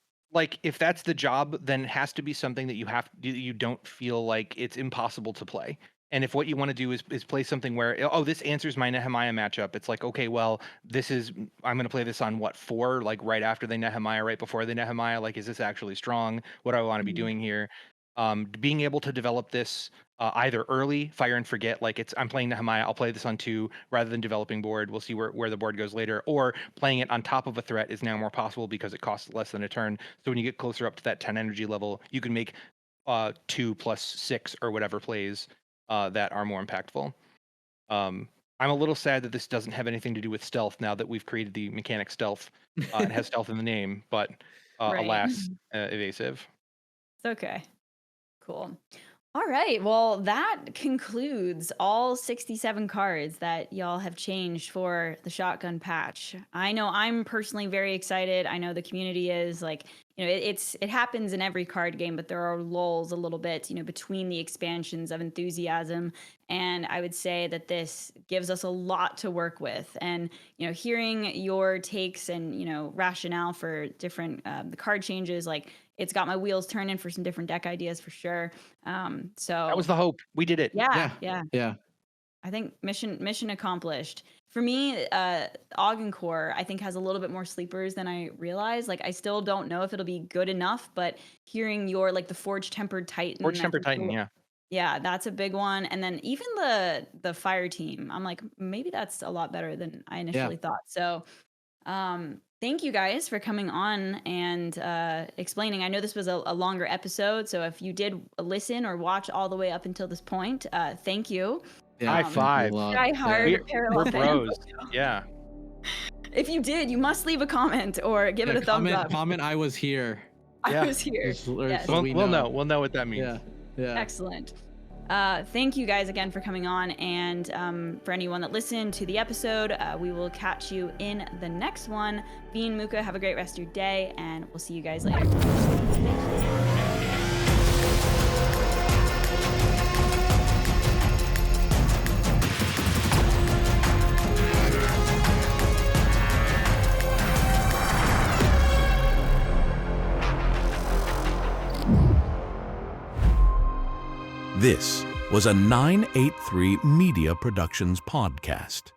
if that's the job, then it has to be something that you don't feel like it's impossible to play. And if what you want to do is play something where, oh, this answers my Nehemiah matchup, it's like, okay, well, I'm going to play this on 4, right after the Nehemiah, right before the Nehemiah. Is this actually strong? What do I want to be doing here? Being able to develop this either early, fire and forget, I'm playing Nehemiah, I'll play this on 2 rather than developing board. We'll see where the board goes later. Or playing it on top of a threat is now more possible because it costs less than a turn. So when you get closer up to that 10 energy level, you can make 2 plus 6 or whatever plays that are more impactful. I'm a little sad that this doesn't have anything to do with stealth now that we've created the mechanic stealth. It has stealth in the name, but alas, evasive. It's okay. Cool. All right. Well, that concludes all 67 cards that y'all have changed for the shotgun patch. I know I'm personally very excited. I know the community is it happens in every card game, but there are lulls a little bit, between the expansions of enthusiasm. And I would say that this gives us a lot to work with. And, hearing your takes and, rationale for different the card changes, it's got my wheels turning for some different deck ideas for sure. So that was the hope. We did it. Yeah. I think mission accomplished. For me, Augencore, I think, has a little bit more sleepers than I realized. I still don't know if it'll be good enough, but hearing your the Forge Tempered Titan. Forge Tempered Titan, yeah. Yeah, that's a big one. And then even the Fire Team, I'm like, maybe that's a lot better than I initially thought. So thank you guys for coming on and explaining. I know this was a longer episode, so if you did listen or watch all the way up until this point, thank you. High five. We're bros. Yeah. If you did, you must leave a comment or give it a thumbs up. Comment I was here. I was here. Yes. We'll know. We'll know what that means. Yeah. Excellent. Thank you guys again for coming on, and for anyone that listened to the episode, we will catch you in the next one. Veen, Mookah, have a great rest of your day, and we'll see you guys later. This was a 983 Media Productions podcast.